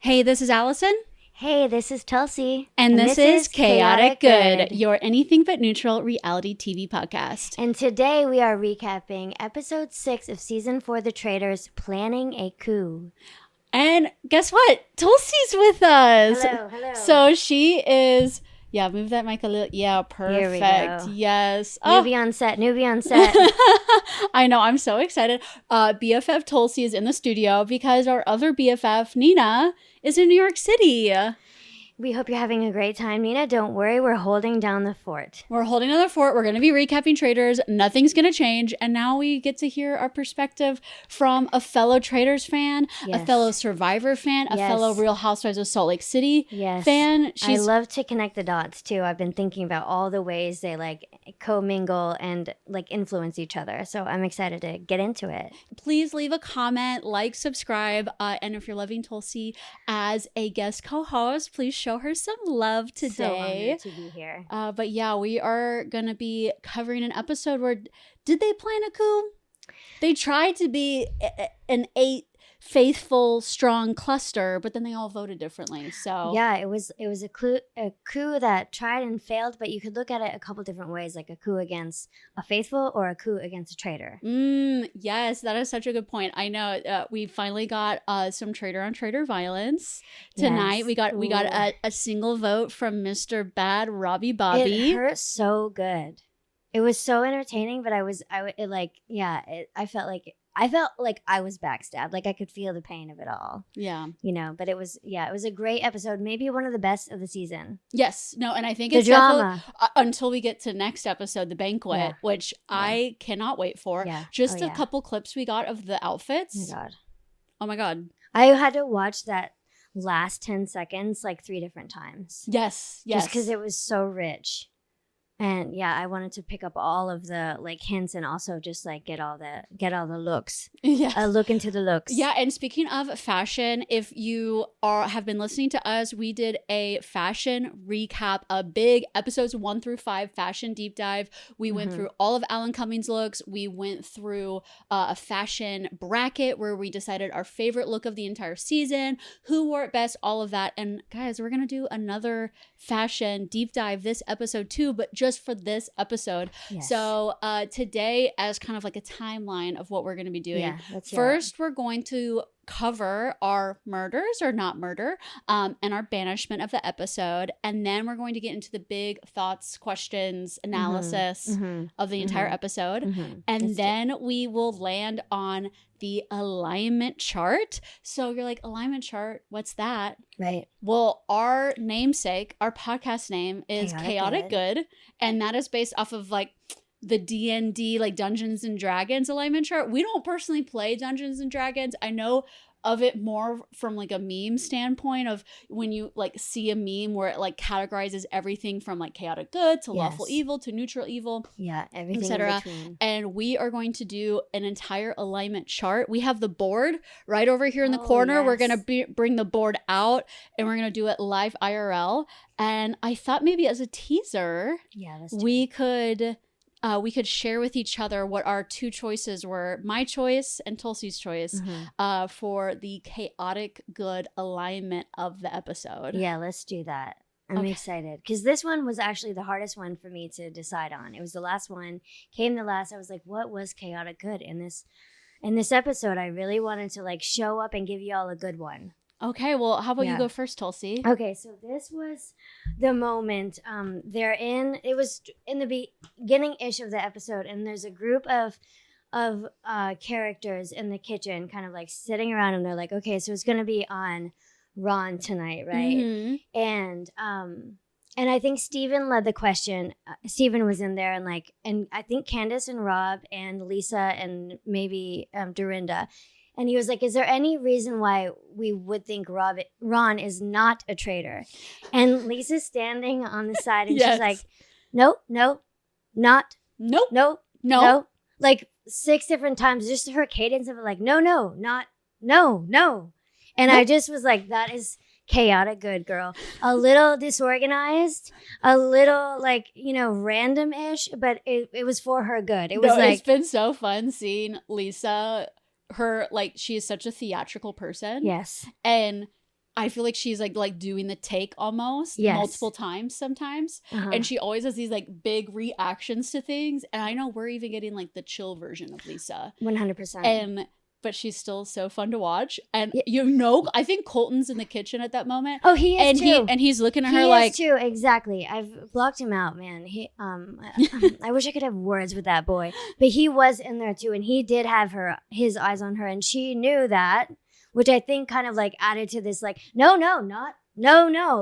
Hey, this is Allison. Hey, this is Tulsi. And this is Chaotic Good, your anything but neutral reality TV podcast. And today we are recapping episode 6 of season 4, The Traitors, Planning a Coup. And guess what? Tulsi's with us. Hello. So she is... Yeah, move that mic a little. Yeah, perfect. Here we go. Yes. Newbie on set. I know. I'm so excited. BFF Tulsi is in the studio because our other BFF, Rinna, is in New York City. We hope you're having a great time, Nina. Don't worry, we're holding down the fort. We're holding down the fort. We're going to be recapping Traitors. Nothing's going to change. And now we get to hear our perspective from a fellow Traitors fan, a fellow Survivor fan, a fellow Real Housewives of Salt Lake City fan. I love to connect the dots, too. I've been thinking about all the ways they, commingle and, influence each other. So I'm excited to get into it. Please leave a comment, subscribe. And if you're loving Tulsi as a guest co-host, please show her some love today. So honored to be here. But yeah, we are going to be covering an episode where, did they plan a coup? They tried to be an 8 faithful, strong cluster, but then they all voted differently. So yeah, it was a coup that tried and failed, but you could look at it a couple different ways, like a coup against a faithful or a coup against a traitor. Yes, that is such a good point. I know we finally got some traitor on traitor violence tonight. Yes. We got a single vote from Mr. Bad Robbie Bobby. It hurt so good. It was so entertaining, but I felt like I was backstabbed. Like I could feel the pain of it all. Yeah. But it was a great episode. Maybe one of the best of the season. Yes. No, and I think the it's drama. Until we get to next episode, the Banquet, which I cannot wait for. Yeah. Just a couple clips we got of the outfits. Oh my God. I had to watch that last 10 seconds 3 different times. Yes. Just because it was so rich. And yeah, I wanted to pick up all of the hints and also just get all the looks. Yeah, look into the looks. Yeah, and speaking of fashion, if you have been listening to us, we did a fashion recap, a big episodes 1 through 5 fashion deep dive. We went through all of Alan Cummings' looks. We went through a fashion bracket where we decided our favorite look of the entire season, who wore it best, all of that. And guys, we're gonna do another fashion deep dive this episode too, but just for this episode. Yes. So today, as kind of a timeline of what we're going to be doing, let's first we're going to cover our murders or not murder and our banishment of the episode, and then we're going to get into the big thoughts, questions, analysis of the entire episode, and then we will land on the alignment chart. So you're like, alignment chart, what's that? Right. Well, our namesake, our podcast name is Chaotic Good, and that is based off of the D&D, Dungeons and Dragons alignment chart. We don't personally play Dungeons and Dragons. I know of it more from a meme standpoint of when you see a meme where it categorizes everything from chaotic good to lawful evil to neutral evil, everything etc. in between. And we are going to do an entire alignment chart. We have the board right over here in the corner. Yes. We're going to bring the board out and we're going to do it live IRL. And I thought maybe as a teaser, we could share with each other what our 2 choices were, my choice and Tulsi's choice, for the chaotic good alignment of the episode. Yeah, let's do that. I'm excited because this one was actually the hardest one for me to decide on. It was the last one, came the last. I was like, what was chaotic good in this episode? I really wanted to show up and give you all a good one. Okay, well, how about you go first, Tulsi? Okay, so this was the moment it was in the beginning-ish of the episode, and there's a group of characters in the kitchen kind of sitting around, and they're like, okay, so it's going to be on Ron tonight, right? And I think Steven led the question. Steven was in there, and I think Candace and Rob and Lisa and maybe Dorinda. And he was like, is there any reason why we would think Ron is not a traitor? And Lisa's standing on the side and she's like, no, not. Nope. No. 6 different times, just her cadence of it, no, not, no. And I just was like, that is chaotic good, girl. A little disorganized, a little random-ish, but it was for her good. It's been so fun seeing Lisa. Her she is such a theatrical person. Yes. And I feel like she's like doing the take almost multiple times sometimes. And she always has these like big reactions to things. And I know we're even getting like the chill version of Lisa. 100%. But she's still so fun to watch. And I think Colton's in the kitchen at that moment. Oh, he is too. And he's looking at her like. He is too, exactly. I've blocked him out, man. I wish I could have words with that boy. But he was in there too. And he did have his eyes on her. And she knew that, which I think kind of like added to this like, no.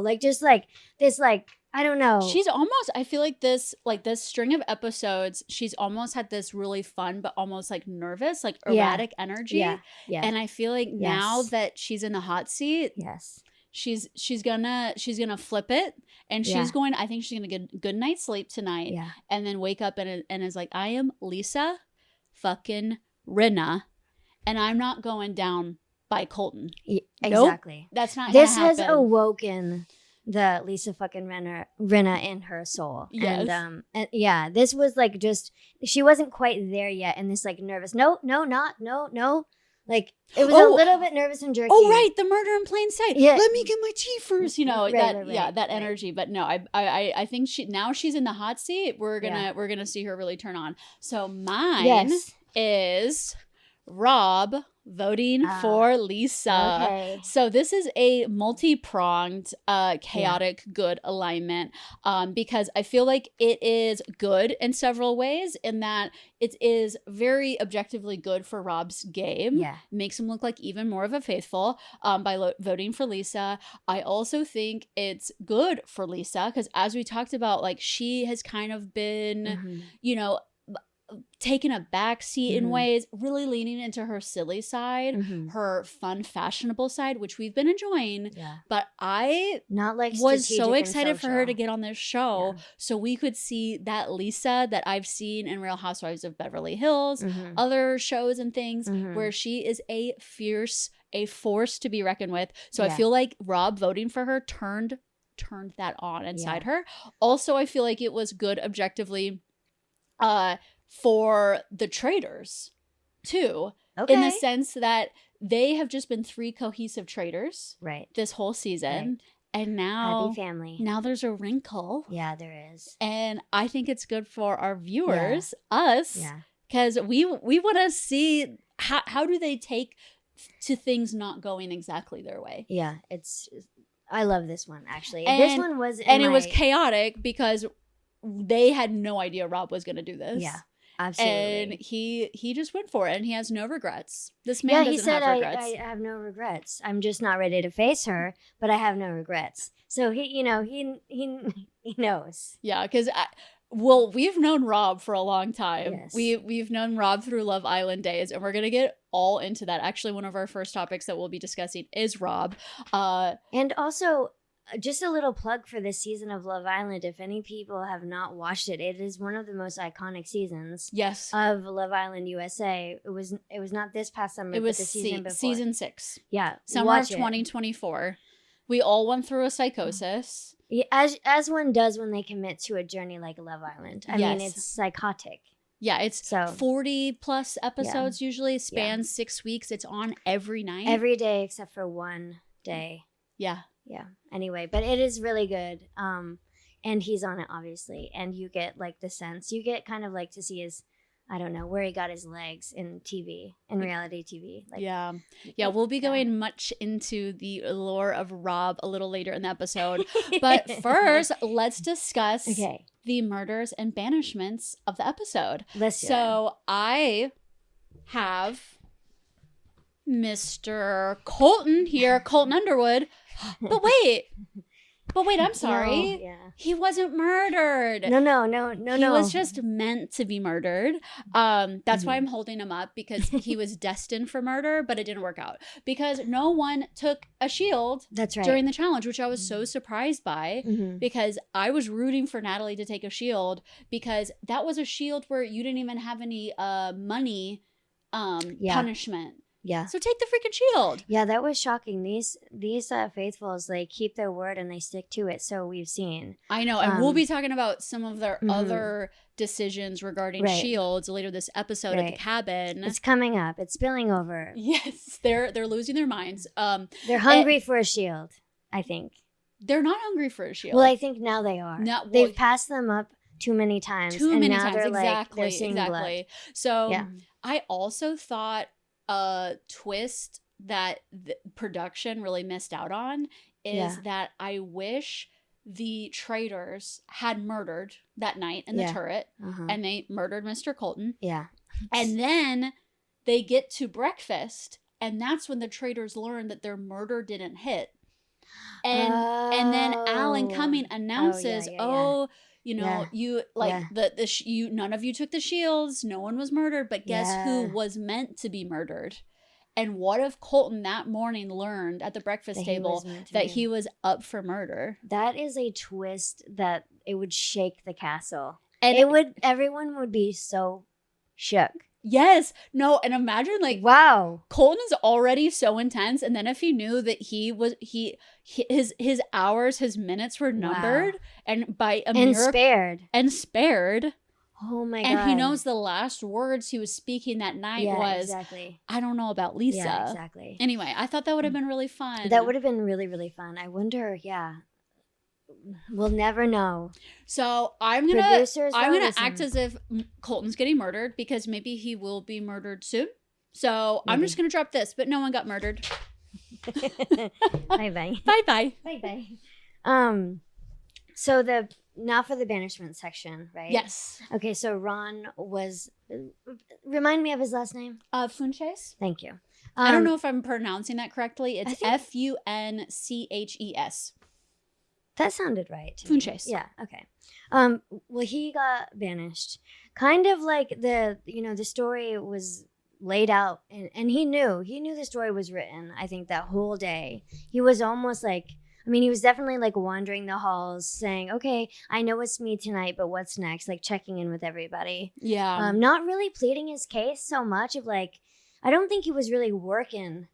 Like just like this like, I don't know. She's almost, I feel like this string of episodes, she's almost had this really fun, but almost like nervous, like erratic energy. Yeah. And I feel like now that she's in the hot seat, she's gonna flip it, and I think she's gonna get a good night's sleep tonight, and then wake up and is like, I am Lisa fucking Rinna, and I'm not going down by Colton. Exactly. Nope, that's not gonna happen. This has awoken the Lisa fucking Rinna in her soul. Yes. And this was like just, she wasn't quite there yet. And this like nervous, no. Like it was a little bit nervous and jerky. Oh, right. The murder in plain sight. Yeah. Let me get my tea first. Right, that energy. But no, I think she's in the hot seat. We're gonna see her really turn on. So mine is Rob voting for Lisa. Okay. So this is a multi-pronged chaotic good alignment, because I feel like it is good in several ways, in that it is very objectively good for Rob's game. Makes him look like even more of a faithful by voting for Lisa. I also think it's good for Lisa because, as we talked about, like, she has kind of been taking a backseat in ways, really leaning into her silly side, her fun, fashionable side, which we've been enjoying. But I was so excited for her to get on this show so we could see that Lisa that I've seen in Real Housewives of Beverly Hills, other shows and things, where she is a force to be reckoned with. So I feel like Rob voting for her turned that on inside her. Also, I feel like it was good objectively for the Traitors too, in the sense that they have just been 3 cohesive Traitors this whole season, and now happy family. Now there's a wrinkle. Yeah, there is, and I think it's good for our viewers, us, because we want to see how do they take to things not going exactly their way. I love this one actually. This one was it was chaotic because they had no idea Rob was going to do this. Absolutely. And he just went for it, and he has no regrets. This man doesn't have regrets. I have no regrets. I'm just not ready to face her, but I have no regrets. So he knows. Yeah, because we've known Rob for a long time. Yes. We've known Rob through Love Island days, and we're gonna get all into that. Actually, one of our first topics that we'll be discussing is Rob. And also, just a little plug for this season of Love Island. If any people have not watched it, it is one of the most iconic seasons of Love Island USA. It was not this past summer, but the season before. Season 6. Yeah. Summer of 2024. We all went through a psychosis. Yeah, as one does when they commit to a journey like Love Island. I mean, it's psychotic. Yeah, it's 40 plus episodes usually. Spans 6 weeks. It's on every night. Every day except for one day. Yeah. Anyway, but it is really good. And he's on it, obviously. And you get like the sense. You get kind of like to see his, I don't know, where he got his legs in TV, in reality TV. Like, we'll be going much into the lore of Rob a little later in the episode. But first, let's discuss the murders and banishments of the episode. So I have Mr. Colton here, Colton Underwood. But wait, I'm sorry. No, he wasn't murdered. No. He was just meant to be murdered. That's why I'm holding him up, because he was destined for murder, but it didn't work out because no one took a shield during the challenge, which I was so surprised by, because I was rooting for Natalie to take a shield, because that was a shield where you didn't even have any money punishment. Yeah. So take the freaking shield. Yeah, that was shocking. These faithfuls, they keep their word and they stick to it. So we've seen. I know. And we'll be talking about some of their other decisions regarding shields later this episode at the cabin. It's coming up. It's spilling over. Yes. They're losing their minds. They're hungry for a shield, I think. They're not hungry for a shield. Well, I think now they are. They've passed them up too many times. They're they're seeing blood. So I also thought a twist that the production really missed out on is that I wish the traitors had murdered that night in the turret, and they murdered Mr. Colton. Yeah. And then they get to breakfast, and that's when the traitors learn that their murder didn't hit. And then Alan Cumming announces, you know, you like you none of you took the shields, no one was murdered, but guess who was meant to be murdered? And what if Colton that morning learned at the breakfast table that he was up for murder? That is a twist that it would shake the castle. And everyone would be so shook. Yes. No, and imagine like, wow, Colton is already so intense, and then if he knew that his hours, his minutes were numbered and by a miracle spared. Oh my God. And he knows the last words he was speaking that night was, I don't know about Lisa. Yeah, exactly. Anyway, I thought that would have been really fun. That would have been really, really fun. I wonder, we'll never know. So I'm gonna act as if Colton's getting murdered, because maybe he will be murdered soon. So I'm just gonna drop this, but no one got murdered. Bye bye. Bye bye. Bye bye. So now for the banishment section, right? Yes. Okay, so Ron was. Remind me of his last name. Funches. Thank you. I don't know if I'm pronouncing that correctly. It's Funches. That sounded right. Funches. Yeah. Okay. Well, he got banished. Kind of like the story was laid out, and he knew the story was written. I think that whole day he was almost like. I mean, he was definitely like wandering the halls saying, okay, I know it's me tonight, but what's next? Like checking in with everybody. Yeah. Not really pleading his case so much of like, I don't think he was really working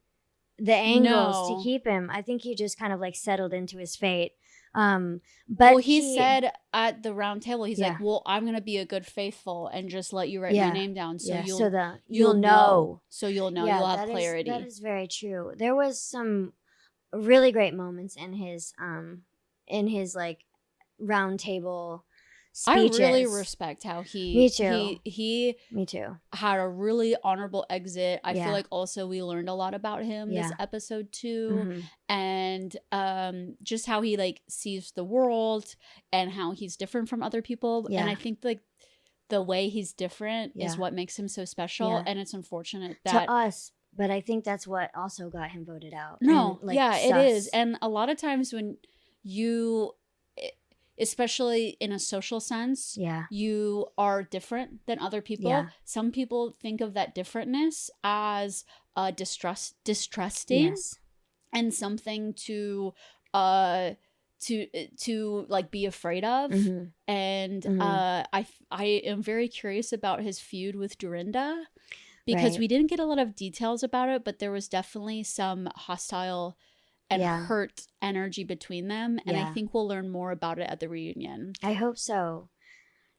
the angles to keep him. I think he just kind of like settled into his fate. But he said at the round table, he's like, well, I'm going to be a good faithful and just let you write my name down. So you'll know. So you'll know. You'll have clarity. That is very true. There was some really great moments in his like round table speeches. I really respect how he Me too. Me too. Had a really honorable exit. I feel like also we learned a lot about him this episode too. And just how he like sees the world and how he's different from other people. And I think like the way he's different is what makes him so special. And it's unfortunate that to us. But I think that's what also got him voted out. No, and, like, it is. And a lot of times when you, especially in a social sense, you are different than other people. Some people think of that differentness as distrusting and something to like be afraid of. And I am very curious about his feud with Dorinda. Because we didn't get a lot of details about it, but there was definitely some hostile and hurt energy between them. And I think we'll learn more about it at the reunion. I hope so.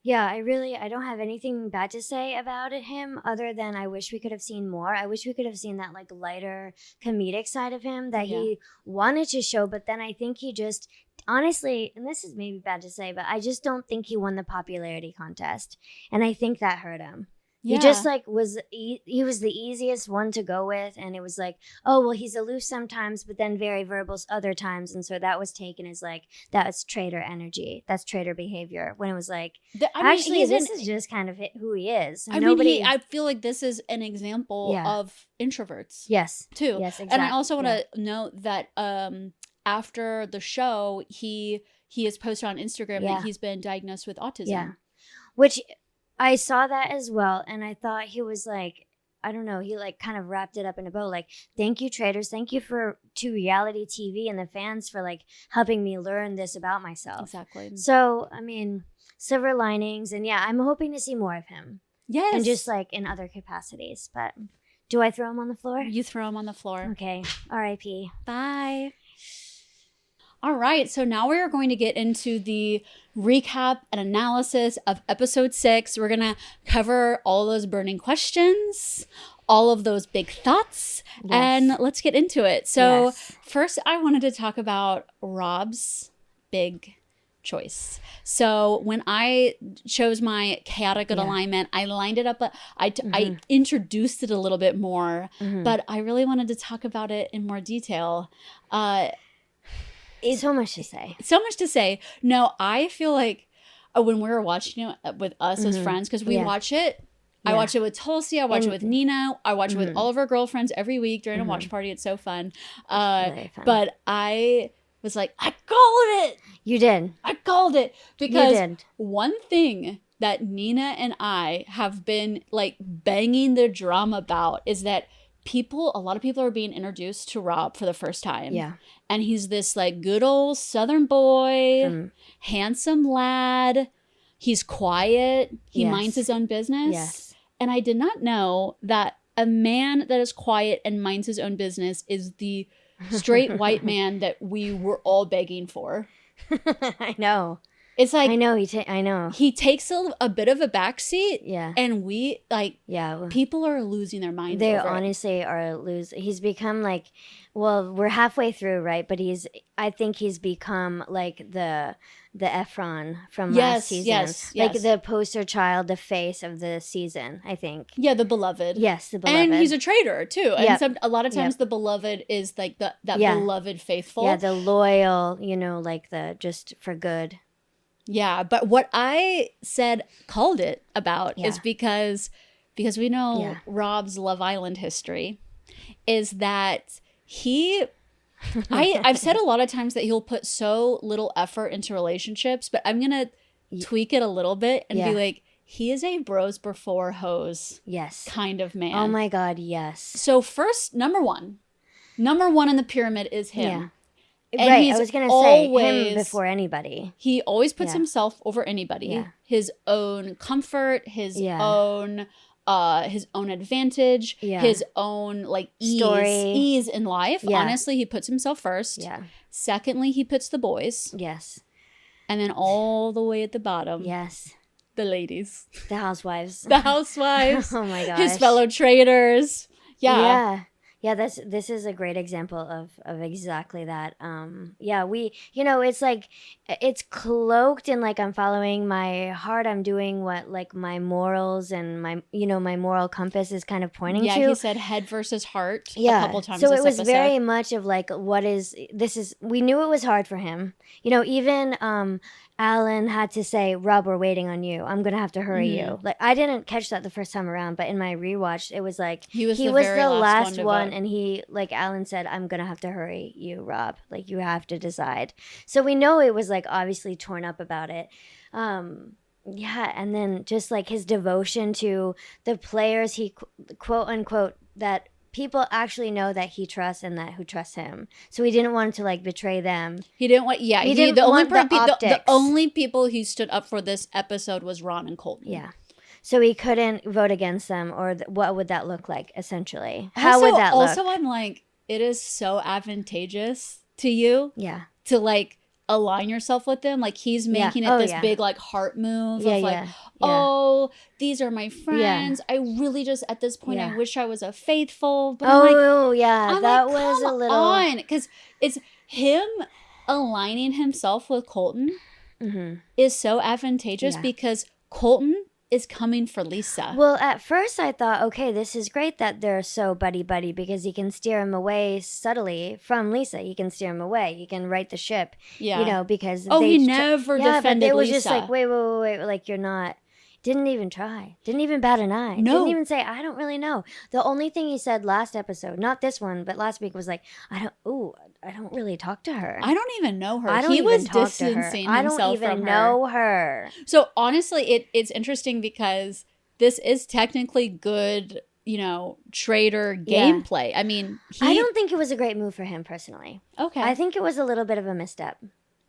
Yeah, I don't have anything bad to say about him other than I wish we could have seen more. I wish we could have seen that like lighter comedic side of him that he wanted to show. But then I think he just, honestly, and this is maybe bad to say, but I just don't think he won the popularity contest. And I think that hurt him. He just like he was the easiest one to go with, and it was like, oh well, he's aloof sometimes, but then very verbal other times, and so that was taken as like that's traitor energy, that's traitor behavior. When it was like, this is just kind of who he is. I feel like this is an example of introverts. Yes, too. Yes, exactly. And I also want to note that after the show, he has posted on Instagram that he's been diagnosed with autism. Yeah, which. I saw that as well, and I thought he was like, I don't know, he like kind of wrapped it up in a bow. Like, thank you, Traitors. Thank you to reality TV and the fans for like helping me learn this about myself. Exactly. So, I mean, silver linings, and I'm hoping to see more of him. Yes. And just like in other capacities, but Do I throw him on the floor? You throw him on the floor. Okay. R.I.P. Bye. All right, so now we are going to get into the recap and analysis of episode 6. We're going to cover all those burning questions, all of those big thoughts, and let's get into it. So first, I wanted to talk about Rob's big choice. So when I chose my chaotic good alignment, I lined it up, I introduced it a little bit more, but I really wanted to talk about it in more detail. So much to say. So much to say. No, I feel like when we were watching it with us as friends, because we watch it, I watch it with Tulsi, I watch it with Nina, I watch it with all of our girlfriends every week during a watch party. It's so fun. Really fun. But I was like, I called it. You did. I called it. Because one thing that Nina and I have been like banging the drum about is that a lot of people are being introduced to Rob for the first time. Yeah. And he's this like good old Southern boy, handsome lad. He's quiet. He minds his own business. Yes. And I did not know that a man that is quiet and minds his own business is the straight white man that we were all begging for. I know. It's like I know he takes a bit of a backseat. Yeah. And we like people are losing their minds. They over honestly are losing. He's become like, well, we're halfway through, right? But I think he's become like the Efron from last season. Yes. Like the poster child, the face of the season, I think. Yeah, the beloved. Yes, the beloved. And he's a traitor too. And a lot of times the beloved is like that beloved faithful. Yeah, the loyal, like the just for good. Yeah, but what I called it about is because we know Rob's Love Island history is that I've said a lot of times that he'll put so little effort into relationships, but I'm going to tweak it a little bit and be like, he is a bros before hoes kind of man. Oh my God, yes. So first, number one in the pyramid is him. Yeah. And right, I was going to say him before anybody. He always puts himself over anybody. Yeah. His own comfort, his own advantage, his own like ease in life. Yeah. Honestly, he puts himself first. Yeah. Secondly, he puts the boys. Yes. And then all the way at the bottom. Yes. The ladies. The housewives. The housewives. Oh my gosh. His fellow traitors. Yeah. Yeah. Yeah, this is a great example of exactly that. It's like it's cloaked in like I'm following my heart. I'm doing what like my morals and my moral compass is kind of pointing to. Yeah, he said head versus heart a couple times. So it was very much of like we knew it was hard for him. Even Alan had to say, Rob, we're waiting on you. I'm going to have to hurry you. Like, I didn't catch that the first time around, but in my rewatch, it was like, he was the last one. And he, like Alan said, I'm going to have to hurry you, Rob. Like, you have to decide. So we know it was like obviously torn up about it. And then just like his devotion to the players he quote unquote that people actually know that he trusts and that who trust him. So he didn't want to like betray them. He didn't want. Yeah, the only people he stood up for this episode was Ron and Colton. Yeah. So he couldn't vote against them, or what would that look like? Essentially, how would that look? Also, I'm like, it is so advantageous to you. Yeah. To like align yourself with them. Like he's making it this big like heart move of like, oh, these are my friends. I really just at this point I wish I was a faithful. But that was a little because it's him aligning himself with Colton is so advantageous because Colton is coming for Lisa. Well, at first I thought, okay, this is great that they're so buddy-buddy because he can steer him away subtly from Lisa. He can steer him away. He can right the ship, because... he never defended Lisa. But they were just like, wait, like you're not... Didn't even try. Didn't even bat an eye. No. Didn't even say, I don't really know. The only thing he said last episode, not this one, but last week was like, I don't really talk to her. I don't even know her. He was distancing himself from her. I don't even know her. So honestly, it's interesting because this is technically good, traitor gameplay. I mean, I don't think it was a great move for him personally. Okay. I think it was a little bit of a misstep.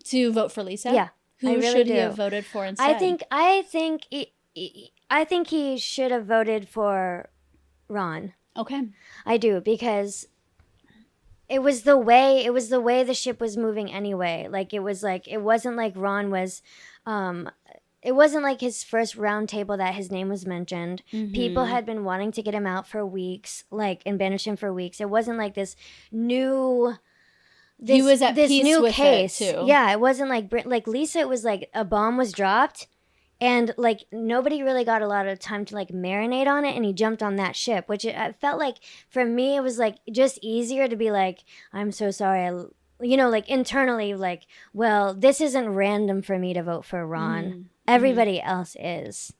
To vote for Lisa? Yeah. Who should he have voted for instead? I think he should have voted for Ron. Okay. I do, because it was the way the ship was moving anyway. Like, it wasn't like Ron was, it wasn't like his first roundtable that his name was mentioned. People had been wanting to get him out for weeks, like, and banish him for weeks. It wasn't like this new... he was at this peace new with case. it, too. Yeah, it wasn't like Lisa, it was like a bomb was dropped, and, like, nobody really got a lot of time to, like, marinate on it, and he jumped on that ship, which I felt like, for me, it was, like, just easier to be like, I'm so sorry, like, internally, like, well, this isn't random for me to vote for Ron. Everybody else is,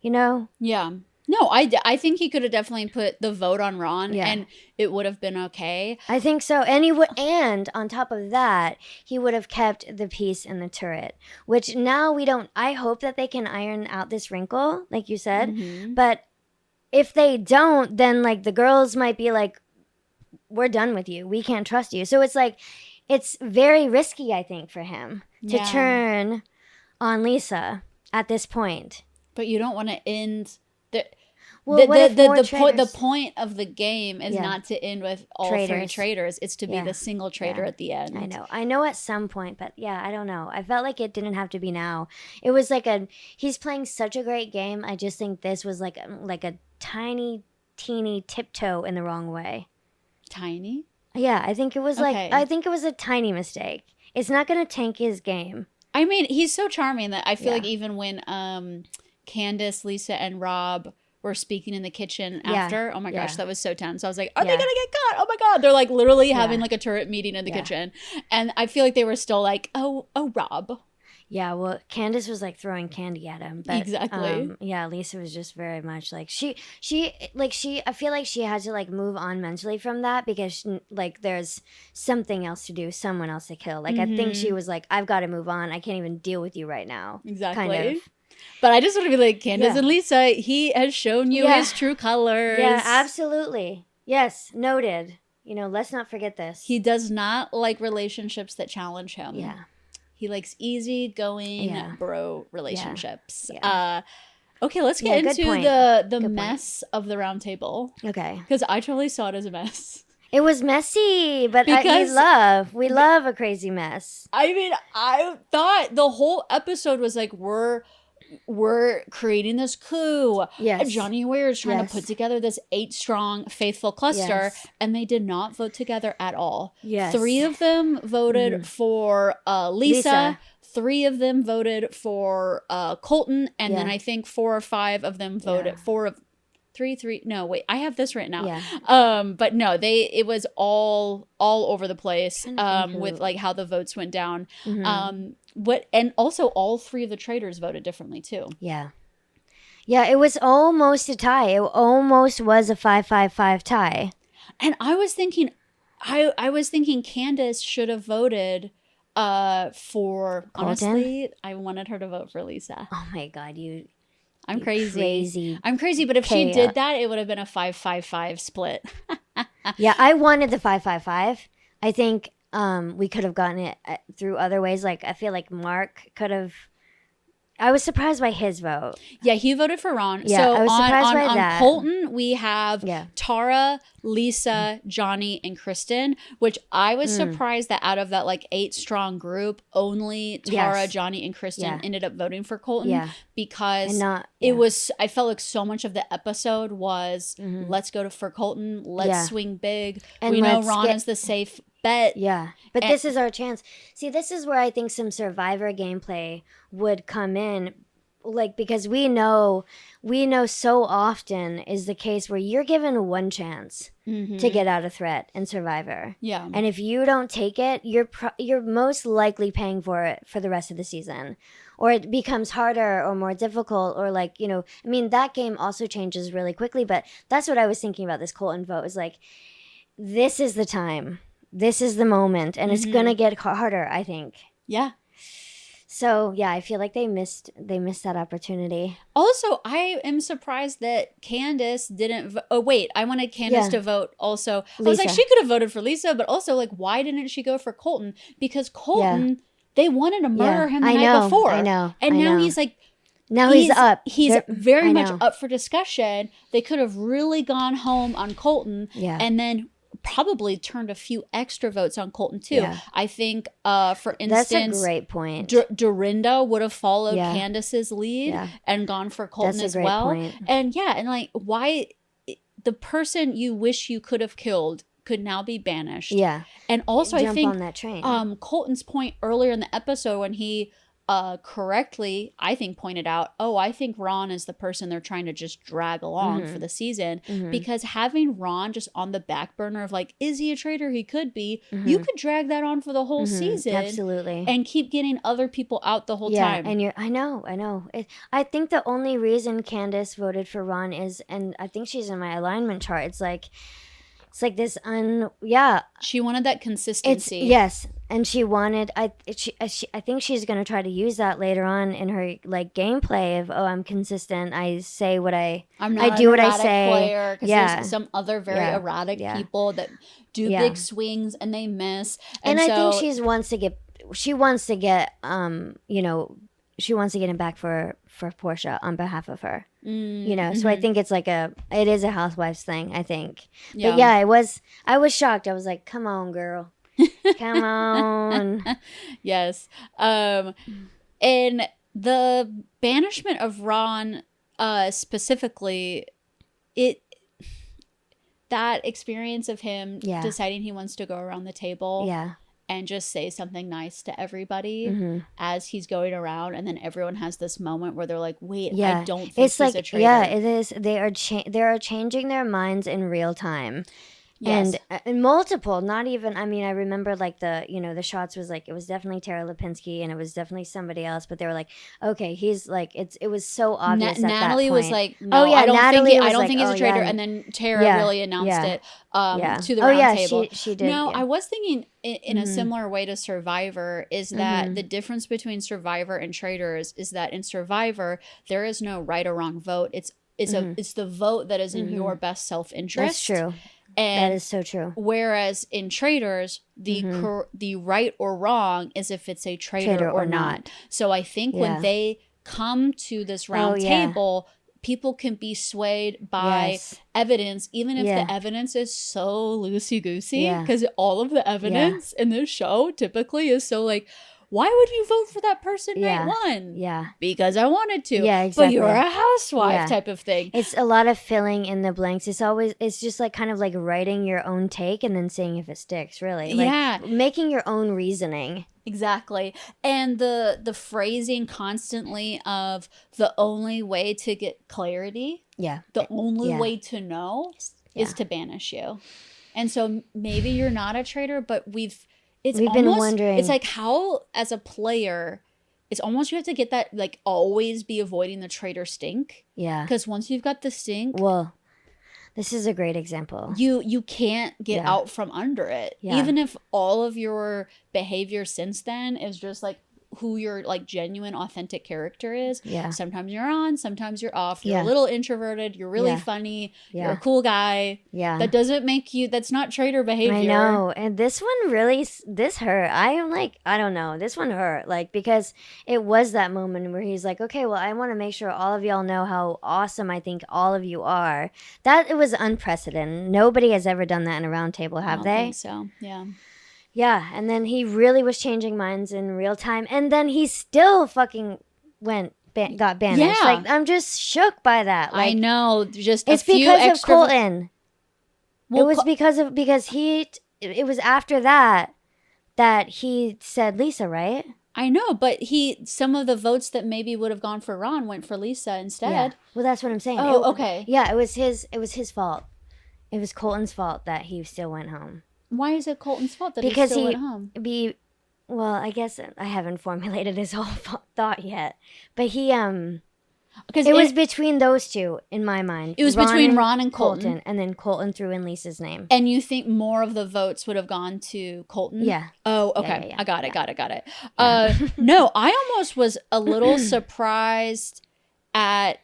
Yeah. No, I think he could have definitely put the vote on Ron, and it would have been okay. I think so. And on top of that, he would have kept the peace in the turret, which now we don't. I hope that they can iron out this wrinkle, like you said. But if they don't, then, like, the girls might be like, we're done with you. We can't trust you. So it's like, it's very risky, I think, for him to turn on Lisa at this point. But you don't want to end the point of the game is not to end with all three traitors. It's to be the single traitor at the end. I know at some point, but I don't know. I felt like it didn't have to be now. It was like he's playing such a great game. I just think this was like a tiny, teeny tiptoe in the wrong way. Tiny? Yeah, I think it was I think it was a tiny mistake. It's not going to tank his game. I mean, he's so charming that I feel like even when Candace, Lisa, and Rob were speaking in the kitchen after, oh my gosh, that was so tense. I was like, are they gonna get caught? Oh my god, they're like literally having like a turret meeting in the kitchen, and I feel like they were still like, oh Rob. Yeah, well, Candace was like throwing candy at him, but exactly. Lisa was just very much like she I feel like she had to like move on mentally from that, because like there's something else to do, someone else to kill. Like I think she was like, I've got to move on. I can't even deal with you right now. Exactly. Kind of. But I just want to be like, Candace and Lisa, he has shown you his true colors. Yeah, absolutely. Yes, noted. Let's not forget this. He does not like relationships that challenge him. Yeah. He likes easygoing bro relationships. Yeah. Okay, let's get into the mess of the round table. Okay. Because I totally saw it as a mess. It was messy, but we love a crazy mess. I mean, I thought the whole episode was like, we're creating this coup. Yes. Johnny Weir is trying to put together this 8-strong faithful cluster, and they did not vote together at all. Yes. 3 of them voted for Lisa. 3 of them voted for Colton, and then I think 4 or 5 of them voted three. No, wait, I have this written out. Yeah. But no, it was all over the place with like how the votes went down. And also all 3 of the traitors voted differently too. Yeah. Yeah, it was almost a tie. It almost was a 5-5-5 tie. And I was thinking Candace should have voted for Colton? Honestly, I wanted her to vote for Lisa. Oh my god, I'm crazy. I'm crazy, but if she did that, it would have been a 5-5-5 split. Yeah, I wanted the 5-5-5. I think we could have gotten it through other ways. Like, I feel like Mark could have. I was surprised by his vote. Yeah, he voted for Ron. Yeah, so I was surprised by on that. Colton, we have Tara, Lisa, Johnny, and Kristen, which I was surprised that out of that like 8-strong group, only Tara, Johnny, and Kristen ended up voting for Colton. Yeah. Because it was, I felt like so much of the episode was let's go for Colton, let's swing big. And we know Ron is the safe bet. Yeah. But this is our chance. See, this is where I think some Survivor gameplay would come in, like, because we know so often is the case where you're given one chance to get out of threat in Survivor. Yeah. And if you don't take it, you're most likely paying for it for the rest of the season. Or it becomes harder or more difficult, or like, I mean, that game also changes really quickly, but that's what I was thinking about this Colton vote, is like, this is the time. This is the moment, and it's gonna get harder, I think. Yeah. So yeah, I feel like they missed that opportunity. Also, I am surprised that Candace didn't. Oh wait, I wanted Candace to vote also. Lisa. I was like, she could have voted for Lisa, but also like, why didn't she go for Colton? Because Colton, they wanted to murder him the night before. I know. And now he's like, Now he's up. He's very much up for discussion. They could have really gone home on Colton and then probably turned a few extra votes on Colton too. Yeah. I think, for instance, that's a great point. Dorinda would have followed Candace's lead and gone for Colton as well. Point. And and like, why the person you wish you could have killed could now be banished. Yeah. And also, I think on that train. Colton's point earlier in the episode when he correctly, I think, pointed out, I think Ron is the person they're trying to just drag along for the season, because having Ron just on the back burner of like, is he a traitor? He could be. You could drag that on for the whole season. Absolutely. And keep getting other people out the whole time. And I know. I think the only reason Candace voted for Ron is, and I think she's in my alignment chart, it's like this she wanted that consistency. Yes. And she wanted, I think she's going to try to use that later on in her like gameplay of, I'm consistent. I say what I do what I say. Player, there's some other very erratic people that do big swings and they miss. And I think she wants to get him back for Portia on behalf of her. So I think it's like it is a housewives thing, I think. But I was shocked. I was like, come on, girl. Come on. Yes. And the banishment of Ron, specifically, that experience of him deciding he wants to go around the table and just say something nice to everybody as he's going around, and then everyone has this moment where they're like, wait, I don't think he's a traitor. Yeah, it is. They are changing their minds in real time. Yes. And multiple, not even, I mean, I remember like the shots was like, it was definitely Tara Lipinski and it was definitely somebody else, but they were like, okay, he's like, it was so obvious at Natalie that point. was like, no, I don't think he's a traitor. And then Tara really announced it to the round table. She did. Now, I was thinking in a similar way to Survivor is that the difference between Survivor and Traitors is that in Survivor, there is no right or wrong vote. It's the vote that is in your best self-interest. That's true. And that is so true. Whereas in Traitors, the right or wrong is if it's a traitor or not. So I think when they come to this round table, people can be swayed by evidence, even if the evidence is so loosey-goosey. Because all of the evidence in this show typically is so like, why would you vote for that person night one? Yeah. Because I wanted to. Yeah, exactly. But you're a housewife type of thing. It's a lot of filling in the blanks. It's just like kind of like writing your own take and then seeing if it sticks, really. Like making your own reasoning. Exactly. And the phrasing constantly of the only way to get clarity. Yeah. The only way to know is to banish you. And so maybe you're not a traitor, but we've been wondering. It's like how, as a player, it's almost you have to get that, like, always be avoiding the traitor stink. Yeah. Because once you've got the stink. Well, this is a great example. You can't get out from under it. Yeah. Even if all of your behavior since then is just like who your like genuine authentic character is. Yeah. Sometimes you're on, sometimes you're off. You're a little introverted, you're really funny, you're a cool guy. Yeah. That doesn't make you, that's not traitor behavior. I know. And this one really, this hurt. I am like, I don't know. This one hurt. Like, because it was that moment where he's like, okay, well, I want to make sure all of y'all know how awesome I think all of you are. That it was unprecedented. Nobody has ever done that in a round table, have they? I don't think so. Yeah. Yeah, and then he really was changing minds in real time, and then he still fucking got banished. Yeah. Like, I'm just shook by that. Like, I know, just it's because of Colton. Well, it was it was after that he said Lisa, right? I know, but some of the votes that maybe would have gone for Ron went for Lisa instead. Yeah. Well, that's what I'm saying. Oh, okay. Yeah, it was his fault. It was Colton's fault that he still went home. Why is it Colton's fault that he still went home? Well, I guess I haven't formulated his whole thought yet. But because it was between those two, in my mind. It was between Ron and Colton. And then Colton threw in Lisa's name. And you think more of the votes would have gone to Colton? Yeah. Oh, okay. Yeah. I got it. Yeah. No, I almost was a little surprised at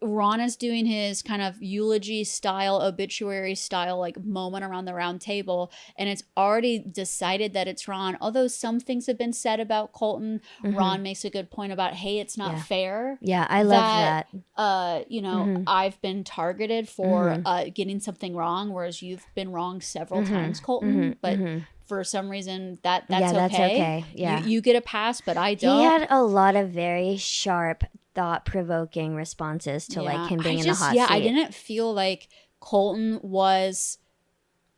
Ron is doing his kind of eulogy style, obituary style, like moment around the round table, and it's already decided that it's Ron. Although some things have been said about Colton, Ron makes a good point about, hey, it's not fair. Yeah, I love that. You know, I've been targeted for getting something wrong, whereas you've been wrong several times, Colton. But for some reason, that's okay. Yeah, you get a pass, but I don't. He had a lot of very sharp, thought-provoking responses to like him being in the hot seat. I didn't feel like Colton was.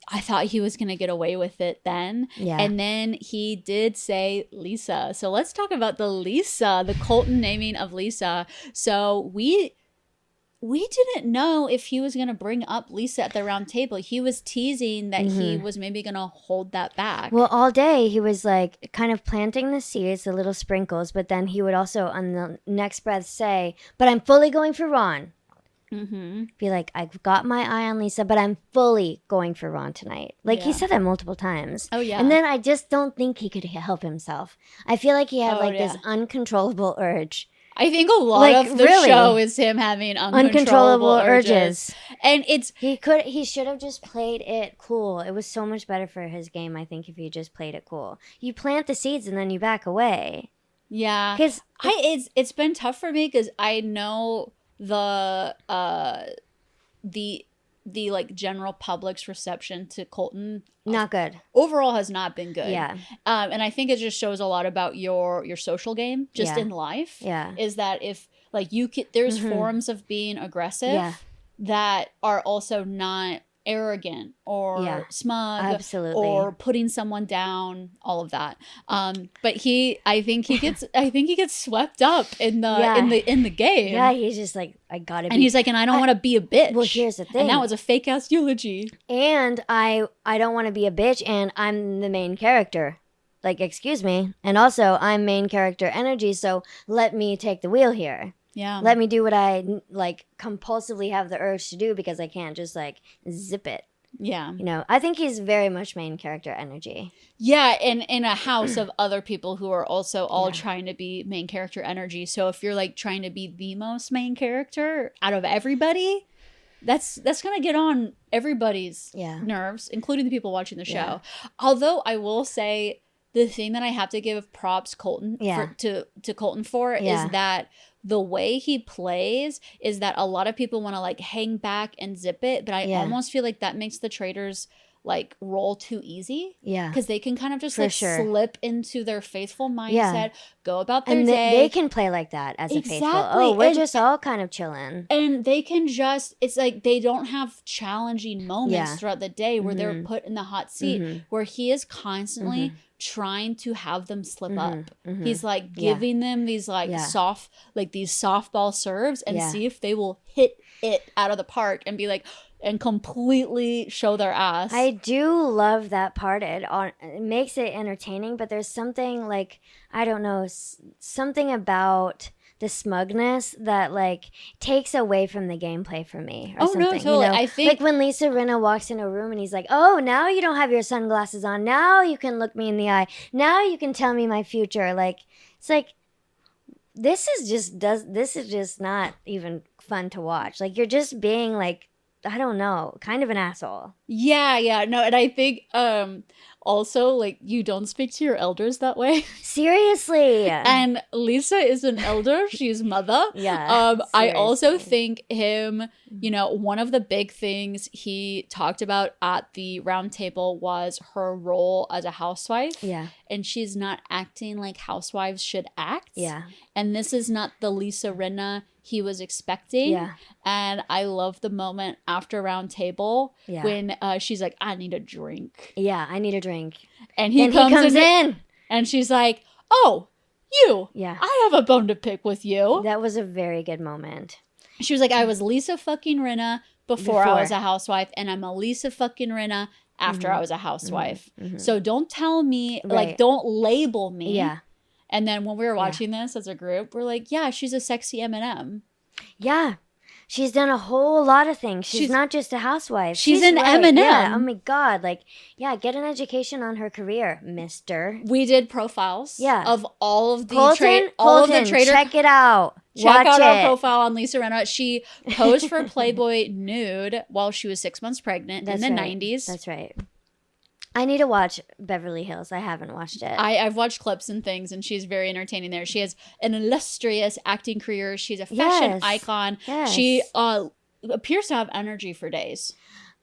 I thought he was gonna get away with it then. Yeah. And then he did say Lisa. So let's talk about the Colton naming of Lisa. So we didn't know if he was going to bring up Lisa at the round table. He was teasing that he was maybe going to hold that back. Well, all day he was like kind of planting the seeds, the little sprinkles, but then he would also on the next breath say, but I'm fully going for Ron. Be like, I've got my eye on Lisa, but I'm fully going for Ron tonight. Like he said that multiple times. Oh, yeah. And then I just don't think he could help himself. I feel like he had this uncontrollable urge. I think a lot of the show is him having uncontrollable urges. And he should have just played it cool. It was so much better for his game, I think, if he just played it cool. You plant the seeds and then you back away. Yeah. Because it's been tough for me because I know the like general public's reception to Colton not good overall has not been good. Yeah. And I think it just shows a lot about your social game just in life. Yeah. Is that if like there's forms of being aggressive that are also not arrogant or smug. Absolutely. Or putting someone down, all of that. But I think he gets swept up in the game. Yeah, he's just like, I gotta be. And he's like, and I don't want to be a bitch. Well, here's the thing. And that was a fake ass eulogy. And I don't want to be a bitch, and I'm the main character. Like, excuse me. And also, I'm main character energy, so let me take the wheel here. Yeah. Let me do what I like compulsively have the urge to do because I can't just like zip it. Yeah. You know, I think he's very much main character energy. Yeah, and in a house of other people who are also all trying to be main character energy. So if you're like trying to be the most main character out of everybody, that's going to get on everybody's nerves, including the people watching the show. Yeah. Although I will say the thing that I have to give props Colton to Colton for is that the way he plays is that a lot of people want to like hang back and zip it, but I almost feel like that makes the Traitors like roll too easy. Yeah. Because they can kind of just slip into their faithful mindset, go about their day. They can play like that as a faithful. Oh, we're just all kind of chilling. And they can just, it's like they don't have challenging moments throughout the day where they're put in the hot seat, where he is constantly trying to have them slip up. He's like giving them these like these softball serves and see if they will hit it out of the park and be like, and completely show their ass. I do love that part. It makes it entertaining, but there's something like, I don't know, something about the smugness that like takes away from the gameplay for me or something. No, totally. You know? I think like when Lisa Rinna walks in a room and he's like, oh, now you don't have your sunglasses on. Now you can look me in the eye. Now you can tell me my future. Like, it's like, this is just not even fun to watch. Like, you're just being like, I don't know, kind of an asshole. Yeah. No, and I think also, like, you don't speak to your elders that way. Seriously. And Lisa is an elder. She's mother. Yeah. I also think him, you know, one of the big things he talked about at the round table was her role as a housewife. Yeah. And she's not acting like housewives should act. Yeah. And this is not the Lisa Rinna he was expecting. Yeah. And I love the moment after round table when she's like, I need a drink. Yeah, I need a drink. And he comes in and she's like, oh, you. Yeah. I have a bone to pick with you. That was a very good moment. She was like, I was Lisa fucking Rinna before I was a housewife, and I'm a Lisa fucking Rinna after I was a housewife. So don't tell me, like, don't label me. Yeah. And then when we were watching this as a group, we're like, yeah, she's a sexy M&M. Yeah. She's done a whole lot of things. She's not just a housewife. She's an right. M&M. Yeah. Oh my God. Like, yeah, get an education on her career, mister. We did profiles of all of the Colton, Traitors. check it out. Check out our it. profile on Lisa Rinna. She posed for Playboy nude while she was 6 months pregnant in the 90s. That's right. I need to watch Beverly Hills. I haven't watched it. I've watched clips and things, and she's very entertaining there. She has an illustrious acting career. She's a fashion icon. Yes. She appears to have energy for days.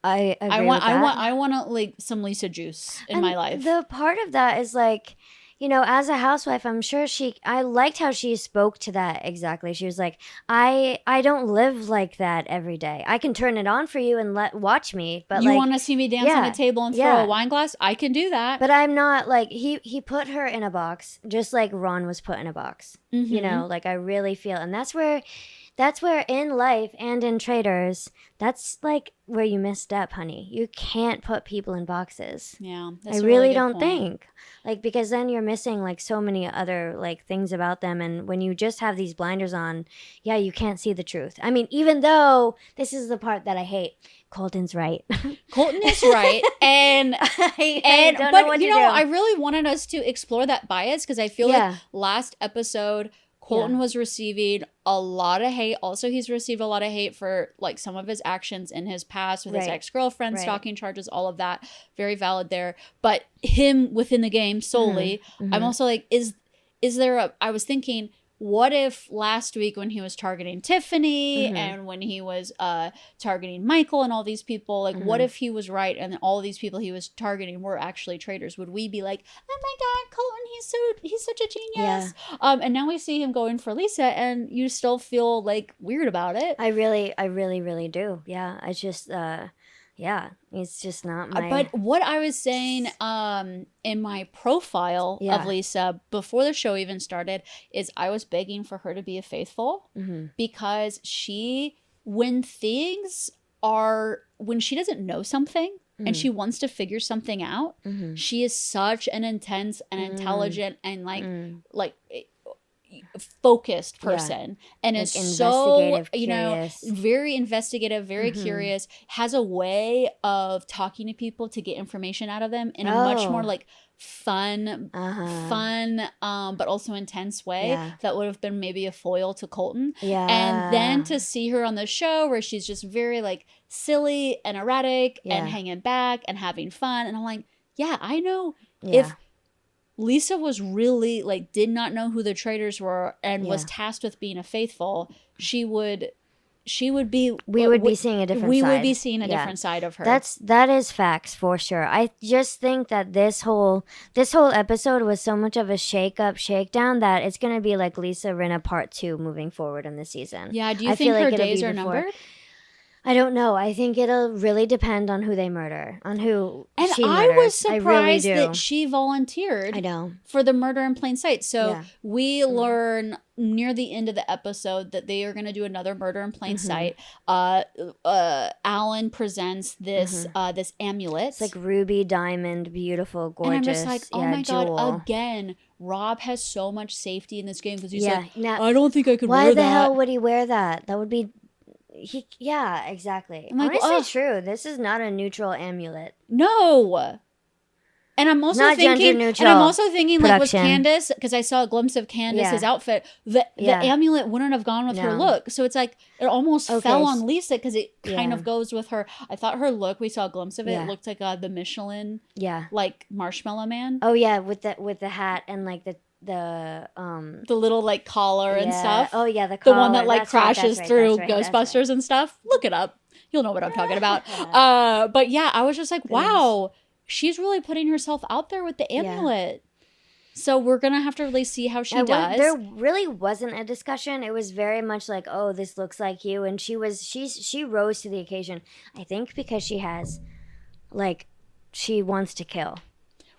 I want like some Lisa juice in my life. The part of that is like, you know, as a housewife, I'm sure I liked how she spoke to that exactly. She was like, I don't live like that every day. I can turn it on for you and watch me, but you want to see me dance on a table and throw a wine glass? I can do that. But I'm not like, he put her in a box, just like Ron was put in a box. Mm-hmm. You know, like I really feel, and that's where in life and in Traitors, that's like where you misstep, honey. You can't put people in boxes. Yeah, I really don't think. Like, because then you're missing like so many other like things about them. And when you just have these blinders on, yeah, you can't see the truth. I mean, even though this is the part that I hate, Colton's right. Colton is right. And I don't know what to do. I really wanted us to explore that bias because I feel like last episode Colton was receiving a lot of hate. Also, he's received a lot of hate for like some of his actions in his past with his ex-girlfriend, stalking charges, all of that. Very valid there. But him within the game solely, I'm also like, is there I was thinking, what if last week when he was targeting Tiffany and when he was targeting Michael and all these people, like what if he was right and all these people he was targeting were actually traitors? Would we be like, oh my God, Colton, he's such a genius? Yeah. And now we see him going for Lisa and you still feel like weird about it. I really do. Yeah. I just yeah, it's just not my... But what I was saying in my profile of Lisa before the show even started is I was begging for her to be a faithful because when she doesn't know something and she wants to figure something out, she is such an intense and intelligent and like focused person and like is so very investigative, very curious, has a way of talking to people to get information out of them in a much more like fun but also intense way that would have been maybe a foil to Colton. And then to see her on the show where she's just very like silly and erratic and hanging back and having fun, and I'm like, I know if Lisa was really like did not know who the traitors were and was tasked with being a faithful, we would be seeing a different side of her. That is facts for sure. I just think that this whole episode was so much of a shakedown that it's going to be like Lisa Rinna part 2 moving forward in the season. Yeah, do you think her days are numbered? I don't know. I think it'll really depend on who they murder, on who she murders. I was surprised that she volunteered for the murder in plain sight. So we learn near the end of the episode that they are going to do another murder in plain sight. Alan presents this this amulet. It's like ruby, diamond, beautiful, gorgeous. And I'm just like, oh my God, again, Rob has so much safety in this game because he's like, I don't think I could wear that. Why the hell would he wear that? That would be... exactly. Like, honestly, true. This is not a neutral amulet. No. And I'm also thinking, like with Candace, because I saw a glimpse of Candace's outfit, the amulet wouldn't have gone with her look. So it's like it almost fell on Lisa because it kind of goes with her. I thought her look, we saw a glimpse of it. It looked like the Michelin, like Marshmallow Man. Oh yeah, with the hat and like the little like collar and stuff. Oh yeah, the one that like crashes through Ghostbusters and stuff. Look it up. You'll know what I'm talking about. But yeah, I was just like, wow, she's really putting herself out there with the amulet. So we're gonna have to really see how she does. There really wasn't a discussion. It was very much like, oh, this looks like you, and she rose to the occasion. I think because she has, like, she wants to kill.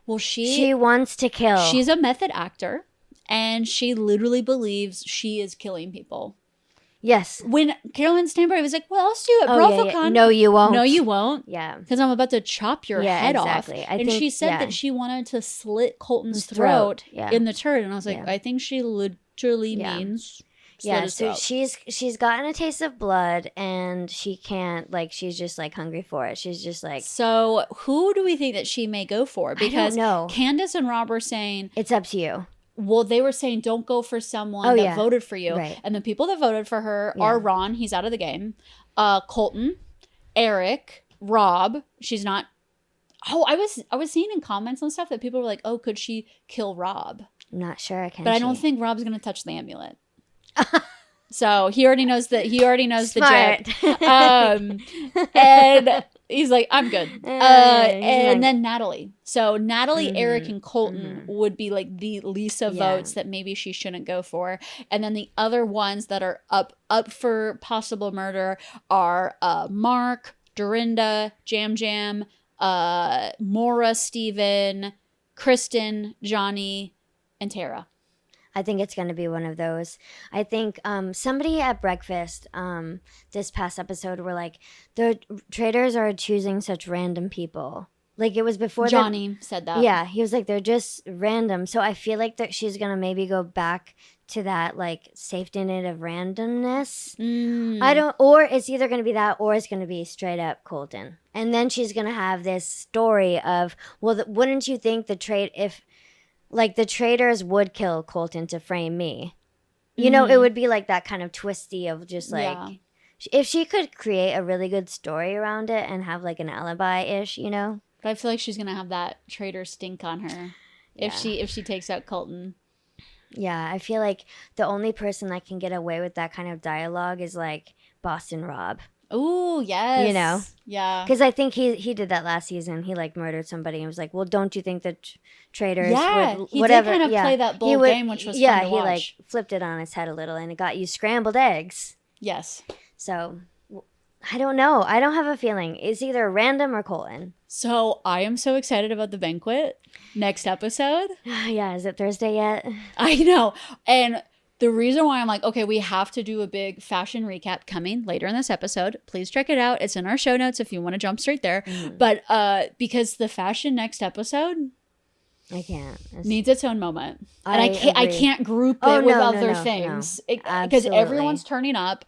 Well, she wants to kill. She's a method actor, and she literally believes she is killing people. Yes. When Carolyn Stanbury was like, well, I'll sue at BroFoCon. Yeah. No, you won't. No, you won't. Yeah. Because I'm about to chop your head off. And she said that she wanted to slit Colton's throat in the turret. And I was like, I think she literally means... Yeah, so she's gotten a taste of blood, and she can't, like, she's just like hungry for it. She's just like, so who do we think that she may go for? Because I don't know. Candace and Rob are saying It's up to you. Well, they were saying don't go for someone that voted for you. Right. And the people that voted for her are Ron, he's out of the game, Colton, Eric, Rob, she's not. Oh, I was seeing in comments and stuff that people were like, "Oh, could she kill Rob?" I'm not sure. But I don't think Rob's going to touch the amulet. So he already knows that. He already knows Smart. the jet. And he's like, I'm good. And then Natalie. So Natalie, Eric, and Colton would be like the Lisa votes that maybe she shouldn't go for. And then the other ones that are up for possible murder are Mark, Dorinda, Jam, Maura, Steven, Kristen, Johnny, and Tara. I think it's going to be one of those. I think somebody at breakfast this past episode were like, the traitors are choosing such random people. Like, it was before Johnny said that. Yeah, he was like, they're just random. So I feel like that she's going to maybe go back to that, like, safety net of randomness. Or it's either going to be that, or it's going to be straight up Colton. And then she's going to have this story of, well, wouldn't you think the traitors would kill Colton to frame me? You know, it would be like that kind of twisty of just like, if she could create a really good story around it and have like an alibi-ish, you know? But I feel like she's going to have that traitor stink on her if she takes out Colton. Yeah, I feel like the only person that can get away with that kind of dialogue is like Boston Rob. Oh, yes. You know? Yeah. Because I think he did that last season. He like murdered somebody and was like, well, don't you think that traitors would he whatever? Did kind of play that bold game, which was fun to watch. He like flipped it on its head a little, and it got you scrambled eggs. Yes. So I don't know. I don't have a feeling. It's either random or Colton. So I am so excited about the Banquet next episode. Yeah, is it Thursday yet? I know. And the reason why I'm like, okay, we have to do a big fashion recap coming later in this episode. Please check it out. It's in our show notes if you want to jump straight there. But because the fashion next episode, I can't. Needs its own moment. And I can't group it with other things. Because everyone's turning up.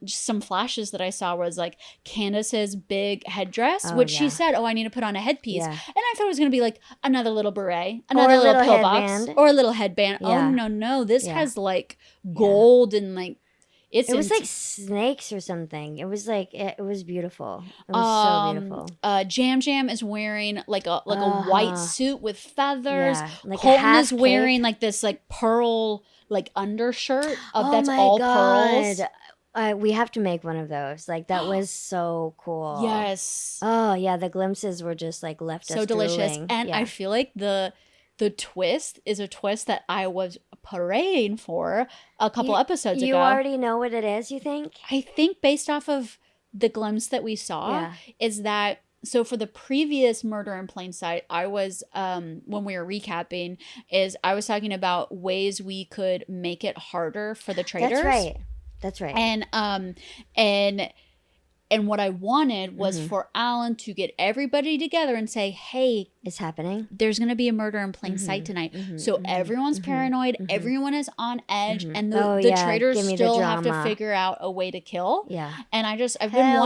Just some flashes that I saw was like Candace's big headdress, which she said, I need to put on a headpiece. And I thought it was going to be like another little beret, another little pillbox, or a little headband. Yeah. Oh, no. This has like gold and like, it was like snakes or something. It was like it was beautiful. It was so beautiful. Jam is wearing like a white suit with feathers. Yeah, like Colton is wearing like this like pearl like undershirt that's all pearls. We have to make one of those. Like, that was so cool. Yes. Oh yeah, the glimpses were just like left us delicious. drooling. And I feel like the twist is a twist that I was praying for a couple episodes ago. You already know what it is, you think? I think based off of the glimpse that we saw is that, so for the previous Murder in Plain Sight, I was, when we were recapping, I was talking about ways we could make it harder for the traitors. That's right. And what I wanted was for Alan to get everybody together and say, hey, it's happening. There's going to be a murder in plain sight tonight. So everyone's paranoid. Everyone is on edge. And the traitors still have to figure out a way to kill. Yeah. And I've been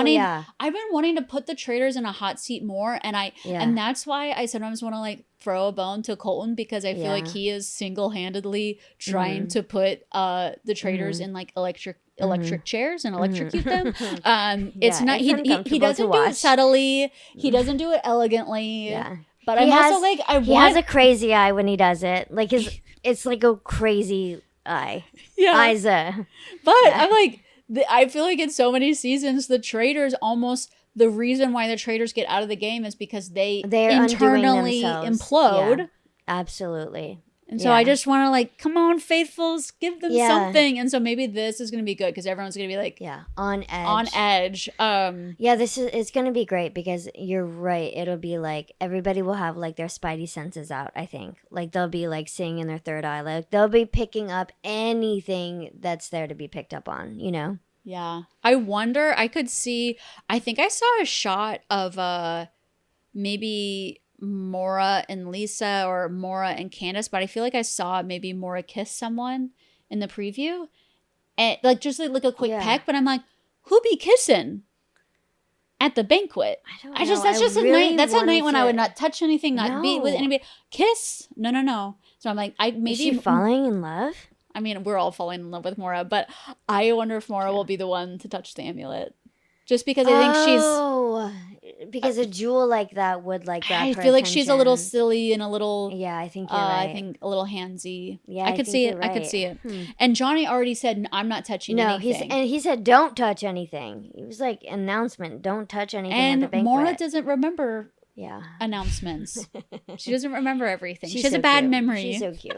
wanting to put the traitors in a hot seat more. And that's why I sometimes want to like throw a bone to Colton, because I feel like he is single-handedly trying to put the traitors in like electric chairs and electrocute them. It's not, he doesn't do it subtly. He doesn't do it elegantly. Yeah. But he has a crazy eye when he does it. Like it's like a crazy eye. Yeah. But I'm like, I feel like in so many seasons, the traitors almost, the reason why the traitors get out of the game is because they're internally implode. Yeah, absolutely. And so I just want to like, come on, faithfuls, give them something. And so maybe this is going to be good because everyone's going to be like, on edge. It's going to be great because you're right. It'll be like everybody will have like their spidey senses out, I think. Like they'll be like seeing in their third eye. Like they'll be picking up anything that's there to be picked up on, you know? Yeah. I wonder, I think I saw a shot of maybe Maura and Lisa or Maura and Candace, but I feel like I saw maybe Maura kiss someone in the preview. and like just like a quick Yeah. peck. But I'm like, who be kissing at the banquet? I don't know. That's just really a night. That's a night when I would to- not touch anything, not be with No. anybody. Kiss? No. So I'm like, Is she falling in love? I mean, we're all falling in love with Mora, but I wonder if Mora will be the one to touch the amulet. Just because I think because a jewel like that would like grab I her feel like she's a little attention. silly and a little, Yeah, I think you're right. I think a little handsy. Yeah, I could think see you're it. I could right. see it. And Johnny already said, I'm not touching No, anything. he said don't touch anything. It was like announcement, don't touch anything at the And banquet. Mora doesn't remember Yeah. announcements. She doesn't remember everything. She's She has so a bad cute. memory. She's so cute.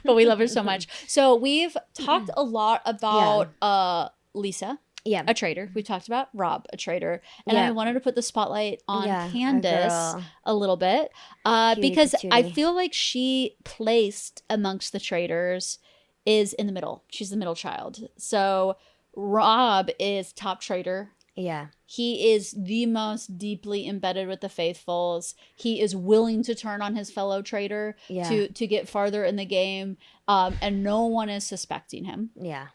But we love her so much. So we've talked a lot about Lisa, Yeah. a traitor. We talked about Rob, a traitor. And Yeah. I wanted to put the spotlight on Yeah, our Candace girl. a little bit Cutie because I patootie. feel like she placed amongst the traitors is in the middle. She's the middle child. So Rob is top traitor. Yeah. He is the most deeply embedded with the faithfuls. He is willing to turn on his fellow traitor Yeah. to get farther in the game, and no one is suspecting him. Yeah.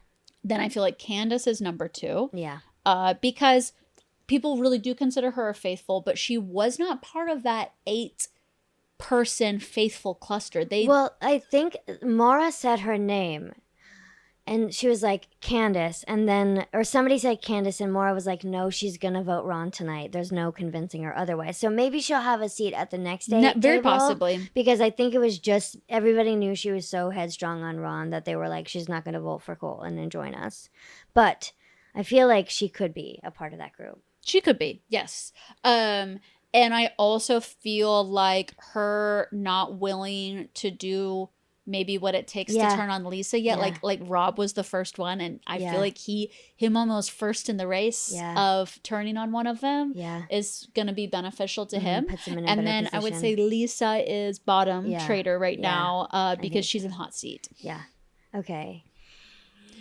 Then I feel like Candace is number 2, Yeah. because people really do consider her a faithful, but she was not part of that 8-person faithful cluster. Well, I think Mara said her name. And she was like, Candace. And then, or somebody said Candace, and Mara was like, no, she's going to vote Ron tonight. There's no convincing her otherwise. So maybe she'll have a seat at the next day. Very possibly. Because I think it was just, everybody knew she was so headstrong on Ron that they were like, she's not going to vote for Colton and join us. But I feel like she could be a part of that group. She could be, yes. And I also feel like her not willing to do maybe what it takes to turn on Lisa yet. Yeah. Like Rob was the first one, and I feel like him almost first in the race of turning on one of them is gonna be beneficial to him. Puts him in a And better then I would position. say Lisa is bottom traitor right now because she's in hot seat. Yeah. Okay.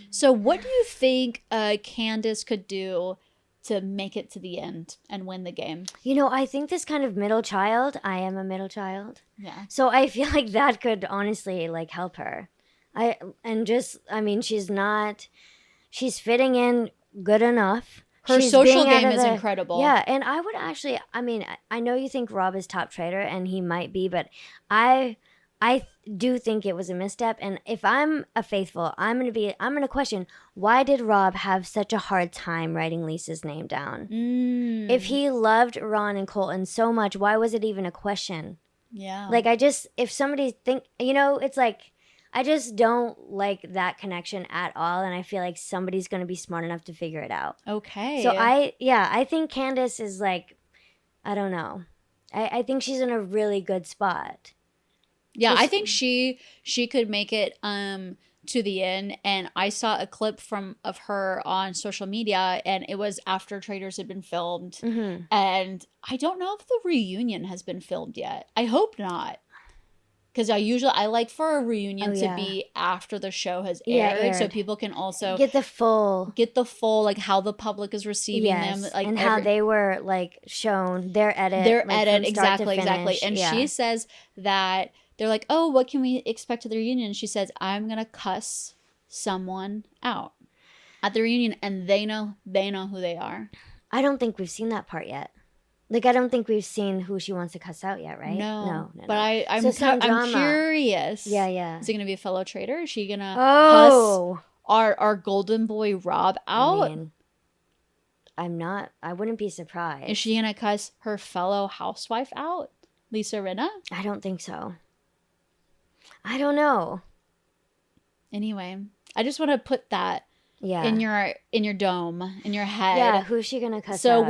So what do you think Candace could do to make it to the end and win the game? You know, I think this kind of middle child, I am a middle child. Yeah. So I feel like that could honestly like help her. She's fitting in good enough. Her She's social being out game of is incredible. Yeah, and I would actually, I mean, I know you think Rob is top traitor, and he might be, but I do think it was a misstep. And if I'm a faithful, I'm gonna question, why did Rob have such a hard time writing Lisa's name down? If he loved Ron and Colton so much, why was it even a question? Yeah. Like, if somebody it's like, I just don't like that connection at all. And I feel like somebody's going to be smart enough to figure it out. Okay. So I think Candace is like, I don't know. I think she's in a really good spot. Yeah, I think she could make it to the end. And I saw a clip of her on social media, and it was after Traitors had been filmed. Mm-hmm. And I don't know if the reunion has been filmed yet. I hope not. Because I like for a reunion to be after the show has aired, so people can also get the full like how the public is receiving them, like and how they were like shown their edit, exactly. And she says that they're like, oh, what can we expect at the reunion? She says, I'm gonna cuss someone out at the reunion, and they know who they are. I don't think we've seen that part yet. Like, I don't think we've seen who she wants to cuss out yet, right? No. No. But I'm curious. Yeah. Is it gonna be a fellow traitor? Is she gonna cuss our golden boy Rob out? I mean, I wouldn't be surprised. Is she gonna cuss her fellow housewife out, Lisa Rinna? I don't think so. I don't know. Anyway, I just want to put that in your dome, in your head. Yeah, who's she gonna cuss out? So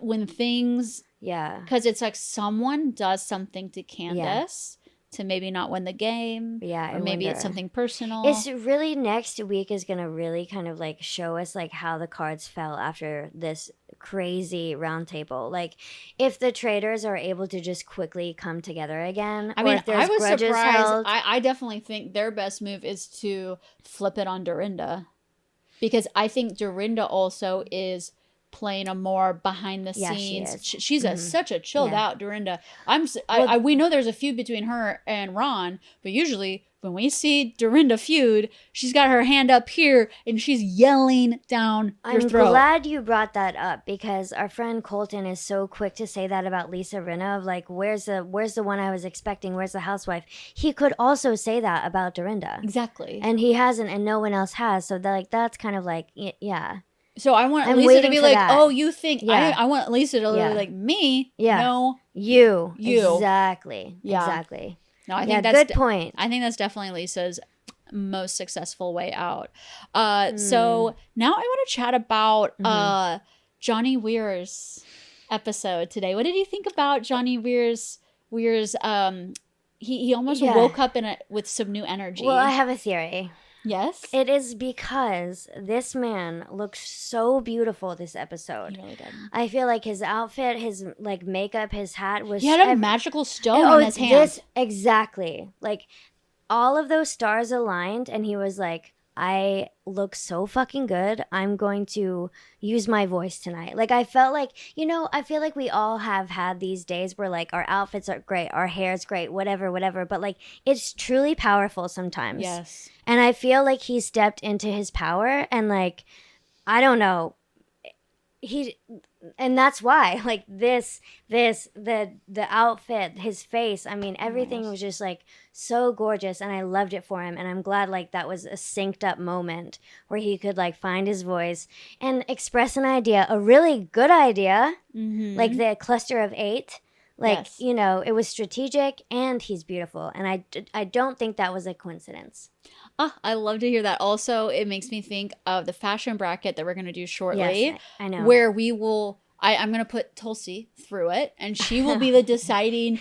when things, because it's like someone does something to Candace to maybe not win the game, or maybe it's something personal. It's really, next week is gonna really kind of like show us like how the cards fell after this crazy roundtable. Like, if the traitors are able to just quickly come together again. I mean, if there's I was grudges surprised. held. I definitely think their best move is to flip it on Dorinda. Because I think Dorinda also is playing a more behind the scenes. She's such a chilled out Dorinda. We know there's a feud between her and Ron, but usually when we see Dorinda feud, she's got her hand up here and she's yelling down your throat. I'm glad you brought that up because our friend Colton is so quick to say that about Lisa Rinna of like, where's the one I was expecting? Where's the housewife? He could also say that about Dorinda. Exactly. And he hasn't, and no one else has. So that's kind of like, yeah. So I want Lisa to be like, that. Oh, you think I want Lisa to be like me? Yeah. No, you exactly. Yeah. Exactly. No, I think that's good point. I think that's definitely Lisa's most successful way out. So now I want to chat about Johnny Weir's episode today. What did you think about Johnny Weir's he almost woke up with some new energy. Well, I have a theory. Yes? It is because this man looks so beautiful this episode. He really did. I feel like his outfit, his like makeup, his hat was... He had a magical stone on his hand. Exactly. Like all of those stars aligned and he was like, I look so fucking good. I'm going to use my voice tonight. Like I felt like, I feel like we all have had these days where like our outfits are great, our hair's great, whatever. But like it's truly powerful sometimes. Yes. And I feel like he stepped into his power and like, I don't know, and that's why like the outfit, his face, I mean everything was just like so gorgeous and I loved it for him and I'm glad like that was a synced up moment where he could like find his voice and express an idea, a really good idea, like the cluster of 8. Like, it was strategic and he's beautiful. And I don't think that was a coincidence. I love to hear that. Also, it makes me think of the fashion bracket that we're going to do shortly. Yes, I know. Where we will... I'm going to put Tulsi through it, and she will be the deciding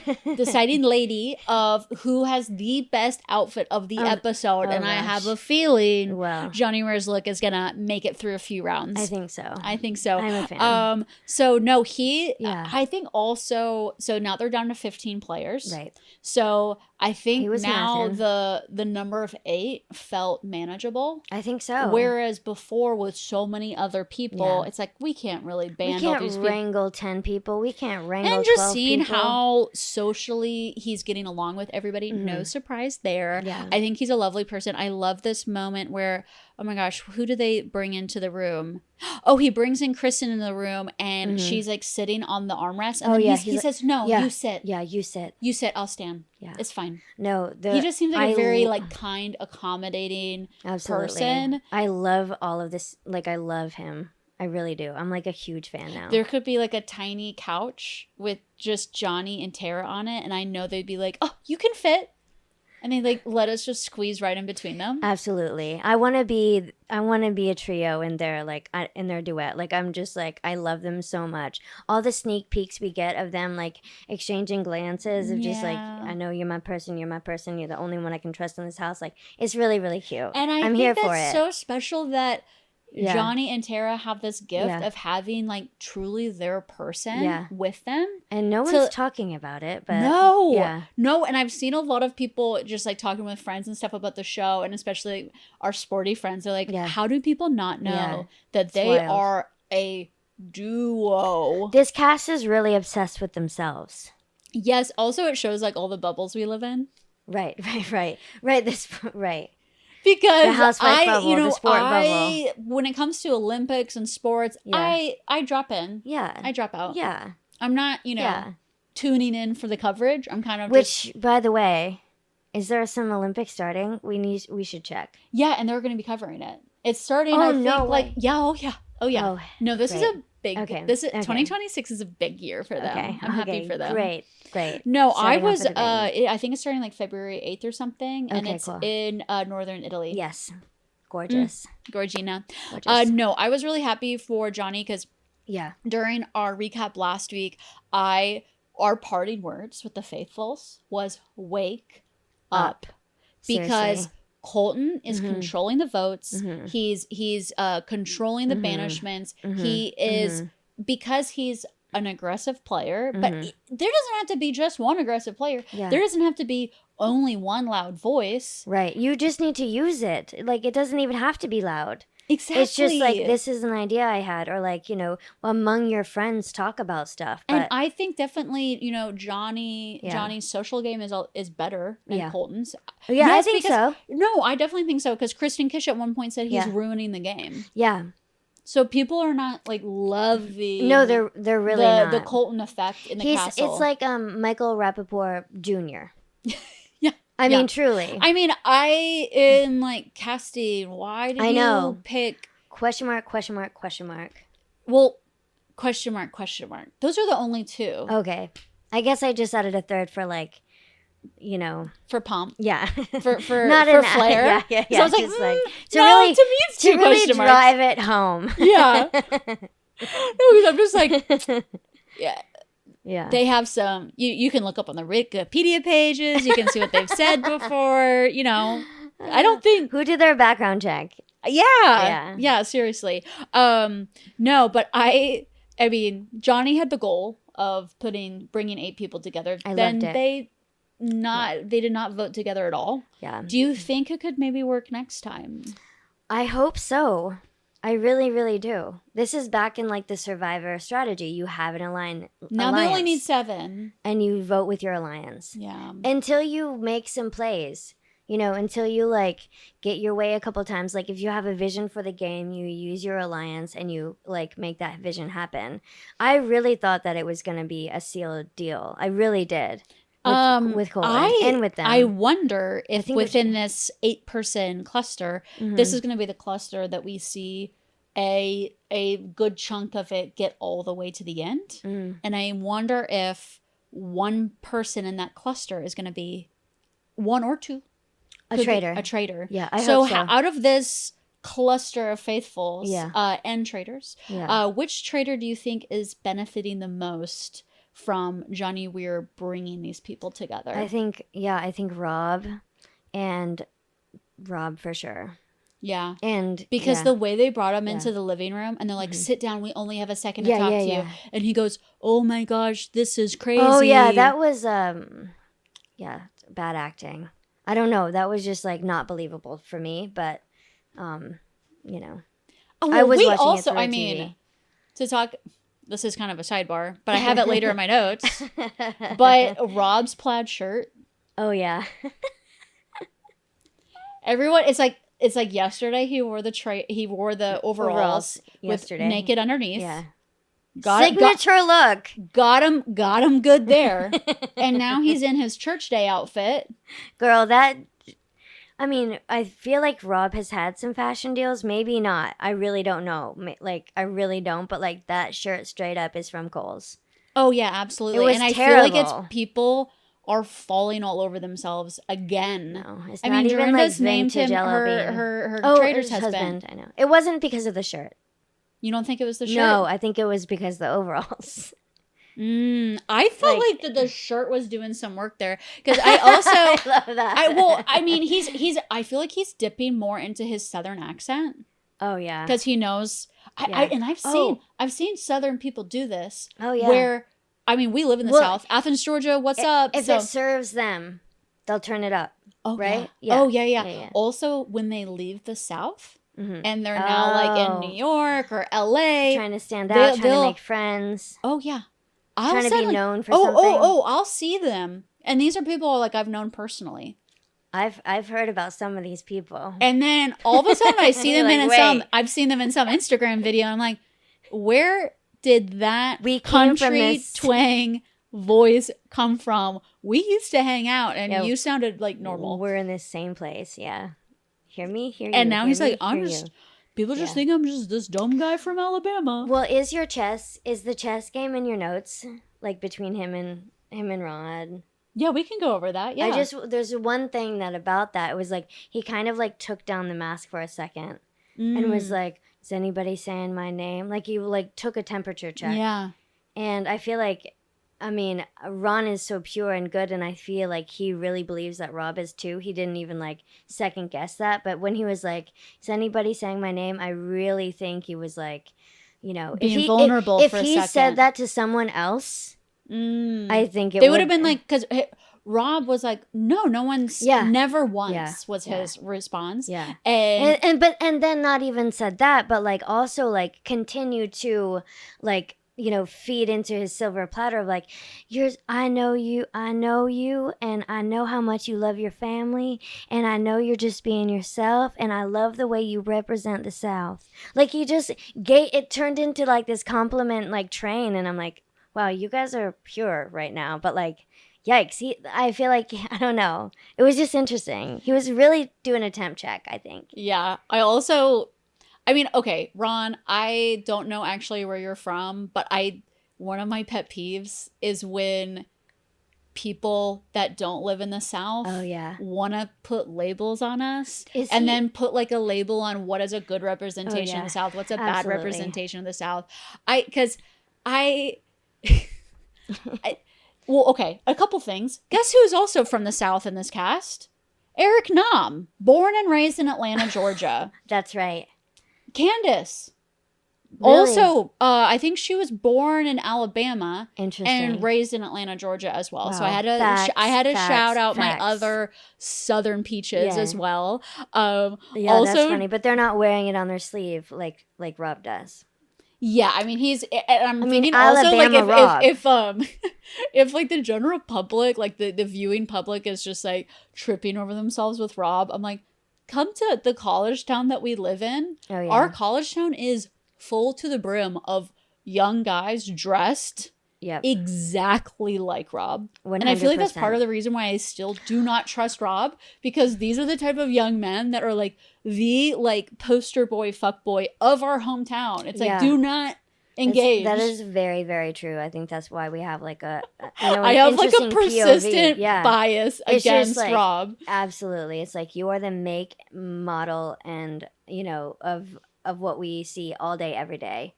lady of who has the best outfit of the episode. And gosh. I have a feeling Johnny Weir's look is going to make it through a few rounds. I think so. I'm a fan. So no, I think also, so now they're down to 15 players. Right. So I think now nothing. the number of 8 felt manageable. I think so. Whereas before with so many other people, it's like we can't really ban all these people. We can't wrangle 10 people. We can't wrangle 12 people. And just seeing how socially he's getting along with everybody, no surprise there. Yeah. I think he's a lovely person. I love this moment where, oh my gosh, who do they bring into the room? Oh, he brings in Kristen in the room and she's like sitting on the armrest. And then he says, no, you sit. Yeah, you sit. You sit, I'll stand. Yeah. It's fine. No, he just seems like a very like kind, accommodating person. I love all of this. Like, I love him. I really do. I'm like a huge fan now. There could be like a tiny couch with just Johnny and Tara on it. And I know they'd be like, oh, you can fit. And they like let us just squeeze right in between them. Absolutely. I want to be a trio in their in their duet. Like I'm just like I love them so much. All the sneak peeks we get of them like exchanging glances of just like I know you're my person, you're the only one I can trust in this house. Like it's really really cute. And I'm here for it. That's so special that Johnny and Tara have this gift of having like truly their person with them. And no one's talking about it, but no. And I've seen a lot of people just like talking with friends and stuff about the show, and especially our sporty friends. They're like, how do people not know that they are a duo? This cast is really obsessed with themselves. Yes. Also, it shows like all the bubbles we live in. Right. Because the housewife bubble, the sport bubble. When it comes to Olympics and sports, I drop in. Yeah. I drop out. Yeah. I'm not, tuning in for the coverage. I'm kind of by the way, is there some Olympics starting? We should check. Yeah, and they're going to be covering it. It's starting, I think, Oh, yeah. No, this is a big... Okay. 2026 is a big year for them. Okay. I'm happy for them. Great. No, I think it's starting like February 8th or something. And it's in northern Italy. Yes. Gorgeous. Gorgina. No, I was really happy for Johnny because during our recap last week, our parting words with the faithfuls was wake up. Because... Seriously. Colton is controlling the votes. He's controlling the banishments. He is because he's an aggressive player, but there doesn't have to be just one aggressive player. Yeah. There doesn't have to be only one loud voice. Right. You just need to use it. Like it doesn't even have to be loud. Exactly. It's just like, this is an idea I had, or like, you know, among your friends talk about stuff. But and I think definitely, you know, Johnny's social game is better than Colton's. Yeah, I think so. No, I definitely think so, because Kristen Kish at one point said he's ruining the game. Yeah. So people are not like loving. No, they're really not. The Colton effect in the castle. It's like Michael Rappaport Jr. Yeah. I mean, truly. I mean, in like casting, why did you pick question mark, question mark, question mark? Well, question mark, question mark. Those are the only two. Okay. I guess I just added a third for like, you know, for pomp. Yeah. For not for flair. Yeah. So I was like, to really, to me it's two to really question marks. drive it home. Yeah. No, because I'm just like, yeah. Yeah. They have some, you can look up on the Wikipedia pages. You can see what they've said before, you know. I don't think. Who did their background check? Yeah, seriously. No, but I mean, Johnny had the goal of bringing 8 people together. I loved it. They did not vote together at all. Yeah. Do you think it could maybe work next time? I hope so. I really, really do. This is back in like the Survivor strategy. You have an alliance. Now they only need 7. And you vote with your alliance. Yeah. Until you make some plays. You know, until you like get your way a couple times. Like if you have a vision for the game, you use your alliance and you like make that vision happen. I really thought that it was going to be a sealed deal. I really did. With Colton and with them. I wonder if within this 8-person cluster, this is going to be the cluster that we see a good chunk of it get all the way to the end. And I wonder if one person in that cluster is going to be 1 or 2. A traitor. A traitor. Yeah, I hope so. Out of this cluster of faithfuls and traitors, which traitor do you think is benefiting the most from Johnny Weir bringing these people together? I think Rob, and Rob for sure. Yeah. And because the way they brought him into the living room and they're like, sit down, we only have a second to talk to you. And he goes, oh my gosh, this is crazy. Oh yeah, that was bad acting. I don't know. That was just like not believable for me, but you know. Oh, well, I was we watching also, it through I mean, TV. to talk, this is kind of a sidebar, but I have it later in my notes. But Rob's plaid shirt. Oh yeah. Everyone, it's like yesterday he wore the overalls yesterday with naked underneath. Yeah. Signature look. Got him good there. And now he's in his church day outfit. Girl, I mean, I feel like Rob has had some fashion deals. Maybe not. I really don't know. Like, I really don't. But, like, that shirt straight up is from Kohl's. Oh, yeah, absolutely. It was and terrible. I feel like it's people are falling all over themselves again. No, it's I not mean, even Dorinda's like named him her Traitors husband. I know. It wasn't because of the shirt. You don't think it was the shirt? No, I think it was because of the overalls. I felt like the shirt was doing some work there, because I also I love that. I mean he's I feel like he's dipping more into his Southern accent. Oh yeah, because he knows. I've seen Southern people do this. Oh yeah, where I mean we live in the South, Athens, Georgia. What's up? If it serves them, they'll turn it up. Oh right? Yeah. Oh yeah. Also, when they leave the South. And they're now like in New York or LA, trying to stand out, trying to make friends. Oh yeah, trying to be known for something. I'll see them, and these are people like I've known personally. I've heard about some of these people, and then all of a sudden I see them I've seen them in some Instagram video. And I'm like, where did that country twang voice come from? We used to hang out, and you sounded like normal. We're in the same place, yeah. Hear me, hear you. And now he's like, people just think I'm just this dumb guy from Alabama. Well, is the chess game in your notes? Like between him and Rod? Yeah, we can go over that. Yeah. There's one thing about that. It was like, he kind of like took down the mask for a second and was like, is anybody saying my name? Like he like took a temperature check. Yeah. And I feel like, I mean, Ron is so pure and good, and I feel like he really believes that Rob is too. He didn't even like second guess that. But when he was like, is anybody saying my name? I really think he was like, you know, being vulnerable for a second. If he said that to someone else, I think they would have been like, because Rob was like, no one's never once was his response. Yeah. And then not even said that, but like also like continued to like, you know, feed into his silver platter of like, I know you, and I know how much you love your family, and I know you're just being yourself, and I love the way you represent the South. Like he just it turned into like this compliment like train, and I'm like, wow, you guys are pure right now, but like, yikes. I feel like, I don't know. It was just interesting. He was really doing a temp check, I think. Yeah. I mean, okay, Ron, I don't know actually where you're from, but one of my pet peeves is when people that don't live in the South want to put labels on us then put like a label on what is a good representation of the South, what's a bad representation of the South. Well, okay, a couple things. Guess who's also from the South in this cast? Eric Nam, born and raised in Atlanta, Georgia. That's right. Candace. Really? Also, I think she was born in Alabama and raised in Atlanta, Georgia as well. Wow. So I had to shout out my other Southern peaches as well. Also, that's funny, but they're not wearing it on their sleeve like Rob does. Yeah, I mean I'm thinking also like if like the general public, like the viewing public is just like tripping over themselves with Rob, I'm like, come to the college town that we live in. Oh, yeah. Our college town is full to the brim of young guys dressed exactly like Rob. 100%. And I feel like that's part of the reason why I still do not trust Rob, because these are the type of young men that are like the like poster boy fuck boy of our hometown. It's like, do not engage. That is very, very true. I think that's why we have like I have like a persistent bias against like, Rob. Absolutely. It's like you are the make, model, and you know, of what we see all day, every day.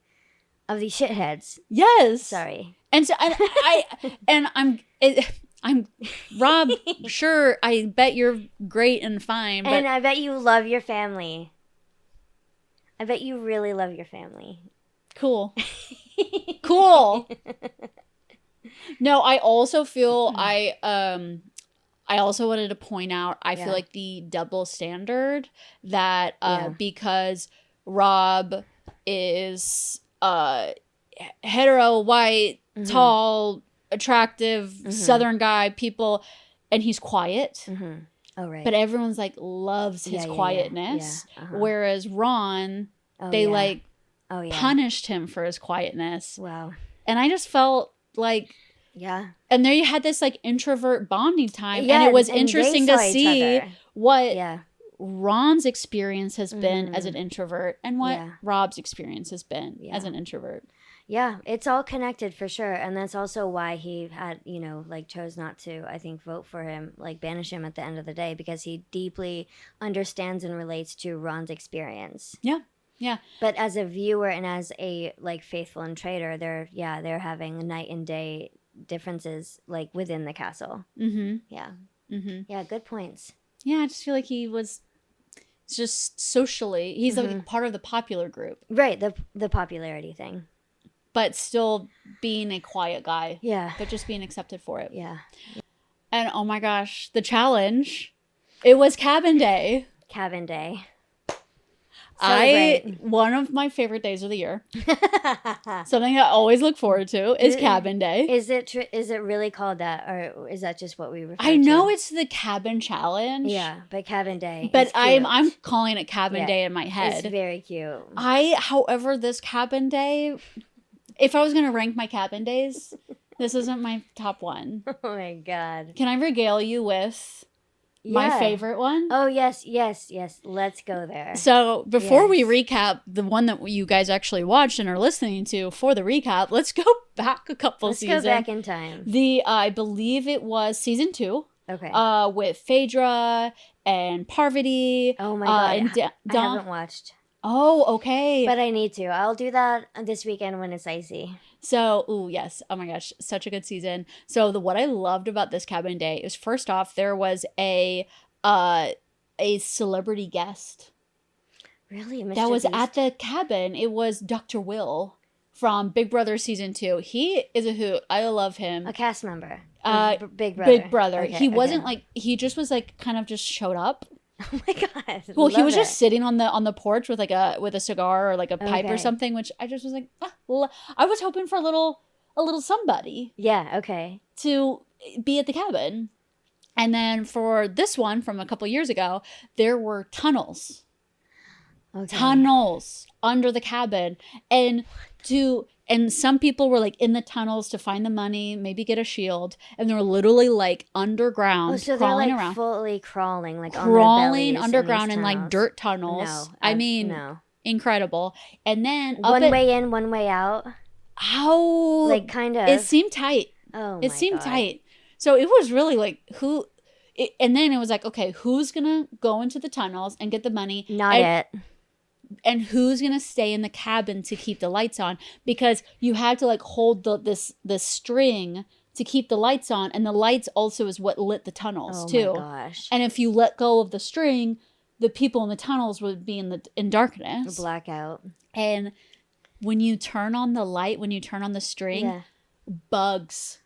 Of these shitheads. Yes. Sorry. And so I'm Rob, sure, I bet you're great and fine. But and I bet you love your family. I bet you really love your family. Cool. Cool. No, I also feel I also wanted to point out, I feel like the double standard that because Rob is hetero, white, tall, attractive, Southern guy, and he's quiet. Oh, right. But everyone's like loves his quietness. Yeah. Whereas Ron, they punished him for his quietness. Wow. And I just felt like, and there you had this like introvert bonding time, and it was interesting to see what Ron's experience has been as an introvert and what Rob's experience has been as an introvert. Yeah, it's all connected for sure. And that's also why he had, you know, like chose not to, I think, vote for him, like banish him at the end of the day, because he deeply understands and relates to Ron's experience. Yeah. Yeah. But as a viewer and as a like faithful and traitor, they're having night and day differences like within the castle. Yeah. Yeah, good points. Yeah, I just feel like he was just socially, he's like part of the popular group. Right, the popularity thing. But still being a quiet guy. Yeah. But just being accepted for it. Yeah. And oh my gosh, the challenge. It was cabin day. Cabin day. One of my favorite days of the year. Something I always look forward to is cabin day. Is it really called that, or is that just what we refer to? I know it's the cabin challenge. Yeah, but cabin day. But I'm calling it cabin day in my head. It's very cute. However, this cabin day, if I was going to rank my cabin days, this isn't my top one. Oh my God. Can I regale you with my favorite one? Oh, yes. Let's go there. So before we recap the one that you guys actually watched and are listening to for the recap, let's go back a couple seasons. Let's go back in time. I believe it was season 2. Okay. With Phaedra and Parvati. Oh my God. And I haven't watched. Oh, okay. But I need to. I'll do that this weekend when it's icy. So, yes. Oh my gosh. Such a good season. So what I loved about this cabin day is, first off, there was a celebrity guest. Really? Mr. That was Beast? at the cabin. It was Dr. Will from Big Brother season 2. He is a hoot. I love him. A cast member. Big Brother. Okay, he wasn't like, he just was like kind of just showed up. Oh my god. Well, he was just sitting on the porch with like a cigar or like a pipe or something, which I just was like, well, I was hoping for a little somebody. Yeah, okay. To be at the cabin. And then for this one from a couple years ago, there were tunnels. Okay. Tunnels under the cabin. And some people were like in the tunnels to find the money, maybe get a shield, and they were literally like underground, so crawling they're like around, fully crawling, like crawling on underground in like dirt tunnels. No, incredible. And then one way in, one way out. How like kind of it seemed tight. Oh, it seemed tight. So it was really like and then it was like, okay, who's gonna go into the tunnels and get the money? And who's gonna stay in the cabin to keep the lights on? Because you had to like hold this string to keep the lights on, and the lights also is what lit the tunnels too. Oh my gosh! And if you let go of the string, the people in the tunnels would be in darkness, a blackout. And when you turn on the light, when you turn on the string, bugs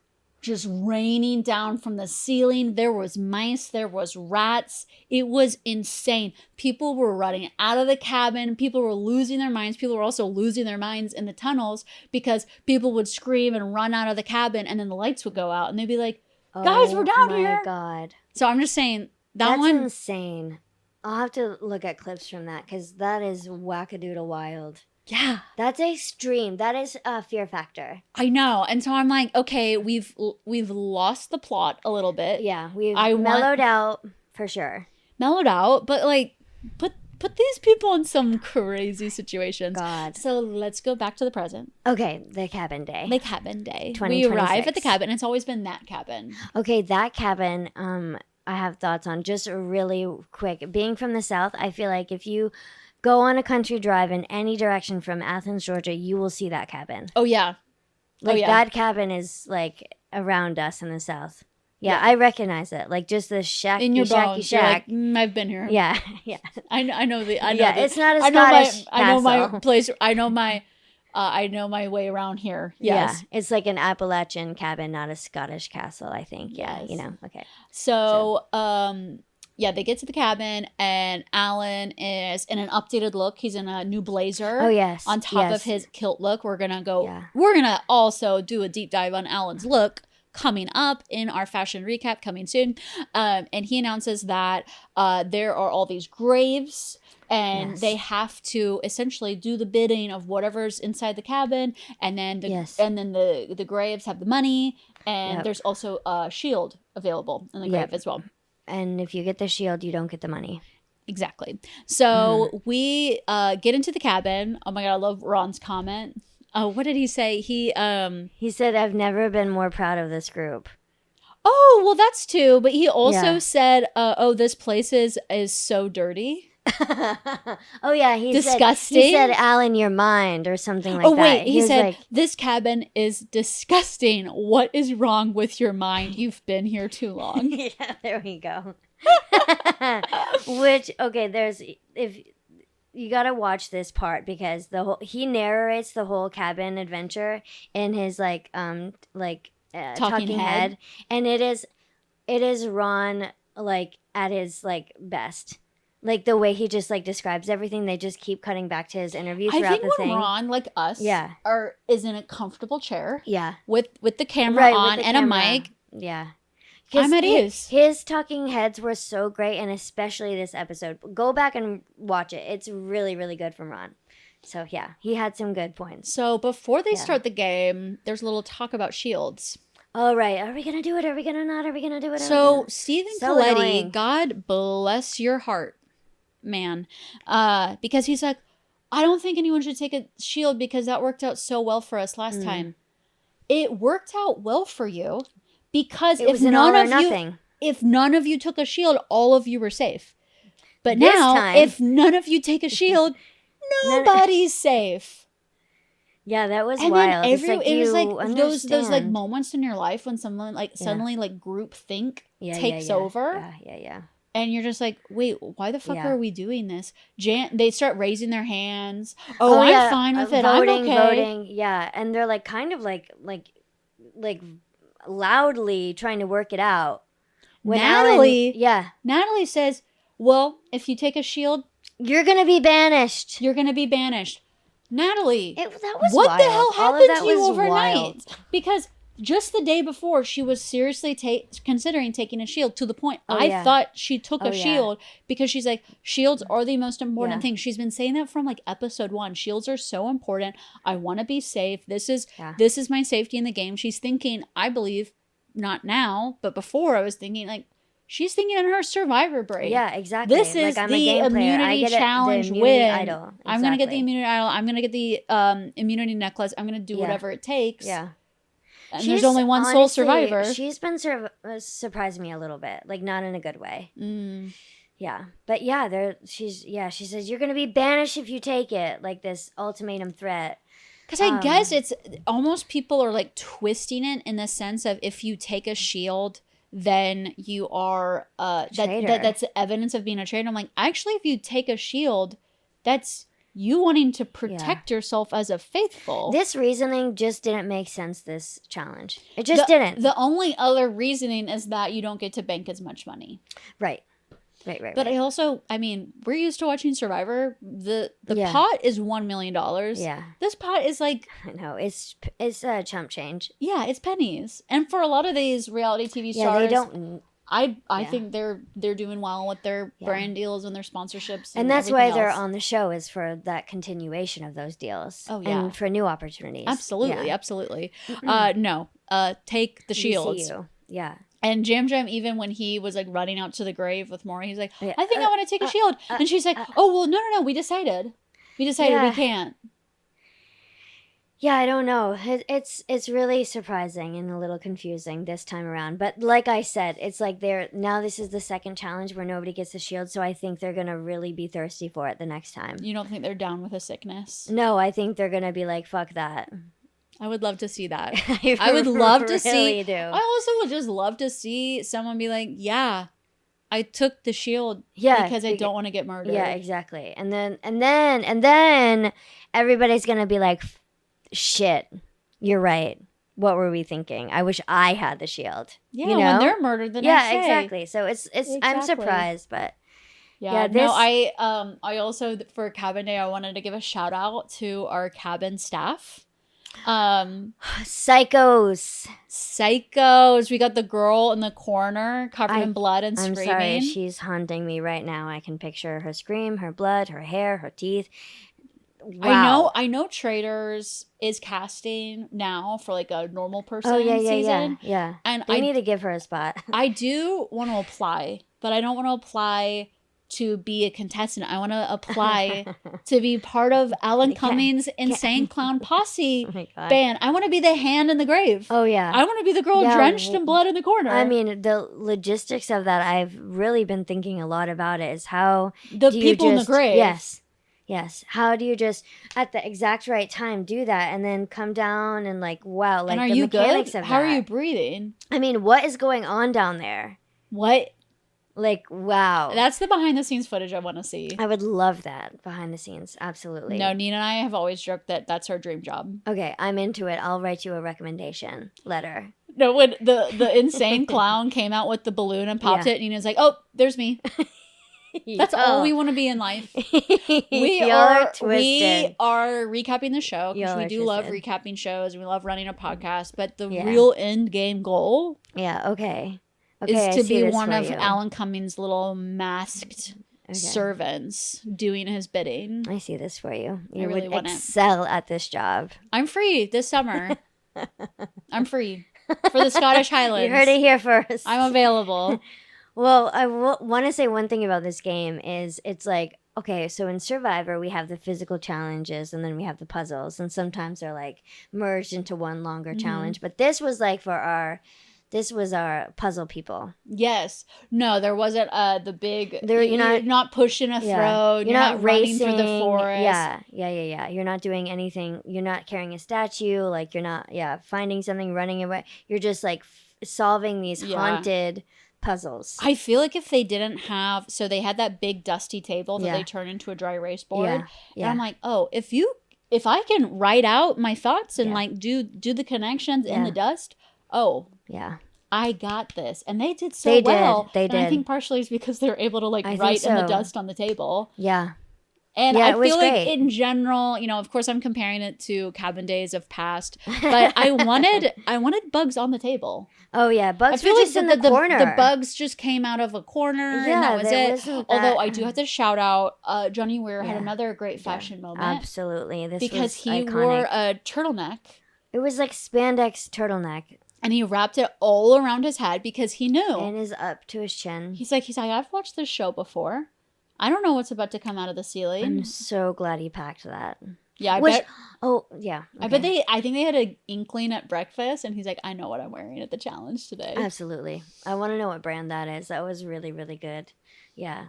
just raining down from the ceiling. There was mice, there was rats. It was insane. People were running out of the cabin. People were losing their minds. People were also losing their minds in the tunnels because people would scream and run out of the cabin, and then the lights would go out and they'd be like, guys, we're down here. Oh my god. So I'm just saying that's insane. I'll have to look at clips from that because that is wackadoodle wild. Yeah. That's extreme. That is a fear factor. I know. And so I'm like, okay, we've lost the plot a little bit. Yeah, we've mellowed out for sure. Mellowed out, but like put these people in some crazy situations. God. So let's go back to the present. Okay, the cabin day. The cabin day. We arrive at the cabin. It's always been that cabin. Okay, that cabin, I have thoughts on just really quick. Being from the South, I feel like if you go on a country drive in any direction from Athens, Georgia, you will see that cabin. Oh, yeah. That cabin is, like, around us in the South. Yeah, I recognize it. Like, just the shack. In your shacky bones. shack. Like, I've been here. Yeah, yeah. I know it's not a Scottish castle. I know my place. I know my way around here. Yes. Yeah, it's like an Appalachian cabin, not a Scottish castle, I think. Yeah, yes. Okay. So, they get to the cabin, and Alan is in an updated look. He's in a new blazer. Oh, yes. On top of his kilt look. We're going to also do a deep dive on Alan's look coming up in our fashion recap coming soon. And he announces that there are all these graves, and they have to essentially do the bidding of whatever's inside the cabin, and then the graves have the money, and there's also a shield available in the grave as well. And if you get the shield, you don't get the money. Exactly. So we get into the cabin. Oh my God, I love Ron's comment. Oh, what did he say? He said, "I've never been more proud of this group." Oh, well, that's too. But he also said, this place is so dirty. Oh, yeah. Disgusting. He said, Alan, your mind or something like that. Oh, wait. He said, like, this cabin is disgusting. What is wrong with your mind? You've been here too long. Yeah, there we go. Which, okay, you got to watch this part because he narrates the whole cabin adventure in his talking head, and it is Ron like at his like best. Like the way he just like describes everything, they just keep cutting back to his interview throughout the thing. Ron, like us, is in a comfortable chair, with the camera on and a mic, I'm at ease. His talking heads were so great, and especially this episode. Go back and watch it; it's really, really good from Ron. So yeah, he had some good points. So before they start the game, there's a little talk about shields. All right, are we gonna do it? Are we gonna not? Are we gonna do it? So Stephen Coletti, God bless your heart, man, because he's like, I don't think anyone should take a shield because that worked out so well for us last time. It worked out well for you because if none of you took a shield, all of you were safe. But now, if none of you take a shield, nobody's safe. Yeah, that was wild. It was like those like moments in your life when someone like suddenly like group think takes over. Yeah. And you're just like, wait, why the fuck Yeah. are we doing this? They start raising their hands. Oh, I'm fine with it. Voting, I'm okay. voting. Yeah. And they're like kind of like loudly trying to work it out. When Natalie says, well, if you take a shield, you're going to be banished. You're going to be banished. Natalie, that was what wild. the hell happened to you was overnight? Wild. Because just the day before, she was seriously considering taking a shield, to the point I thought she took a shield because she's like, shields are the most important thing. She's been saying that from like episode 1. Shields are so important. I want to be safe. This is my safety in the game. She's thinking, I believe, not now, but before, I was thinking like, she's thinking in her survivor brain. Yeah, exactly. This is I'm the immunity challenge win. Idol. Exactly. I'm going to get the immunity idol. I'm going to get the immunity necklace. I'm going to do whatever it takes. Yeah. And there's only one sole survivor. She's been surprised me a little bit, like not in a good way. Yeah, but she says you're gonna be banished if you take it, like this ultimatum threat. Because I guess it's almost people are like twisting it in the sense of if you take a shield, then you are that's evidence of being a traitor. I'm like, actually, if you take a shield, that's you wanting to protect yourself as a faithful. This reasoning just didn't make sense, this challenge. It just didn't. The only other reasoning is that you don't get to bank as much money. Right. But I mean, we're used to watching Survivor. The pot is $1 million. Yeah. This pot is like... I know. It's chump change. Yeah, it's pennies. And for a lot of these reality TV stars... they don't... I think they're doing well with their brand deals and their sponsorships, and that's why they're on the show, is for that continuation of those deals. Oh yeah, and for new opportunities. Absolutely. No, take the shields. Yeah. And Jam even when he was like running out to the grave with Maury, he's like, I think I want to take a shield, and she's like, oh well, no, we decided we can't. Yeah, I don't know. It's really surprising and a little confusing this time around. But like I said, it's like this is the second challenge where nobody gets a shield, so I think they're going to really be thirsty for it the next time. You don't think they're down with a sickness? No, I think they're going to be like, fuck that. I would love to see that. I would love to see. Do. I also would just love to see someone be like, yeah, I took the shield because I don't want to get murdered. Yeah, exactly. And then everybody's going to be like, shit, you're right. What were we thinking? I wish I had the shield. Yeah, when they're murdered the next day. Yeah, exactly. So it's I'm surprised, but I also, for Cabin Day, I wanted to give a shout out to our cabin staff. Psychos. We got the girl in the corner covered in blood and screaming. I'm sorry, she's haunting me right now. I can picture her scream, her blood, her hair, her teeth. Wow. I know Traitors is casting now for like a normal person season. Yeah. And I need to give her a spot. I do want to apply, but I don't want to apply to be a contestant. I want to apply to be part of Alan Cummings' Insane Clown Posse band. I want to be the hand in the grave. Oh, yeah. I want to be the girl drenched in blood in the corner. I mean, the logistics of that, I've really been thinking a lot about it, is how the people in the grave. Yes. How do you just, at the exact right time, do that and then come down and like, wow, like the mechanics of that. How are you breathing? I mean, what is going on down there? What? Like, wow. That's the behind the scenes footage I want to see. I would love that behind the scenes. Absolutely. No, Nina and I have always joked that that's our dream job. Okay, I'm into it. I'll write you a recommendation letter. No, when the insane clown came out with the balloon and popped it, Nina's like, oh, there's me. That's all we want to be in life. We are recapping the show because we do love recapping shows and we love running a podcast. But the real end game goal, is to be one of Alan Cummings' little masked servants doing his bidding. I see this for you. You really would excel at this job. I'm free this summer. I'm free for the Scottish Highlands. You heard it here first. I'm available. Well, I want to say one thing about this game is it's like, okay, so in Survivor, we have the physical challenges and then we have the puzzles. And sometimes they're like merged into one longer challenge. But this was like this was our puzzle people. Yes. No, there wasn't the big, you're not pushing a throw. You're not racing through the forest. Yeah. You're not doing anything. You're not carrying a statue. Like you're not, finding something, running away. You're just like solving these haunted puzzles. I feel like if they didn't have, so they had that big dusty table that they turned into a dry erase board. And I'm like, oh, if I can write out my thoughts and like do the connections in the dust, I got this. And they did so well. They did. I think partially is because they're able to like write in the dust on the table. Yeah. And I feel like in general, you know, of course I'm comparing it to Cabin Days of past, but I wanted bugs on the table. Oh yeah, bugs were just in the corner. The bugs just came out of a corner and that was it. Although I do have to shout out, Johnny Weir had another great fashion moment. Absolutely. Because he wore a turtleneck. It was like spandex turtleneck. And he wrapped it all around his head because he knew. And is up to his chin. He's like, I've watched this show before. I don't know what's about to come out of the ceiling. I'm so glad he packed that. Yeah, I bet. Oh, yeah. Okay. I think they had an inkling at breakfast, and he's like, I know what I'm wearing at the challenge today. Absolutely. I want to know what brand that is. That was really, really good. Yeah.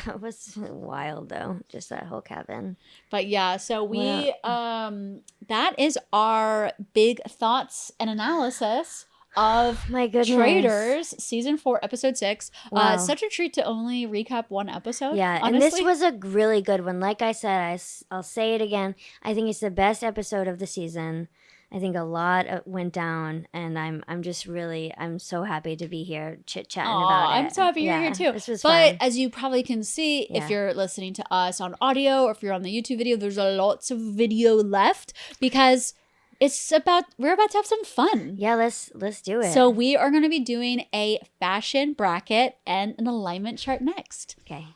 That was wild, though. Just that whole cabin. But yeah, so we, that is our big thoughts and analysis of my goodness. Traitors season 4 episode 6. Wow. Such a treat to only recap one episode. Yeah, honestly. And this was a really good one. Like I said, I'll say it again. I think it's the best episode of the season. I think a lot went down, and I'm just really, I'm so happy to be here chit-chatting about it. I'm so happy you're here too. This was but fun. As you probably can see, if you're listening to us on audio or if you're on the YouTube video, there's lots of video left because we're about to have some fun. Yeah, let's do it. So we are going to be doing a fashion bracket and an alignment chart next. Okay.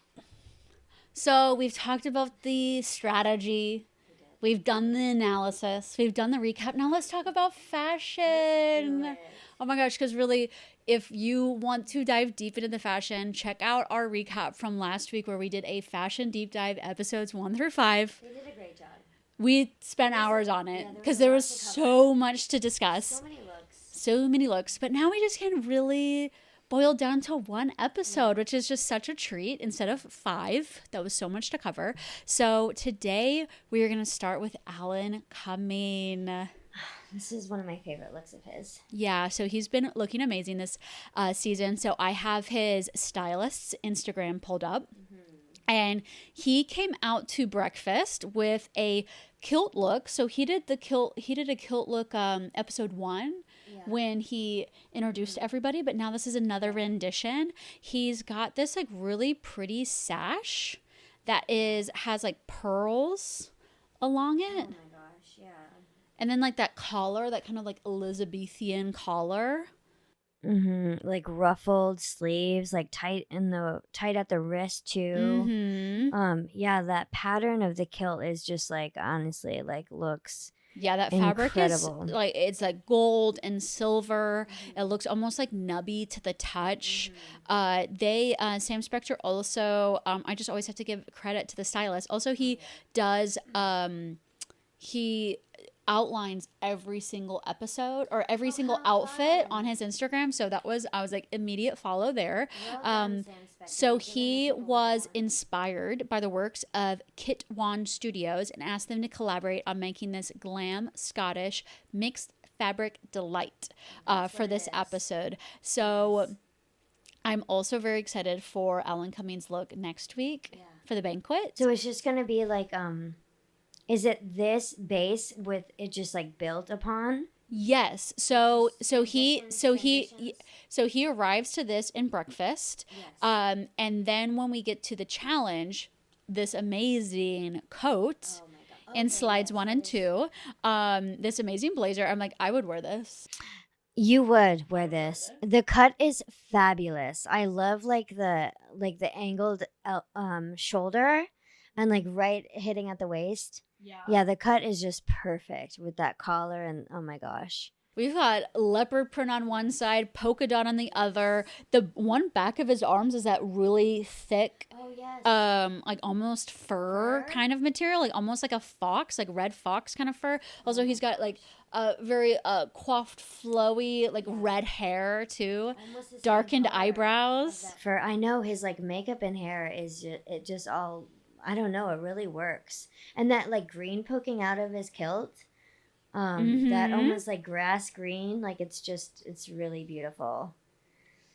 So we've talked about the strategy. We've done the analysis. We've done the recap. Now let's talk about fashion. Oh my gosh, because really, if you want to dive deep into the fashion, check out our recap from last week where we did a fashion deep dive episodes 1 through 5. We did a great job. We spent hours on it because there was so much to discuss. So many looks. But now we just can really boil down to one episode, which is just such a treat instead of 5. That was so much to cover. So today we are going to start with Alan Cumming. This is one of my favorite looks of his. Yeah, so he's been looking amazing this season. So I have his stylist's Instagram pulled up. And he came out to breakfast with a kilt look. So he did a kilt look episode 1 when he introduced everybody. But now this is another rendition. He's got this like really pretty sash that has like pearls along it. Oh my gosh, yeah. And then like that collar, that kind of like Elizabethan collar. Mm-hmm. Like ruffled sleeves, like tight at the wrist too. Mm-hmm. Yeah, that pattern of the kilt is just like honestly like looks. Yeah, that fabric is like it's like gold and silver. It looks almost like nubby to the touch. Sam Spector also. I just always have to give credit to the stylist. Also, he does. He outlines every single episode or every single outfit on his Instagram. So I was like immediate follow there. So he was inspired by the works of Kit Wan Studios and asked them to collaborate on making this glam Scottish mixed fabric delight for this episode. So I'm also very excited for Alan Cumming's look next week for the banquet. So it's just going to be like, is it this base with it just like built upon? Yes. So he arrives to this in breakfast. Yes. And then when we get to the challenge, this amazing coat in slides 1 and 2, this amazing blazer. I'm like, I would wear this. You would wear this. The cut is fabulous. I love like the angled shoulder and like right hitting at the waist. Yeah, the cut is just perfect with that collar and oh my gosh. We've got leopard print on one side, polka dot on the other. The one back of his arms is that really thick, like almost fur kind of material, like almost like a fox, like red fox kind of fur. Also, he's got like very coiffed, flowy, like red hair too, darkened eyebrows. I know his like makeup and hair is just all. I don't know. It really works. And that like green poking out of his kilt, that almost like grass green, like it's really beautiful.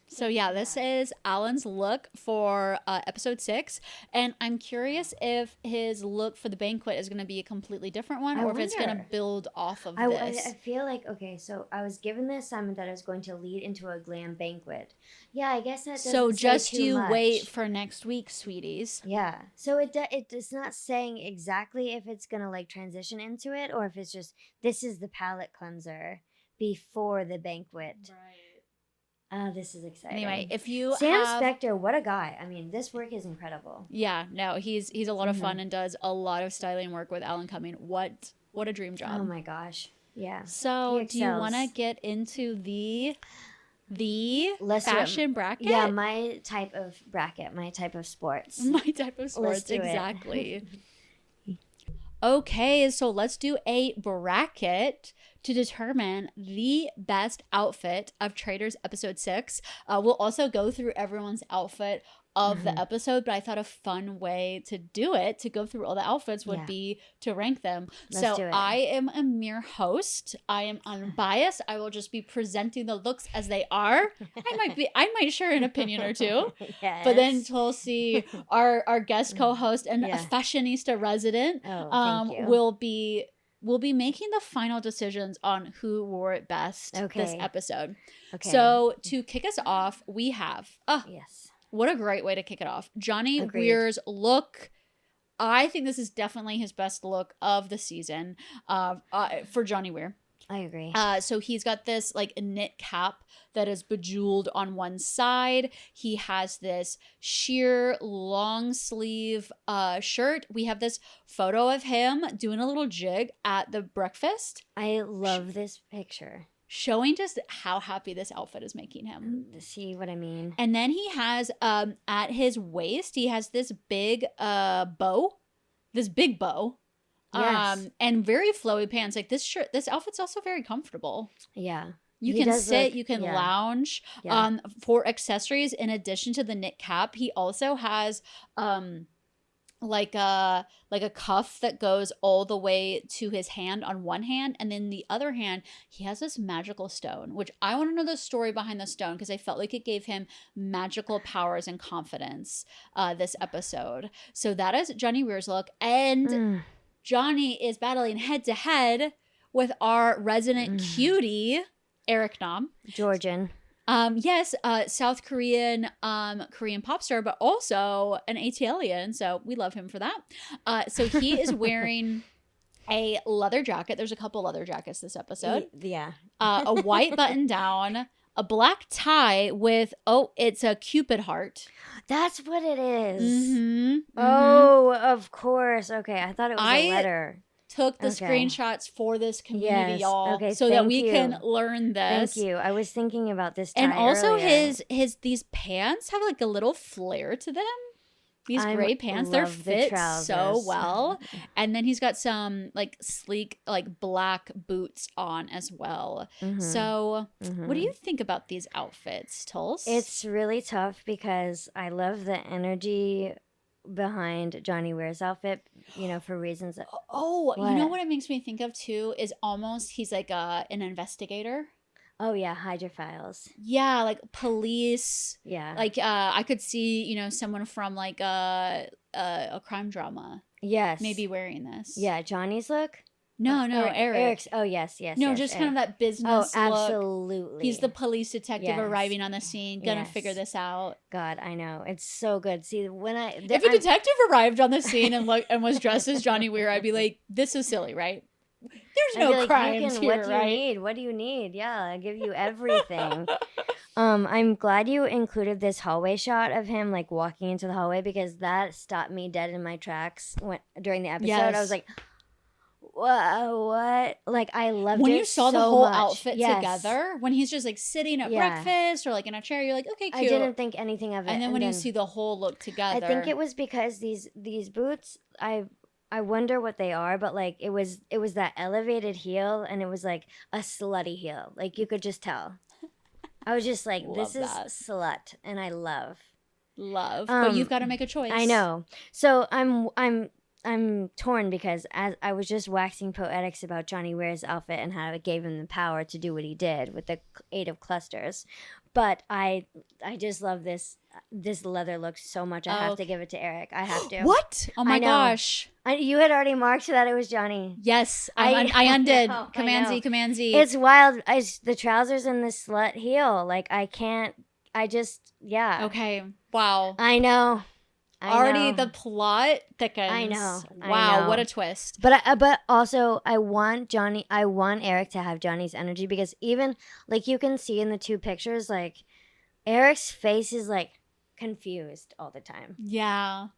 So yeah, this is Alan's look for episode 6, and I'm curious if his look for the banquet is going to be a completely different one, or if it's going to build off of this. I feel like, okay, so I was given the assignment that I was going to lead into a glam banquet. Yeah, I guess that doesn't So just say too much. wait for next week, sweeties. Yeah, so it's not saying exactly if it's going to like transition into it, or if it's just, this is the palette cleanser before the banquet. Right. This is exciting. Anyway, if you Sam Spector, what a guy. I mean, this work is incredible. Yeah, no, he's a lot of fun and does a lot of styling work with Alan Cumming. What a dream job. Oh my gosh. Yeah. So do you want to get into the fashion bracket? Yeah, my type of bracket, my type of sports. My type of sports, exactly. Okay, so let's do a bracket to determine the best outfit of Traitors episode 6. We'll also go through everyone's outfit of the episode, but I thought a fun way to do it, to go through all the outfits, would be to rank them. Let's do it. I am a mere host. I am unbiased. I will just be presenting the looks as they are. I might share an opinion or two. Yes. But then Tulsi, our guest co-host and a fashionista resident, will be making the final decisions on who wore it best this episode. Okay. So to kick us off, we have yes. What a great way to kick it off. Johnny Weir's look. I think this is definitely his best look of the season for Johnny Weir. I agree. So he's got this like knit cap that is bejeweled on one side. He has this sheer long sleeve shirt. We have this photo of him doing a little jig at the breakfast. I love this picture. Showing just how happy this outfit is making him. See what I mean? And then he has at his waist, he has this big bow. This big bow. Yes. And very flowy pants. Like this outfit's also very comfortable. Yeah. You can sit, you can lounge. Yeah. For accessories, in addition to the knit cap, he also has like a cuff that goes all the way to his hand on one hand, and then the other hand he has this magical stone, which I want to know the story behind the stone, because I felt like it gave him magical powers and confidence this episode. So that is Johnny Weir's look, and Johnny is battling head to head with our resident cutie Eric Nam, Georgian. Yes, South Korean pop star, but also an ATLian, so we love him for that. So he is wearing a leather jacket. There's a couple leather jackets this episode. Yeah. A white button down, a black tie with, it's a Cupid heart. That's what it is. Mm-hmm. Oh, of course. Okay, I thought it was a letter. Took the screenshots for this community, y'all, so that we can learn this. Thank you. I was thinking about this tie and also earlier. these pants have like a little flare to them. These gray pants, they're fit so well. And then he's got some like sleek like black boots on as well. So what do you think about these outfits, Tuls? It's really tough because I love the energy behind Johnny Weir's outfit, for reasons that, you know what it makes me think of too is almost he's like an investigator. Oh yeah, hide your files. Yeah, like police. Yeah, like I could see someone from like a crime drama. Yes, maybe wearing this. Yeah, Johnny's look. No, Eric's. Oh, yes. No, just Eric. kind of that business look. Absolutely. He's the police detective arriving on the scene, gonna figure this out. God, I know. It's so good. See, if a detective arrived on the scene and was dressed as Johnny Weir, I'd be like, this is silly, right? There's no crimes here, right? What do you need? Yeah, I'll give you everything. I'm glad you included this hallway shot of him like walking into the hallway, because that stopped me dead in my tracks during the episode. Yes. I was like, what? Like, I loved it when you saw so the whole much. outfit together. When he's just like sitting at breakfast or like in a chair, you're like, okay, cute. I didn't think anything of it. And then when you see the whole look together, I think it was because these boots, I wonder what they are, but like it was that elevated heel, and it was like a slutty heel. Like you could just tell. I was just like, this is slut, and I love. But you've got to make a choice. I know. So I'm torn, because as I was just waxing poetics about Johnny Weir's outfit and how it gave him the power to do what he did with the 8 of clusters. But I just love this leather look so much. I have to give it to Eric. I have to. What? Oh my gosh. You had already marked that it was Johnny. Yes, I undid. Command Z. It's wild. The trousers in this slut heel. Like I can't. Yeah. Okay. Wow. I know. Already the plot thickens. I know. Wow, what a twist. But also I want Eric to have Johnny's energy, because even like you can see in the two pictures, like Eric's face is like confused all the time. Yeah.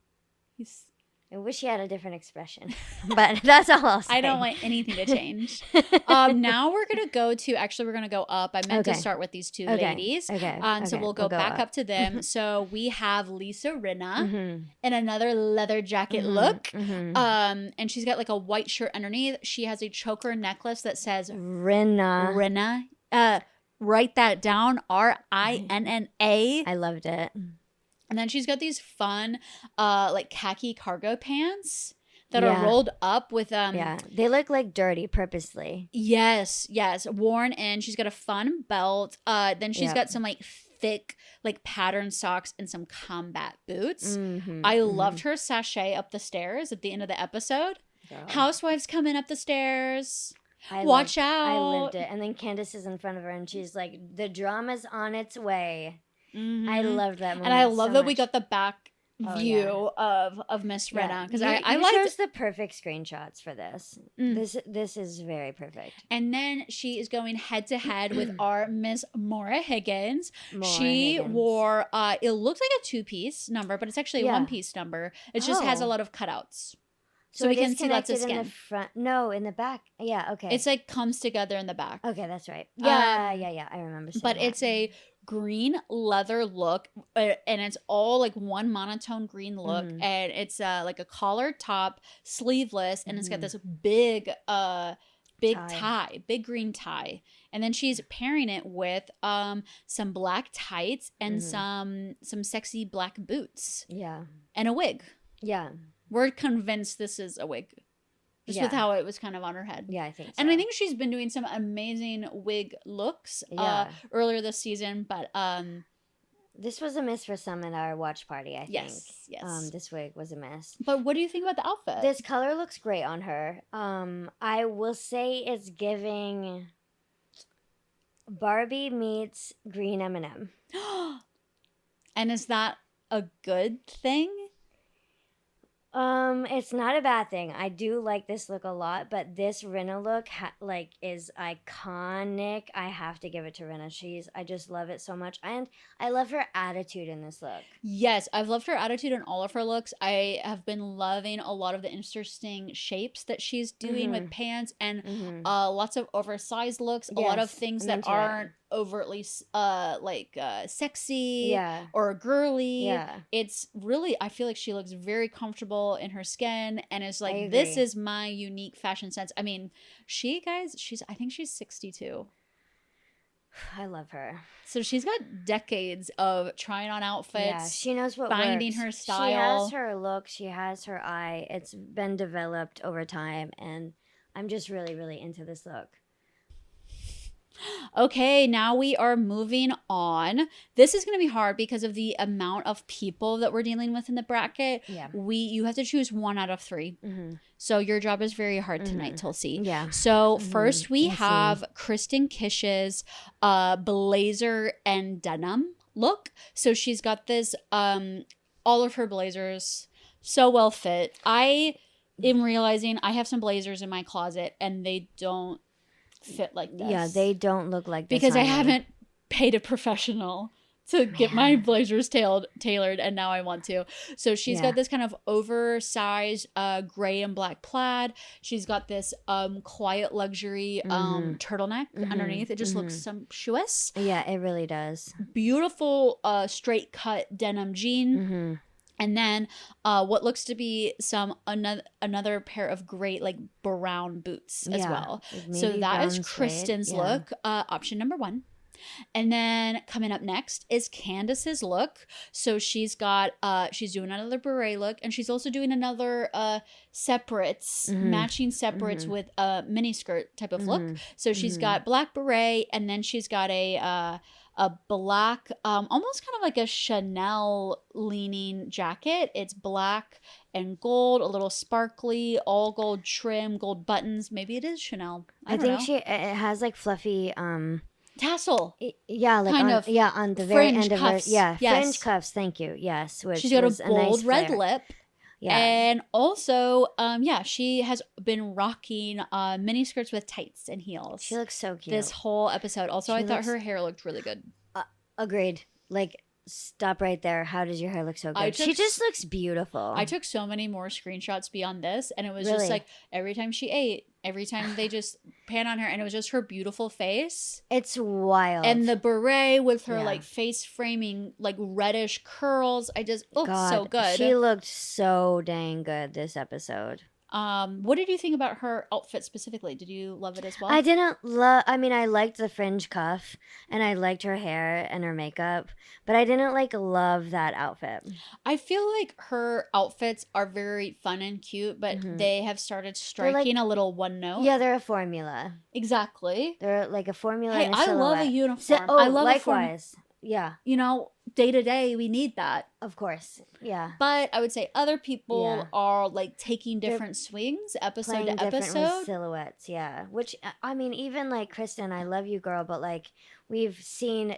I wish he had a different expression, but that's all I'll say. I don't want anything to change. Now we're going to go up. I meant to start with these two ladies. So we'll go back up to them. So we have Lisa Rinna in another leather jacket look. And she's got like a white shirt underneath. She has a choker necklace that says Rinna. Write that down, Rinna. I loved it. And then she's got these fun, like khaki cargo pants that are rolled up with they look like dirty purposely. Yes, worn in. She's got a fun belt. Then she's got some like thick, like patterned socks and some combat boots. I loved her sachet up the stairs at the end of the episode. Girl. Housewives coming up the stairs. Watch out! I lived it. And then Candace is in front of her, and she's like, "The drama's on its way." I loved that moment. And I love that we got the back view of Miss Rinna, because I liked the perfect screenshots for this. This is very perfect. And then she is going head to head with our Miss Maura Higgins. She wore it looks like a 2-piece number, but it's actually a 1-piece number. It just has a lot of cutouts. So we can see lots of skin. In the front. No, in the back. Yeah, okay. It's like comes together in the back. Okay, that's right. Yeah. I remember seeing But that. it's a green leather look, and it's all like one monotone green look, and it's like a collared top, sleeveless, and it's got this big tie, big green tie. And then she's pairing it with some black tights and some sexy black boots. Yeah. And a wig. Yeah. We're convinced this is a wig. Just with how it was kind of on her head. Yeah, I think so. And I think she's been doing some amazing wig looks earlier this season. But this was a miss for some in our watch party, I think. Yes. This wig was a miss. But what do you think about the outfit? This color looks great on her. I will say it's giving Barbie meets green M&M. And is that a good thing? It's not a bad thing. I do like this look a lot, but this Rinna look is iconic. I have to give it to Rinna. I just love it so much, and I love her attitude in this look. Yes, I've loved her attitude in all of her looks. I have been loving a lot of the interesting shapes that she's doing with pants and lots of oversized looks. A lot of things that aren't overtly sexy or girly. It's really, I feel like she looks very comfortable in her skin, and it's like, this is my unique fashion sense. I mean, I think she's 62. I love her. So she's got decades of trying on outfits. Yeah, she knows what finding works. her style. She has her look. She has her eye. It's been developed over time, and I'm just really, really into this look. Okay, now we are moving on. This is going to be hard because of the amount of people that we're dealing with in the bracket. Yeah. You have to choose 1 out of 3. So your job is very hard tonight, Tulsi. Yeah. So first we have Kristen Kish's blazer and denim look. So she's got this, all of her blazers so well fit. I am realizing I have some blazers in my closet and they don't fit like this. Yeah, they don't look like this. Because I haven't paid a professional to get my blazers tailored, and now I want to. So she's got this kind of oversized gray and black plaid. She's got this quiet luxury turtleneck underneath. It just looks sumptuous. Yeah, it really does. Beautiful straight cut denim jean. And then what looks to be another pair of great like brown boots as well. So that is Kristen's look, option number 1. And then coming up next is Candace's look. So she's got she's doing another beret look, and she's also doing another separates, matching separates with a mini skirt type of look. So she's got black beret, and then she's got a a black, almost kind of like a Chanel leaning jacket. It's black and gold, a little sparkly, all gold trim, gold buttons. Maybe it is Chanel. I don't know. it has like fluffy Tassel. yeah, like kind on, of yeah, on the very end cuffs. of her, yeah, Yes. fringe cuffs. Thank you. Yes, which She's got was a bold nice red flare. lip. Yeah. And also, she has been rocking mini skirts with tights and heels. She looks so cute. This whole episode. Also, I thought her hair looked really good. Agreed. Like, stop right there. How does your hair look so good? She just looks beautiful. I took so many more screenshots beyond this, and it was just like every time she ate, every time they just pan on her, and it was just her beautiful face. It's wild. And the beret with her like face framing, like reddish curls. I just so good. She looked so dang good this episode. What did you think about her outfit specifically? Did you love it as well? I didn't love. I mean, I liked the fringe cuff, and I liked her hair and her makeup, but I didn't love that outfit. I feel like her outfits are very fun and cute, but they have started striking a little one note. Yeah, they're a formula. Exactly. They're like a formula. Hey, and a I silhouette. love a uniform. I love likewise. Yeah. Day to day, we need that. Of course. Yeah. But I would say other people are like taking different swings episode to episode. Silhouettes, yeah. Which, I mean, even like Kristen, I love you, girl, but like we've seen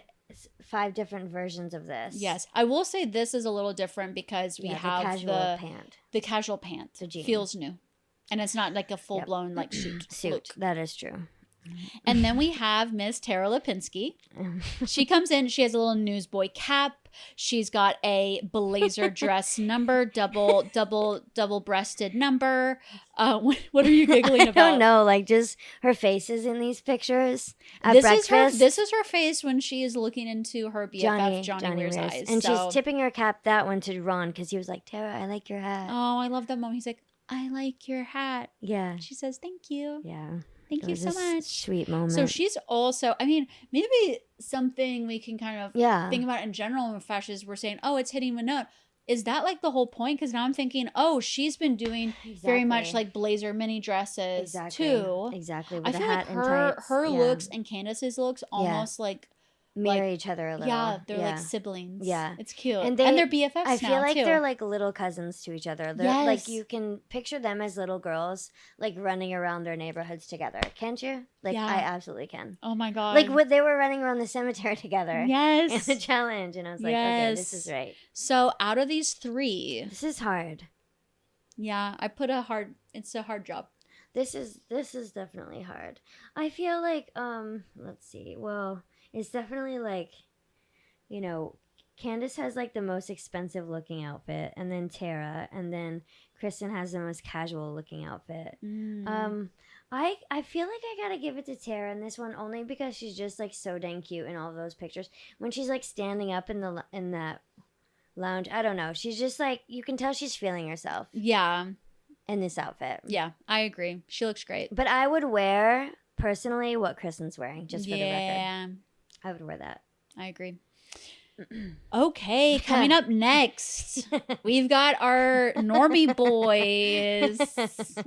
5 different versions of this. Yes. I will say this is a little different because we have the casual pant. The jean. Feels new. And it's not like a full-blown like suit. Look. That is true. And then we have Miss Tara Lipinski. She comes in. She has a little newsboy cap. She's got a blazer dress number, double-breasted number. What are you giggling about? I don't know. Like just her faces in these pictures at breakfast. This is her face when she is looking into her BFF Johnny Weir's eyes. And she's tipping her cap that one to Ron because he was like, Tara, I like your hat. Oh, I love that moment. He's like, I like your hat. Yeah. She says, thank you. Yeah. Thank you so much. Sweet moment. So she's also, I mean, maybe something we can kind of think about in general when fashions we're saying, oh, it's hitting a note. Is that like the whole point? Because now I'm thinking, oh, she's been doing very much like blazer mini dresses too. Exactly. With I feel like her looks and Candace's looks almost like mirror each other a little. Yeah, they're like siblings. Yeah. It's cute. And they're BFFs now, I feel like too. they're like little cousins to each other. They're like you can picture them as little girls like running around their neighborhoods together. Can't you? Like I absolutely can. Oh my God. Like they were running around the cemetery together. Yes. In the challenge. And I was like, okay, this is right. So out of these 3. This is hard. Yeah, it's a hard job. This is definitely hard. I feel like let's see. Well, it's definitely like, Candace has like the most expensive looking outfit, and then Tara, and then Kristen has the most casual looking outfit. I feel like I gotta give it to Tara in this one only because she's just like so dang cute in all of those pictures. When she's like standing up in that lounge, I don't know. She's just like, you can tell she's feeling herself. Yeah. In this outfit. Yeah, I agree. She looks great. But I would wear personally what Kristen's wearing, just for the record. Yeah. I would wear that. I agree. Okay, coming up next, we've got our normie boys.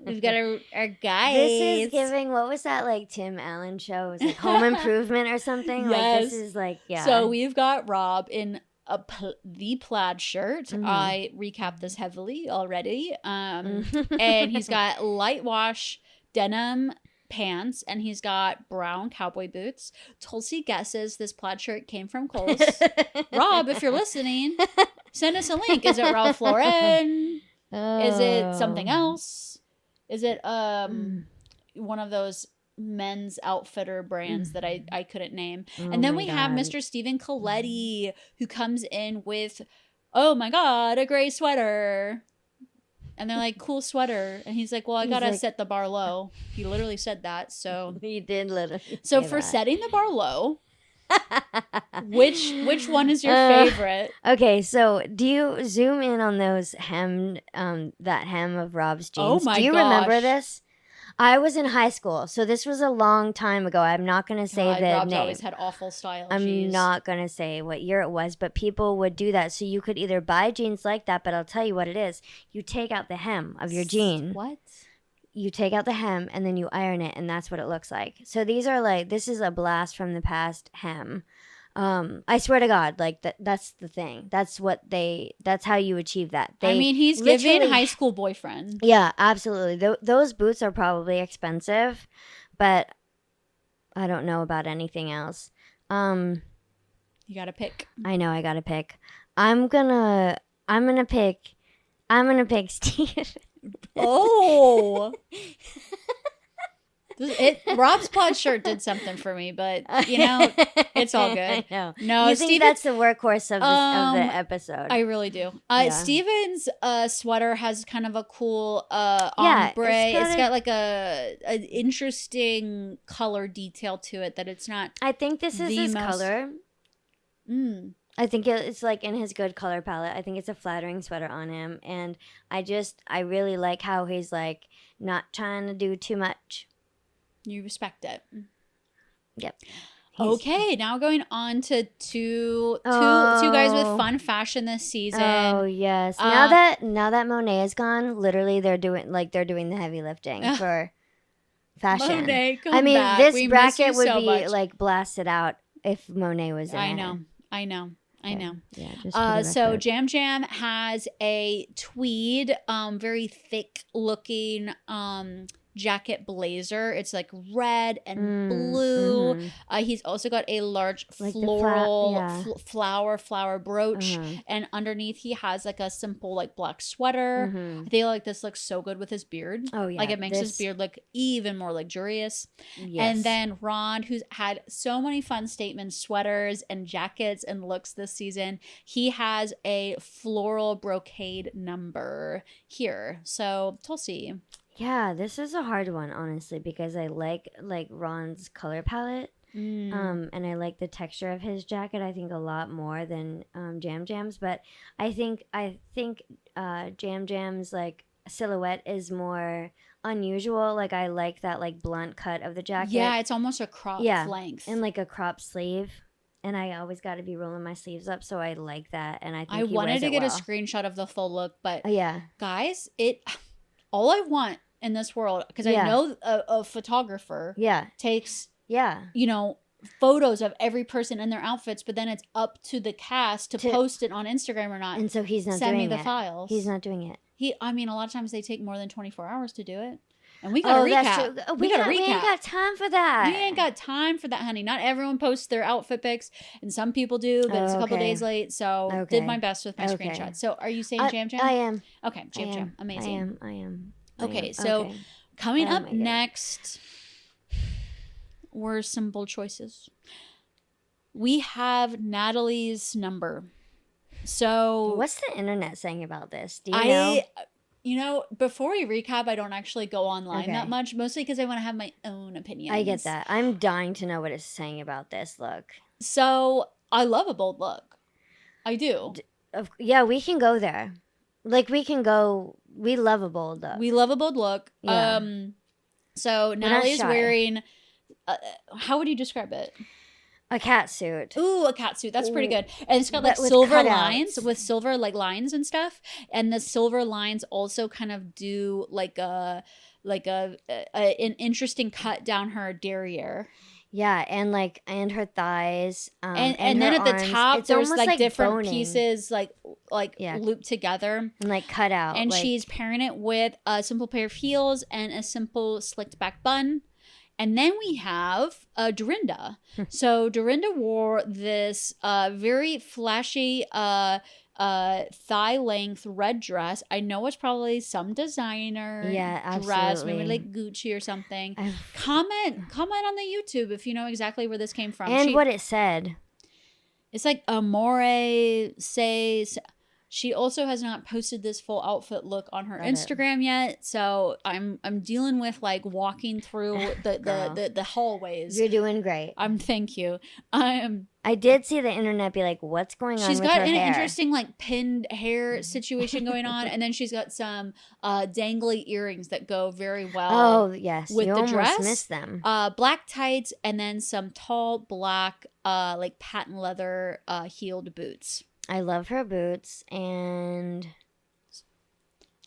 We've got our guys. This is giving, what was that, like, Tim Allen show? It was like Home Improvement or something? Yes. Like, this is like, yeah. So we've got Rob in the plaid shirt. I recapped this heavily already. And he's got light wash denim pants, and he's got brown cowboy boots. Tulsi guesses this plaid shirt came from Kohl's. Rob, if you're listening, send us a link. Is it Ralph Lauren? Is it something else? Is it one of those men's outfitter brands that I couldn't name? And then we have Mr. Stephen Coletti, who comes in with, oh my God, a gray sweater. And they're like, cool sweater. And he's like, well, I got to set the bar low. He literally said that. So he did literally. So for setting the bar low, which one is your favorite? Okay, so do you zoom in on those that hem of Rob's jeans? Oh my gosh. Do you remember this? I was in high school, so this was a long time ago. I'm not going to say the Rob's name. Always had awful style. I'm not going to say what year it was, but people would do that. So you could either buy jeans like that, but I'll tell you what it is. You take out the hem of your jean. What? You take out the hem, and then you iron it, and that's what it looks like. So these are like, this is a blast from the past hem. I swear to God, like that's the thing. That's how you achieve that. He's giving high school boyfriend. Yeah, absolutely. Those boots are probably expensive, but I don't know about anything else. You gotta pick. I know I gotta pick. I'm gonna pick Steve. Oh. Rob's pod shirt did something for me, but it's all good. I know. No, you think that's the workhorse of the episode? I really do. Yeah. Steven's sweater has kind of a cool ombre. It's got like an interesting color detail to it that it's not. I think this is his color. I think it's like in his good color palette. I think it's a flattering sweater on him, and I really like how he's like not trying to do too much. You respect it. Yep. Okay, now going on to two guys with fun fashion this season. Oh yes. Now that Monet is gone, literally they're doing the heavy lifting for fashion. Monet, come back. This bracket would be much. Like blasted out if Monet was in it. I know. Yeah, so Jam Jam has a tweed, very thick looking jacket blazer. It's like red and blue. He's also got a large floral flower brooch, and underneath he has like a simple like black sweater. I feel like this looks so good with his beard. Oh yeah, like it makes his beard look even more luxurious. Yes. And then Ron, who's had so many fun statement sweaters and jackets and looks this season, he has a floral brocade number here. So Tulsi. Yeah, this is a hard one, honestly, because I like Ron's color palette, and I like the texture of his jacket. I think a lot more than Jam Jam's, but I think Jam Jam's like silhouette is more unusual. Like I like that like blunt cut of the jacket. Yeah, it's almost a crop length and like a crop sleeve. And I always got to be rolling my sleeves up, so I like that. And I think I wanted to get a screenshot of the full look, but guys, all I want in this world, because I know a photographer takes photos of every person in their outfits, but then it's up to the cast to post it on Instagram or not. And so he's not send doing me the files. He's not doing it. A lot of times they take more than 24 hours to do it. And we got to recap. That's true. We ain't got time for that. We ain't got time for that, honey. Not everyone posts their outfit pics, and some people do, but it's a couple days late. So did my best with my screenshot. So are you saying Jam Jam? I am. Okay, Jam Jam. Amazing. I am. Okay, so coming up next were some bold choices. We have Natalie's number. So what's the internet saying about this? Do you know? Before we recap, I don't actually go online that much, mostly because I want to have my own opinions. I get that. I'm dying to know what it's saying about this look. So I love a bold look. I do. Yeah, we can go there. Like we can go. We love a bold look. We love a bold look. Yeah. So Natalie's wearing. How would you describe it? A cat suit. Ooh, a cat suit. That's pretty good. And it's got like silver lines with silver like lines and stuff. And the silver lines also kind of do like an interesting cut down her derriere. Yeah, and her thighs. And then at the top, there's like different pieces like looped together and like cut out. And she's pairing it with a simple pair of heels and a simple slicked back bun. And then we have Dorinda. So Dorinda wore this very flashy thigh-length red dress. I know it's probably some designer dress, maybe like Gucci or something. Comment on the YouTube if you know exactly where this came from. And what it said. It's like Amore say. She also has not posted this full outfit look on her Instagram yet, so I'm dealing with like walking through the hallways. You're doing great. Thank you. I did see the internet be like, "What's going on?" She's with got her an hair? interesting like pinned hair situation going on, and then she's got some dangly earrings that go very well. Oh yes, with the dress. Missed them. Black tights, and then some tall black like patent leather heeled boots. I love her boots, and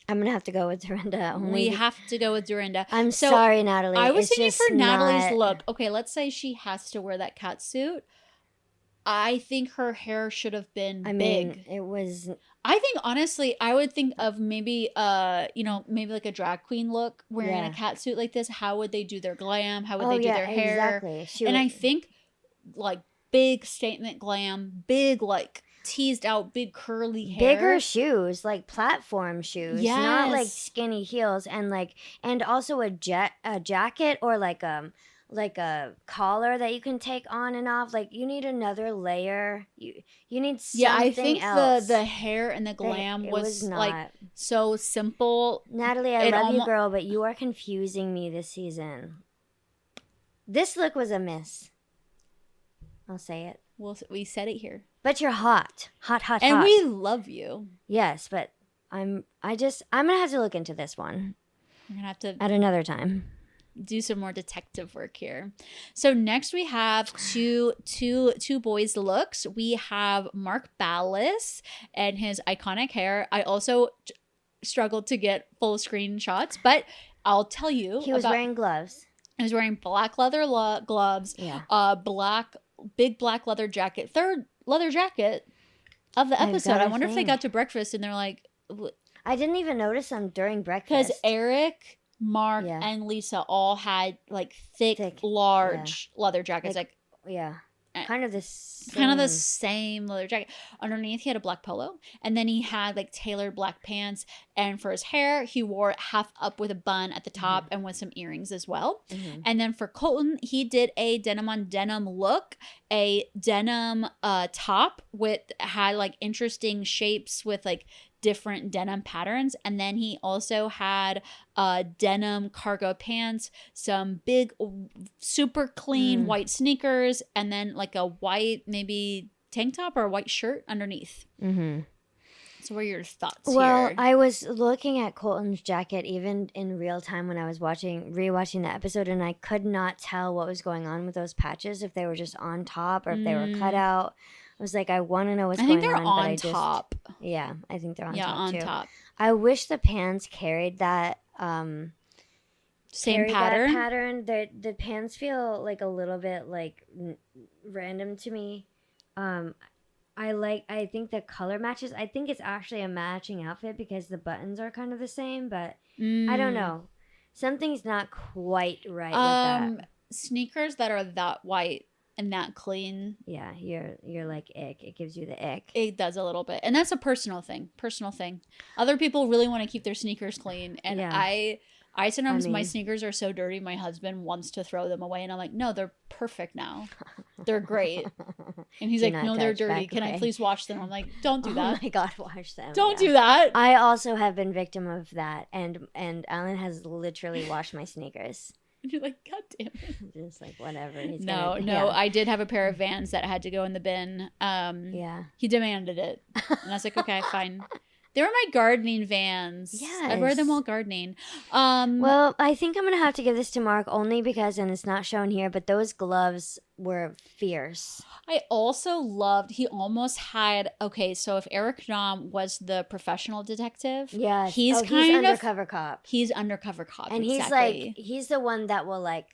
I'm gonna have to go with Dorinda. We have to go with Dorinda. I'm sorry, Natalie. I was thinking for Natalie's look. Okay, let's say she has to wear that cat suit. I think her hair should have been I big. mean, it was. I think honestly, I would think of maybe maybe like a drag queen look wearing a cat suit like this. How would they do their glam? How would they do their hair? Exactly. And I think like big statement glam, big like teased out, big curly hair, bigger shoes, like platform shoes, not like skinny heels, and also a jacket or like a collar that you can take on and off. Like you need another layer. You need something I think else. the hair and the glam was not like so simple. Natalie, I love you, girl, but you are confusing me this season. This look was a miss. I'll say it. Well, we said it here. But you're hot, and we love you. Yes, but I'm gonna have to look into this one. We're gonna have to at another time do some more detective work here. So next we have two boys looks. We have Mark Ballas and his iconic hair. I also struggled to get full screen shots, but I'll tell you, he was wearing gloves. He was wearing black leather gloves. Yeah. Big black leather jacket. Third leather jacket of the episode. I wonder if they got to breakfast and they're like, I didn't even notice them during breakfast. Because Eric, Mark, and Lisa all had like thick large leather jackets. Kind of the same leather jacket. Underneath, he had a black polo, and then he had like tailored black pants. And for his hair, he wore it half up with a bun at the top and with some earrings as well. Mm-hmm. And then for Colton, he did a denim on denim look, a denim top had like interesting shapes with like different denim patterns, and then he also had denim cargo pants, some big super clean white sneakers, and then like a white maybe tank top or a white shirt underneath. So what are your thoughts here? I was looking at Colton's jacket even in real time when I was rewatching the episode, and I could not tell what was going on with those patches, if they were just on top or if they were cut out. I was like, I want to know what's going on. I think they're on top. Yeah, I think they're on top too. Yeah, on top. I wish the pants carried that same pattern. That pattern. The pants feel like a little bit like random to me. I think the color matches. I think it's actually a matching outfit because the buttons are kind of the same, but I don't know. Something's not quite right with that. Sneakers that are that white and that clean. Yeah, you're like ick. It gives you the ick. It does a little bit. And that's a personal thing. Other people really want to keep their sneakers clean. And I sometimes my sneakers are so dirty, my husband wants to throw them away. And I'm like, no, they're perfect now. They're great. And he's like, no, they're dirty. Can I please wash them? I'm like, don't do that. Oh my God, wash them. Don't do that. I also have been victim of that. And Alan has literally washed my sneakers. And you're like, God damn it. Just like, whatever. No, I did have a pair of Vans that had to go in the bin. He demanded it. And I was like, okay, fine. They were my gardening Vans. Yes. I wear them while gardening. Well, I think I'm going to have to give this to Mark only because, and it's not shown here, but those gloves were fierce. I also loved, he almost had, so if Eric Nam was the professional detective. Yeah. He's undercover cop. He's undercover cop. And exactly. he's the one that will like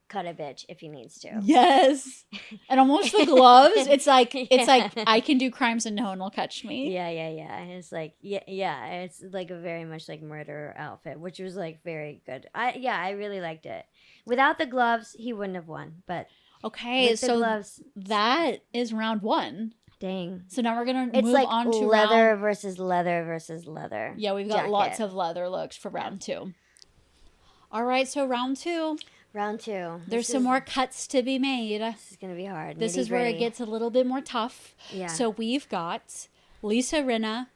cut a bitch if he needs to. Yes. And almost the gloves, it's like I can do crimes and no one will catch me. Yeah. It's like it's like a very much like murder outfit, which was like very good. I really liked it. Without the gloves, he wouldn't have won, but okay, so gloves, that is round 1. Dang. So now we're going to move like on to leather versus leather versus leather. Yeah, we've got lots of leather looks for round 2. All right, so round 2. Round 2. There's some more cuts to be made. This is going to be hard. This is where it gets a little bit more tough. Yeah. So we've got Lisa Rinna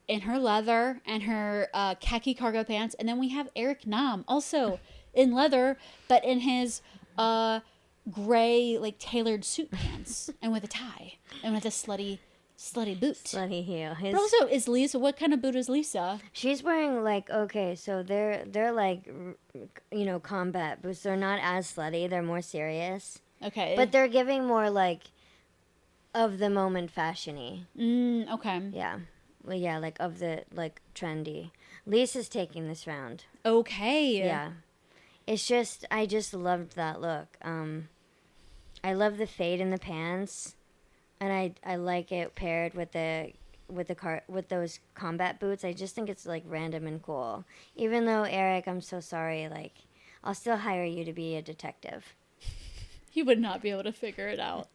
in her leather and her khaki cargo pants. And then we have Eric Nam also in leather, but in his gray, like tailored suit pants and with a tie and with a slutty boot. Slutty heel. But also, is Lisa, what kind of boot is Lisa? She's wearing like, so they're like, combat boots. They're not as slutty. They're more serious. Okay. But they're giving more like of the moment fashion-y. Okay. Yeah. Well, yeah, like of the, like trendy. Lisa's taking this round. Okay. Yeah. It's just, I just loved that look. I love the fade in the pants. I like it paired with those combat boots. I just think it's like random and cool. Even though, Eric, I'm so sorry, like I'll still hire you to be a detective. You would not be able to figure it out.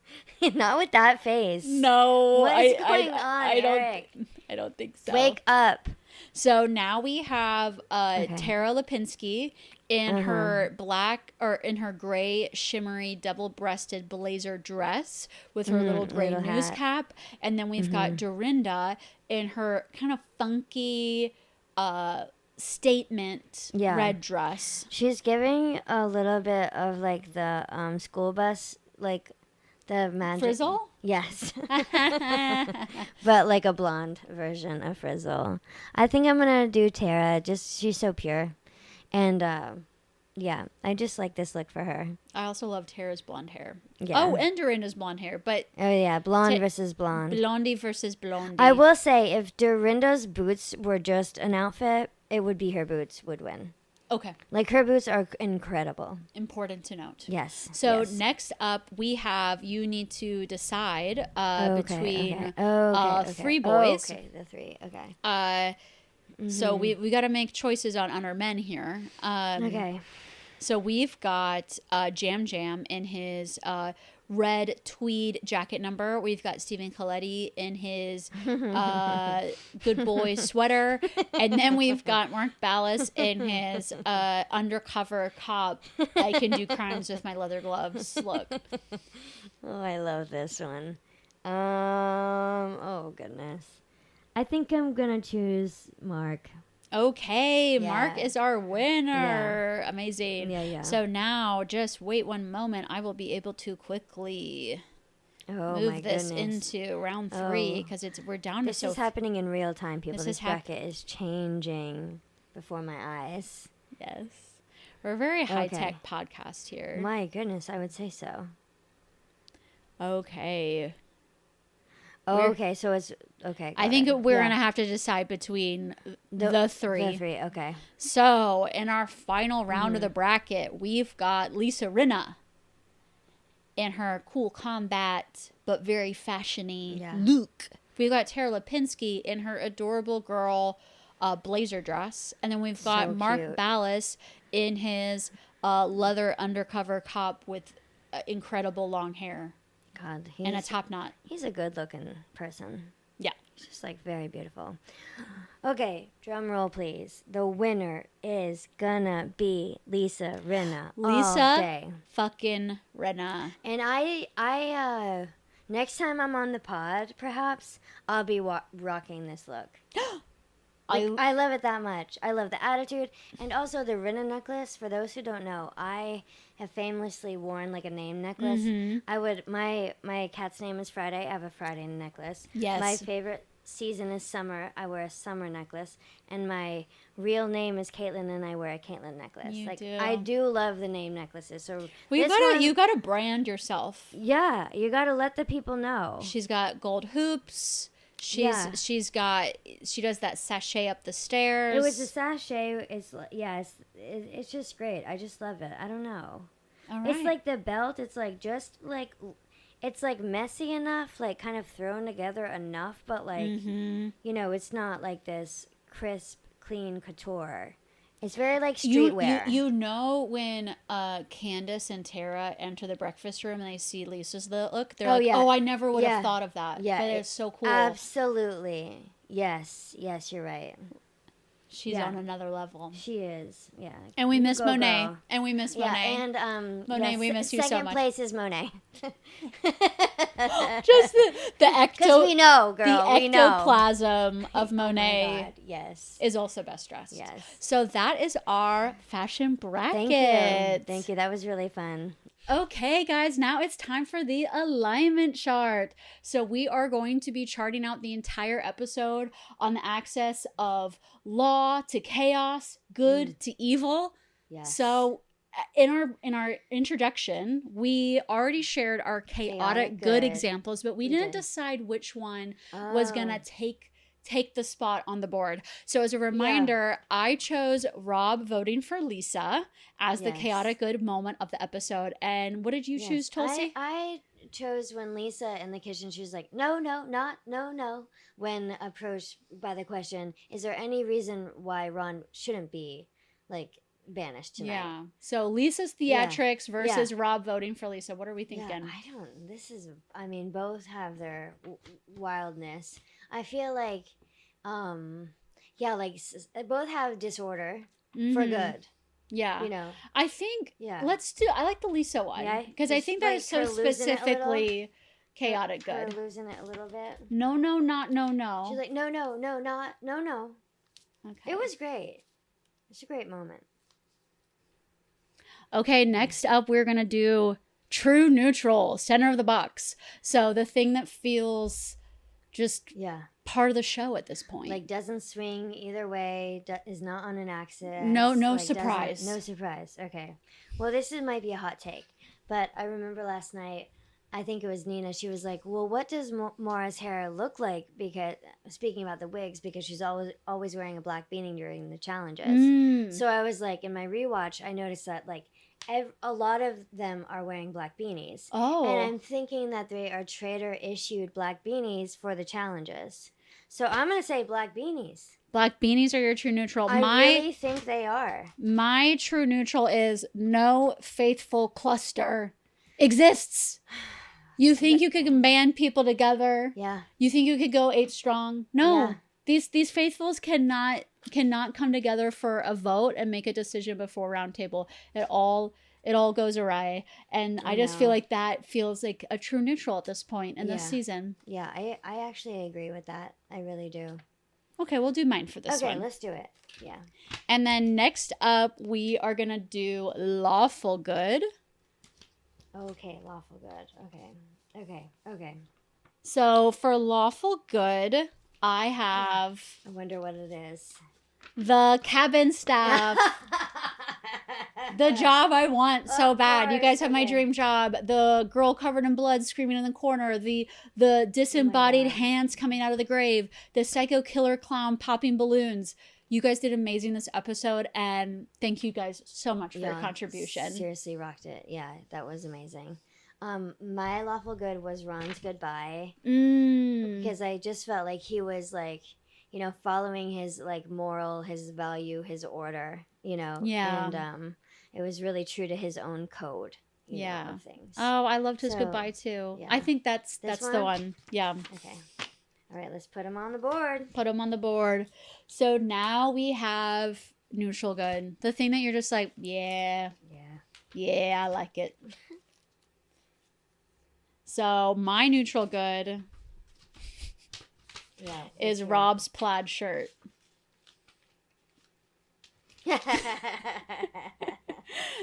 Not with that face. No, What is going on, Eric? I don't think so. Wake up. So now we have Tara Lipinski in her black or in her gray shimmery double-breasted blazer dress with her little gray news cap, and then we've got Dorinda in her kind of funky statement red dress. She's giving a little bit of like the school bus, like the magic Frizzle. Yes. But like a blonde version of Frizzle. I think I'm gonna do Tara. Just she's so pure, and yeah, I just like this look for her. I also love Tara's blonde hair. Yeah. Oh, and Dorinda's blonde hair, but oh yeah, blonde versus blonde. Blondie versus blondie. I will say, if Dorinda's boots were just an outfit, it would be her boots would win. Okay. Like her boots are incredible. Important to note. Yes. So next up, we have you need to decide between three boys. Oh, okay, the three. Okay. So we got to make choices on our men here. Okay. So we've got Jam Jam in his red tweed jacket number. We've got Stephen Coletti in his good boy sweater. And then we've got Mark Ballas in his undercover cop, I can do crimes with my leather gloves look. Oh, I love this one. Oh, goodness. I think I'm going to choose Mark. Okay, yeah. Mark is our winner. Yeah. Amazing. Yeah. So now, just wait one moment. I will be able to quickly move this into round 3 because we're down this to is happening in real time, people. This bracket is changing before my eyes. Yes, we're a very high tech podcast here. My goodness, I would say so. Okay. Okay, so it's okay. I think we're gonna have to decide between the three. The three, okay. So in our final round of the bracket, we've got Lisa Rinna in her cool combat but very fashion-y look. We've got Tara Lipinski in her adorable girl blazer dress, and then we've got Mark Ballas in his leather undercover cop with incredible long hair. God, and a top knot. He's a good-looking person. Yeah. He's just, like, very beautiful. Okay, drum roll, please. The winner is gonna be Lisa Rinna. Lisa fucking Rinna. And I next time I'm on the pod, perhaps, I'll be rocking this look. I love it that much. I love the attitude. And also the Rinna necklace. For those who don't know, I have famously worn like a name necklace. My cat's name is Friday. I have a Friday necklace. Yes. My favorite season is summer. I wear a summer necklace. And my real name is Caitlin, and I wear a Caitlin necklace. You do. I do love the name necklaces. So you gotta brand yourself. Yeah, you gotta let the people know. She's got gold hoops. She does that sachet up the stairs. It was a sachet. It's just great. I just love it. I don't know. All right. It's like the belt. It's like just like, it's like messy enough, like kind of thrown together enough, but like, it's not like this crisp, clean couture. It's very like streetwear. You know when Candace and Tara enter the breakfast room and they see Lisa's look, they're I never would have thought of that. Yeah, but it's so cool. Absolutely. Yes, you're right. She's on another level. She is, yeah. And we miss Monet. Girl. And we miss Monet. And Monet, we miss you so much. Second place is Monet. Just the because we know, girl. The ectoplasm of Monet. Oh my God, yes. Is also best dressed. Yes. So that is our fashion bracket. Thank you. That was really fun. Okay, guys, now it's time for the alignment chart. So we are going to be charting out the entire episode on the axis of law to chaos, good to evil. Yes. So in our introduction, we already shared our chaotic good examples, but we didn't decide which one was going to take take the spot on the board. So as a reminder, I chose Rob voting for Lisa as the chaotic good moment of the episode. And what did you choose, Tulsi? I chose when Lisa in the kitchen, she was like, no, no. When approached by the question, is there any reason why Ron shouldn't be like banished tonight? Yeah. So Lisa's theatrics versus Rob voting for Lisa. What are we thinking? Yeah, both have their wildness. I feel like, both have disorder for good. Yeah. You know, I think, I like the Lisa one. Because I think that is so specifically chaotic good. Her losing it a little bit. No. She's like, no. Okay. It was great. It's a great moment. Okay, next up, we're going to do true neutral, center of the box. So the thing that feels just part of the show at this point. Like, doesn't swing either way, is not on an axis. No like, surprise. No surprise. Okay. Well, might be a hot take, but I remember last night, I think it was Nina, she was like, well, what does Maura's hair look like? Because, speaking about the wigs, because she's always wearing a black beanie during the challenges. So I was like, in my rewatch, I noticed that, like, a lot of them are wearing black beanies. Oh. And I'm thinking that they are Traitor-issued black beanies for the challenges. So I'm going to say black beanies. Black beanies are your true neutral. I really think they are. My true neutral is no faithful cluster exists. You think you could band people together? Yeah. You think you could go 8 strong? No. Yeah. These faithfuls cannot come together for a vote and make a decision before Roundtable. It all goes awry. And I just feel like that feels like a true neutral at this point in this season. Yeah, I actually agree with that. I really do. Okay, we'll do mine for this one. Okay, let's do it. Yeah. And then next up, we are going to do lawful good. Okay, lawful good. Okay. So for lawful good, I have... I wonder what it is. The cabin staff. The job I want so bad. You guys have my dream job. The girl covered in blood screaming in the corner. The disembodied hands coming out of the grave. The psycho killer clown popping balloons. You guys did amazing this episode, and thank you guys so much for your contribution. Seriously rocked it. Yeah, that was amazing. My lawful good was Ron's goodbye. Because I just felt like he was like, you know, following his like moral, his value, his order, you know. Yeah. And it was really true to his own code. You know, of things. Oh, I loved his goodbye too. Yeah. I think that's the one. Yeah. Okay. All right, let's put him on the board. Put him on the board. So now we have neutral good. The thing that you're just like, yeah, I like it. So my neutral good is Rob's plaid shirt.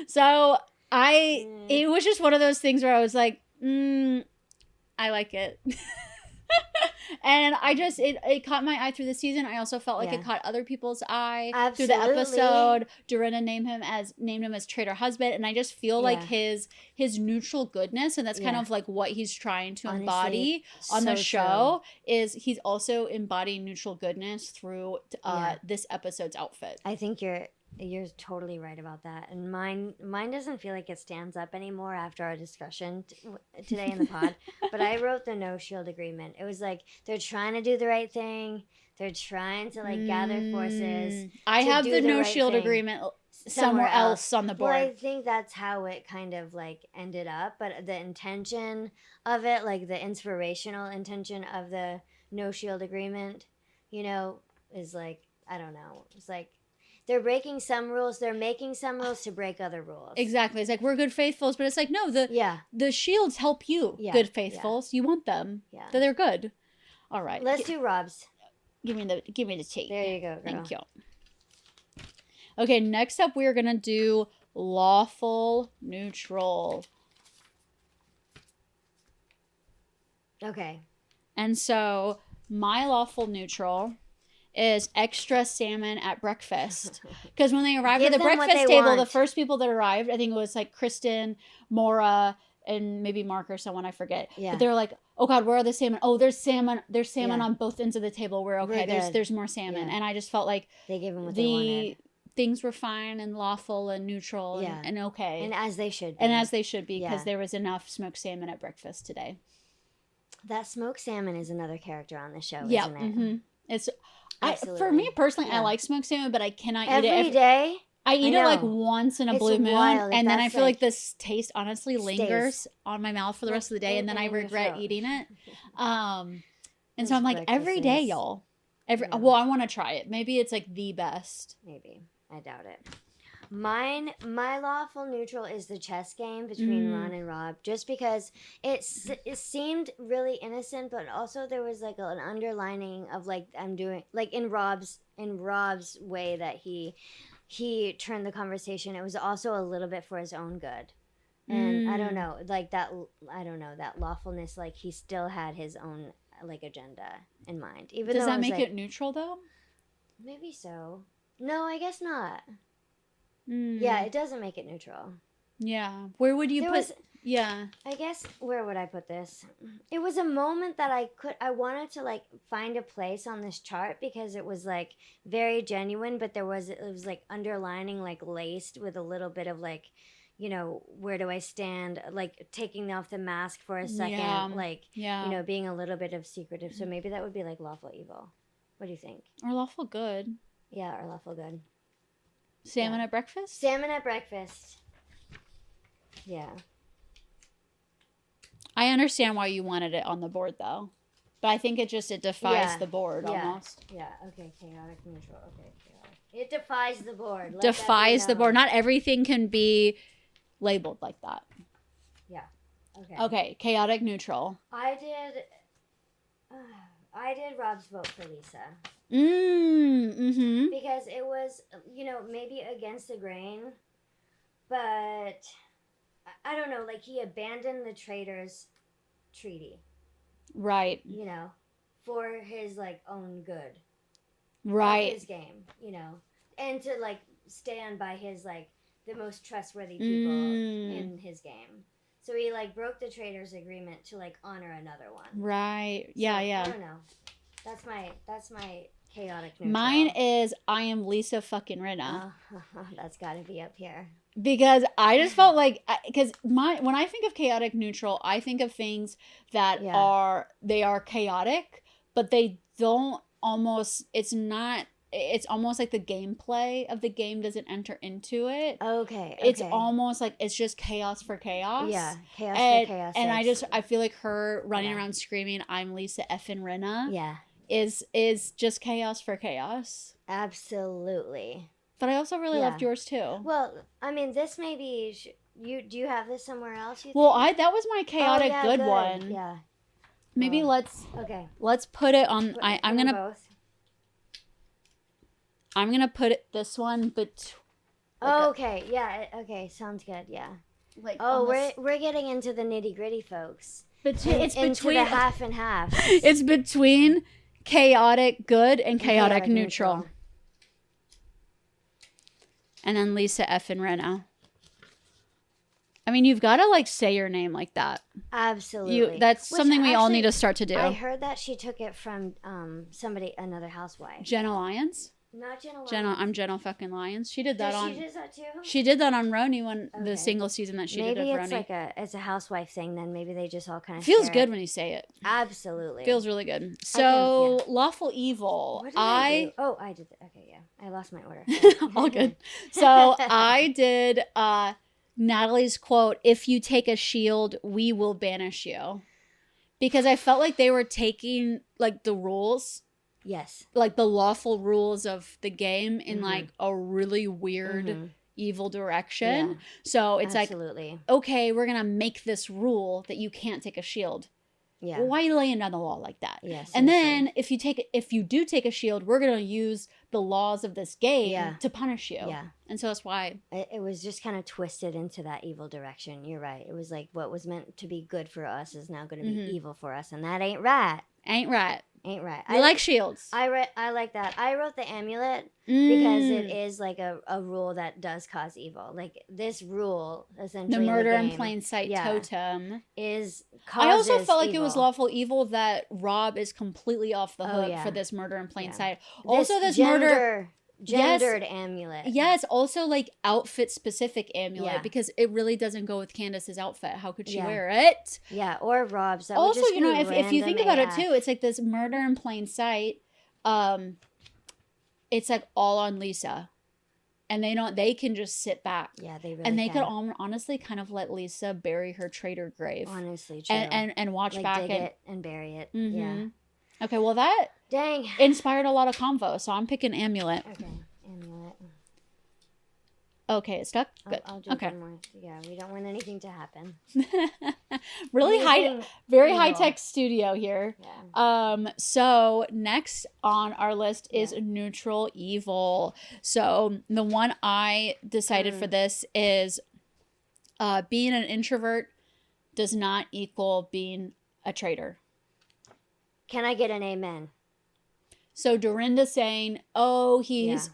So it was just one of those things where I was like, I like it. And I just, it caught my eye through the season. I also felt like it caught other people's eye through the episode. Rinna named him as Traitor husband. And I just feel like his neutral goodness, and that's kind of like what he's trying to embody on the show, is he's also embodying neutral goodness through this episode's outfit. I think you're totally right about that. And mine doesn't feel like it stands up anymore after our discussion today in the pod. But I wrote the no shield agreement. It was like they're trying to do the right thing. They're trying to like gather forces. I have the no shield agreement somewhere else on the board. Well, I think that's how it kind of like ended up. But the intention of it, like the inspirational intention of the no shield agreement, you know, is like, I don't know. It's like, they're breaking some rules. They're making some rules to break other rules. Exactly. It's like, we're good faithfuls, but it's like, no, the shields help you, good faithfuls. You want them. Yeah. They're good. All right. Let's do Rob's. Give me the take. There you go, girl. Thank you. Okay, next up we're gonna do lawful neutral. Okay. And so my lawful neutral is extra salmon at breakfast. Because when they arrived at the breakfast table, the first people that arrived, I think it was like Kristen, Maura, and maybe Mark or someone, I forget. Yeah. But they were like, oh God, where are the salmon? Oh, there's salmon. There's salmon Yeah. on both ends of the table. We're okay. There's more salmon. Yeah. And I just felt like they gave them what they wanted. Things were fine and lawful and neutral and okay. And as they should be. And as they should be, because there was enough smoked salmon at breakfast today. That smoked salmon is another character on the show, isn't it? Mm-hmm. It's Absolutely. For me personally, I like smoked salmon, but I cannot eat it every day. I eat it like once in a blue moon, and then I feel like this taste honestly lingers on my mouth for the rest of the day, and then I regret eating it. And so I'm like, every day, y'all. Well, I want to try it. Maybe it's like the best. Maybe. I doubt it. My lawful neutral is the chess game between Ron and Rob, just because it seemed really innocent, but also there was like an underlining of like I'm doing like in Rob's way that he turned the conversation. It was also a little bit for his own good, and I don't know, like that. I don't know, that lawfulness. Like he still had his own like agenda in mind. Even does though that make like, it neutral though? Maybe so. No, I guess not. Yeah, it doesn't make it neutral. Yeah. Where would you put... Yeah. I guess, where would I put this? It was a moment that I wanted to, like, find a place on this chart because it was, like, very genuine, but it was, like, underlining, like, laced with a little bit of, like, you know, where do I stand? Like, taking off the mask for a second. You know, being a little bit of secretive. So maybe that would be, like, lawful evil. What do you think? Or lawful good. Yeah, or lawful good. Salmon at breakfast? Salmon at breakfast. Yeah. I understand why you wanted it on the board, though. But I think it defies the board almost. Yeah, okay, chaotic neutral. Okay, chaotic. It defies the board. Defies the board. Not everything can be labeled like that. Yeah. Okay. Okay, chaotic neutral. I did Rob's vote for Lisa. Because it was, you know, maybe against the grain, but I don't know, like he abandoned the Traitors treaty. Right. You know, for his, like, own good. Right. His game, you know. And to, like, stand by his, like, the most trustworthy people in his game. So he, like, broke the Traitors agreement to, like, honor another one. Right. Yeah, so, yeah. I don't know. That's my chaotic neutral. Mine is I am Lisa fucking Rinna. That's got to be up here. Because I just felt like, because when I think of chaotic neutral, I think of things that are chaotic, but they don't it's almost like the gameplay of the game doesn't enter into it. Okay. It's almost like it's just chaos for chaos. Yeah, chaos for chaos. And I feel like her running around screaming, I'm Lisa effing Rinna. Yeah. Is just chaos for chaos. Absolutely. But I also really loved yours too. Well, I mean, this may be... Do you have this somewhere else, you think? Well, that was my chaotic good one. Yeah. Maybe let's put it on... I'm going to... I'm going to put this one okay. Yeah. Okay. Sounds good. Yeah. Like we're getting into the nitty-gritty, folks. It's into between... the half and half. It's between chaotic good and chaotic neutral. And then Lisa F. and Rinna. I mean, you've got to, like, say your name like that. Absolutely. That's something we all need to start to do. I heard that she took it from another housewife. Jenna Lyons? Not Jenna Lyons. I'm Jenna fucking Lyons. She did that She did that too? She did that on Roni when the single season that she did of Roni. Maybe it's a housewife thing then. Maybe they just all kind of feels good when you say it. Absolutely. Feels really good. So, lawful evil. What did I do? Oh, I did. Okay, yeah. I lost my order. All good. So, I did Natalie's quote, if you take a shield, we will banish you. Because I felt like they were taking, like, the rules... Yes. Like the lawful rules of the game in like a really weird, evil direction. Yeah. So it's like, okay, we're going to make this rule that you can't take a shield. Yeah. Well, why are you laying down the law like that? Yes. And then if you do take a shield, we're going to use the laws of this game to punish you. Yeah. And so that's why. It was just kind of twisted into that evil direction. You're right. It was like what was meant to be good for us is now going to be evil for us. And that ain't right. Ain't right. Ain't right. I like shields. I like that. I wrote the amulet because it is like a rule that does cause evil. Like this rule, essentially, the murder in the game, in plain sight totem is I also felt like evil. it was lawful evil that Rob is completely off the hook for this murder in plain sight. Also, this gendered amulet. Yes, also like outfit specific amulet because it really doesn't go with Candace's outfit. How could she wear it? Yeah, or Rob's. That also, would just you know, be if you think about AF. it too, it's like this murder in plain sight. It's like all on Lisa, and they can just sit back. Yeah, they really and they can. could honestly kind of let Lisa bury her traitor grave. Honestly, true. And watch like back dig it and bury it. Mm-hmm. Yeah. Okay, well that inspired a lot of convo, so I'm picking amulet. Okay, amulet. Okay, it's stuck? Good. I'll jump in more. Yeah, we don't want anything to happen. Really very high-tech studio here. Yeah. So next on our list is neutral evil. So the one I decided for this is being an introvert does not equal being a traitor. Can I get an amen? So Dorinda's saying, oh, he's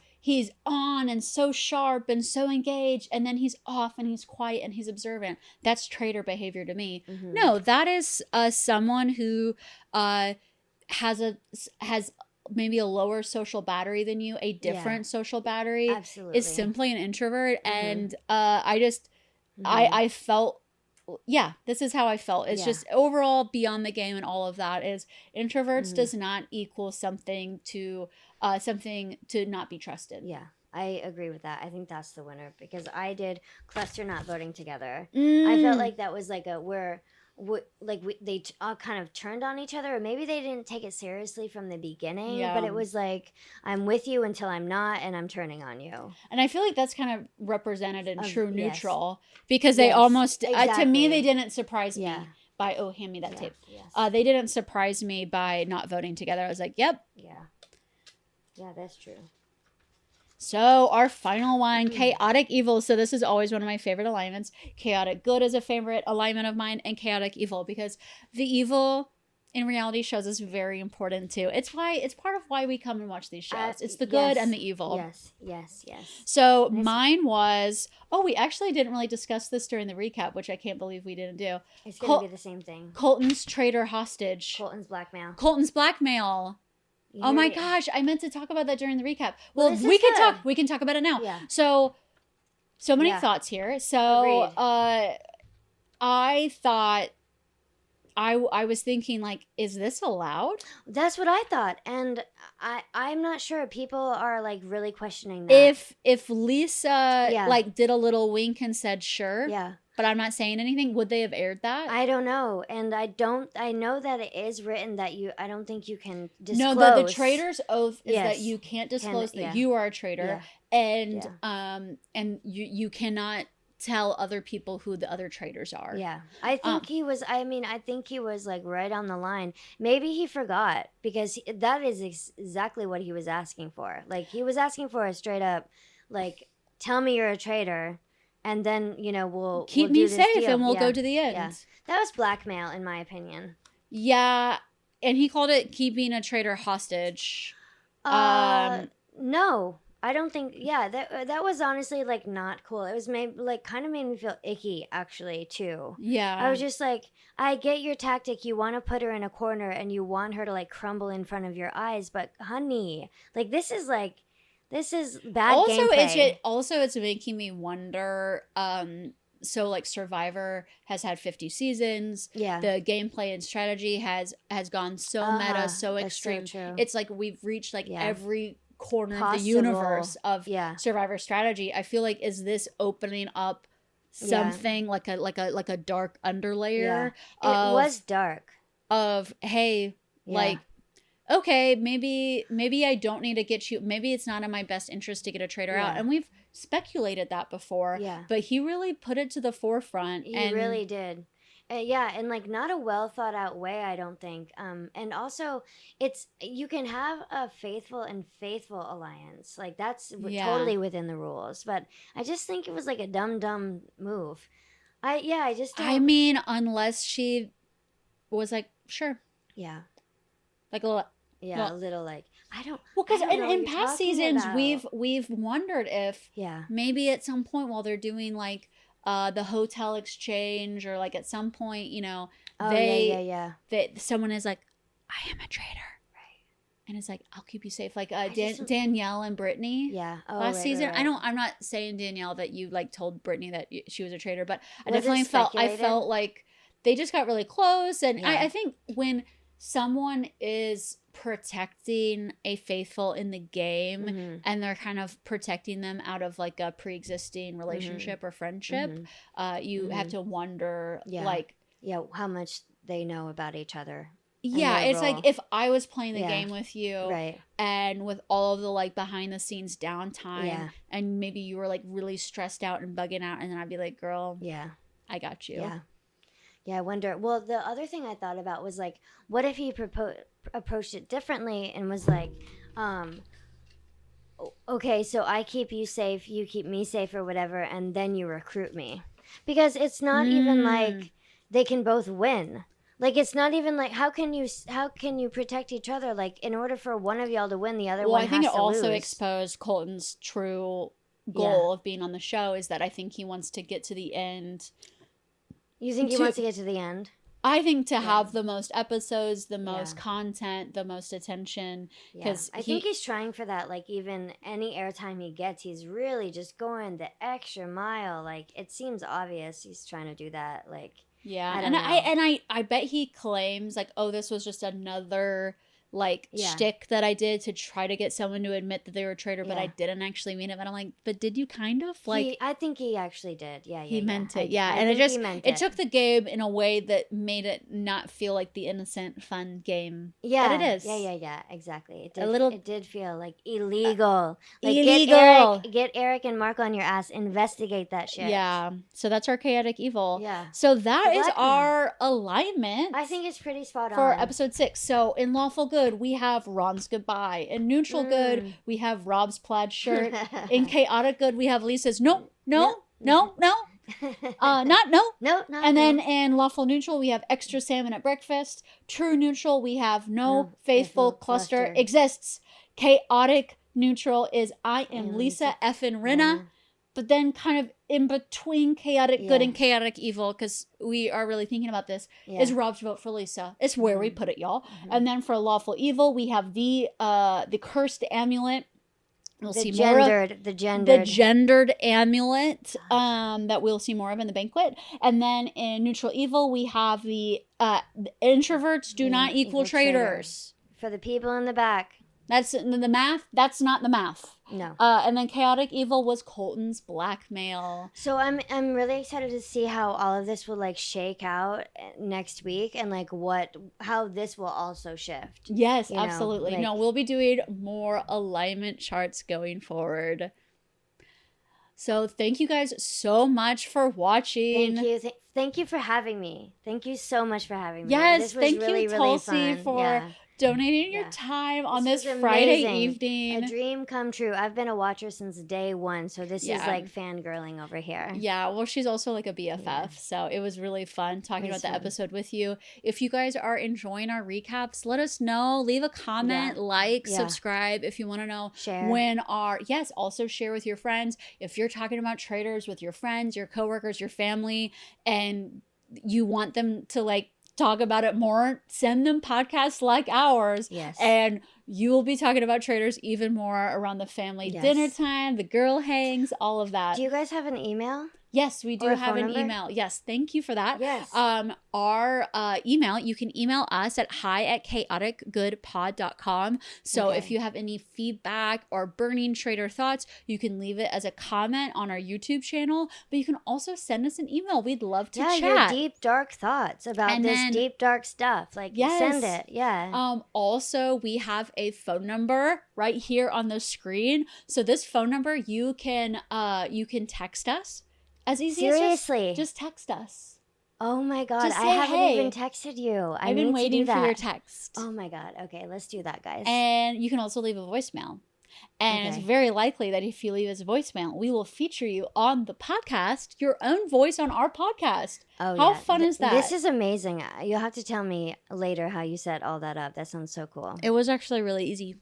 on and so sharp and so engaged, and then he's off and he's quiet and he's observant. That's traitor behavior to me. Mm-hmm. No, that is someone who has maybe a lower social battery than you, a different social battery. Absolutely. Is simply an introvert. Mm-hmm. And I felt, this is how I felt. It's just overall beyond the game and all of that is introverts does not equal something to not be trusted. Yeah, I agree with that. I think that's the winner because I did cluster not voting together. Mm. I felt like that was like they all kind of turned on each other, or maybe they didn't take it seriously from the beginning. Yeah. But it was like I'm with you until I'm not, and I'm turning on you. And I feel like that's kind of represented in true neutral because they almost to me they didn't surprise me. By hand me that tape. Yes. They didn't surprise me by not voting together. I was like, yep. Yeah, that's true. So our final one, chaotic evil. So this is always one of my favorite alignments. Chaotic good is a favorite alignment of mine, and chaotic evil because the evil in reality shows is very important too. It's part of why we come and watch these shows. It's the good and the evil. Yes. So mine was we actually didn't really discuss this during the recap, which I can't believe we didn't do. It's gonna be the same thing. Colton's traitor hostage. Colton's blackmail. Oh my gosh, I meant to talk about that during the recap. Well, we can talk about it now. Yeah. So many thoughts here. So I thought I was thinking like, is this allowed? That's what I thought. And I'm not sure people are like really questioning that. If Lisa like did a little wink and said sure. Yeah. But I'm not saying anything. Would they have aired that? I don't know. And I know that it is written that I don't think you can disclose. No, the traitor's oath is that you can't disclose that you are a traitor. Yeah. And you cannot tell other people who the other traitors are. Yeah. I think he was like right on the line. Maybe he forgot because that is exactly what he was asking for. Like he was asking for a straight up, like, tell me you're a traitor. And then, we'll keep me safe and we'll go to the end. Yeah. That was blackmail, in my opinion. Yeah. And he called it keeping a traitor hostage. No, I don't think. Yeah, that was honestly like not cool. It was kind of made me feel icky, actually, too. Yeah. I was just like, I get your tactic. You want to put her in a corner and you want her to like crumble in front of your eyes. But honey, like this is bad gameplay. It's making me wonder. So like Survivor has had 50 seasons. Yeah. The gameplay and strategy has gone so meta, so extreme. So true. It's like we've reached like every corner of the universe of Survivor strategy. I feel like is this opening up something like a dark underlayer? Yeah. It was dark. Like. Okay, maybe I don't need to get you. Maybe it's not in my best interest to get a traitor out, and we've speculated that before. Yeah, but he really put it to the forefront. He really did. And like not a well thought out way, I don't think. And also, you can have a faithful alliance. Like that's totally within the rules. But I just think it was like a dumb move. I just don't. I mean, unless she was like, sure. Yeah. Like a Yeah, a little like, I don't. Well, because I don't know what in you're past talking seasons, about. we've wondered if Yeah. maybe at some point while they're doing like the hotel exchange, or like at some point, you know, Oh, yeah. that someone is like, I am a traitor. And it's like, I'll keep you safe. Like Danielle and Brittany. Yeah. Oh, last right, season. right. I'm not saying, Danielle, that you like told Brittany that she was a traitor, but I Was it definitely speculated? I felt like they just got really close. And Yeah. I think when someone is protecting a faithful in the game and they're kind of protecting them out of like a pre-existing relationship or friendship, you have to wonder like, how much they know about each other. Yeah, it's role. like if I was playing the game with you, right, and with all of the like behind the scenes downtime, Yeah. and maybe you were like really stressed out and bugging out, and then I'd be like, girl, yeah, I got you. Yeah, I wonder. Well, the other thing I thought about was like, what if he approached it differently and was like, okay, so I keep you safe, you keep me safe, or whatever, and then you recruit me, because it's not even like they can both win. Like, it's not even like, how can you protect each other? Like, in order for one of y'all to win, the other one has to lose. Well, I think it also exposed Colton's true goal of being on the show, is that I think he wants to get to the end. You think he wants to get to the end? I think to have the most episodes, the most content, the most attention. Because I think he's trying for that. Like, even any airtime he gets, he's really just going the extra mile. Like, it seems obvious he's trying to do that. Like, yeah, I bet he claims like, oh, this was just another like shtick that I did to try to get someone to admit that they were a traitor, but I didn't actually mean it. But I'm like, but did you kind of like? I think he actually did. Yeah, he meant it. And it took the game in a way that made it not feel like the innocent, fun game. Yeah, that it is. Yeah, exactly. It did, it did feel like illegal. Like, illegal. Get Eric and Mark on your ass. Investigate that shit. Yeah. So that's our chaotic evil. Yeah. So that is our alignment. I think it's pretty spot on for episode 6. So in lawful good, we have Ron's goodbye. In neutral good, we have Rob's plaid shirt. In chaotic good, we have Lisa's no. And then in lawful neutral, we have extra salmon at breakfast. True neutral, we have no faithful cluster exists. Chaotic neutral is I am Lisa effing Rinna. But then kind of in between chaotic good and chaotic evil, because we are really thinking about this, is Rob's vote for Lisa. It's where we put it, y'all. And then for lawful evil, we have the cursed amulet. We'll see more of the gendered amulet that we'll see more of in the banquet. And then in neutral evil, we have the introverts do not equal traitors. For the people in the back. That's the math. That's not the math. No. And then chaotic evil was Colton's blackmail. So I'm really excited to see how all of this will like shake out next week, and like how this will also shift. Yes, absolutely. Like, we'll be doing more alignment charts going forward. So thank you guys so much for watching. Thank you. Thank you for having me. Thank you so much for having me. Yes, this was really, Tulsi, for donating your time on this Friday evening. A dream come true. I've been a watcher since day one, so this is like fangirling over here. Yeah, well, she's also like a BFF, so it was really fun talking about the episode with you. If you guys are enjoying our recaps, let us know. Leave a comment, subscribe if you want to know when also share with your friends. If you're talking about traitors with your friends, your coworkers, your family, and you want them to like talk about it more, send them podcasts like ours. Yes. And you will be talking about traitors even more around the family dinner time, the girl hangs, all of that. Do you guys have an email? Yes, we do have an email. Yes, thank you for that. Yes. Our email, you can email us at hi@chaoticgoodpod.com. So if you have any feedback or burning traitor thoughts, you can leave it as a comment on our YouTube channel, but you can also send us an email. We'd love to chat. Your deep, dark thoughts about deep, dark stuff. Like, send it. Yeah. Also, we have a phone number right here on the screen. So this phone number, you can text us. As easy as just text us. Oh my God, I haven't even texted you. I've been waiting for your text. Oh my God. Okay, let's do that, guys. And you can also leave a voicemail. And it's very likely that if you leave us a voicemail, we will feature you on the podcast, your own voice on our podcast. Oh, how fun is that? This is amazing. You'll have to tell me later how you set all that up. That sounds so cool. It was actually really easy.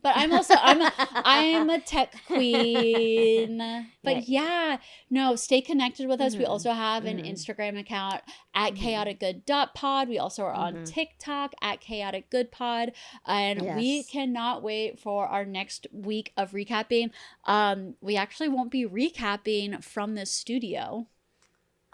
But I'm also I'm a tech queen. But no, stay connected with us. We also have an Instagram account at chaoticgood.pod. We also are on TikTok at chaoticgoodpod. And we cannot wait for our next week of recapping. We actually won't be recapping from the studio.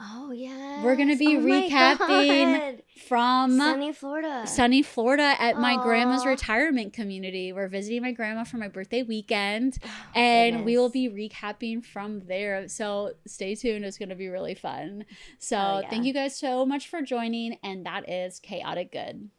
Oh, yeah. We're going to be recapping from sunny Florida at my grandma's retirement community. We're visiting my grandma for my birthday weekend, and we will be recapping from there. So stay tuned. It's going to be really fun. So thank you guys so much for joining, and that is Chaotic Good.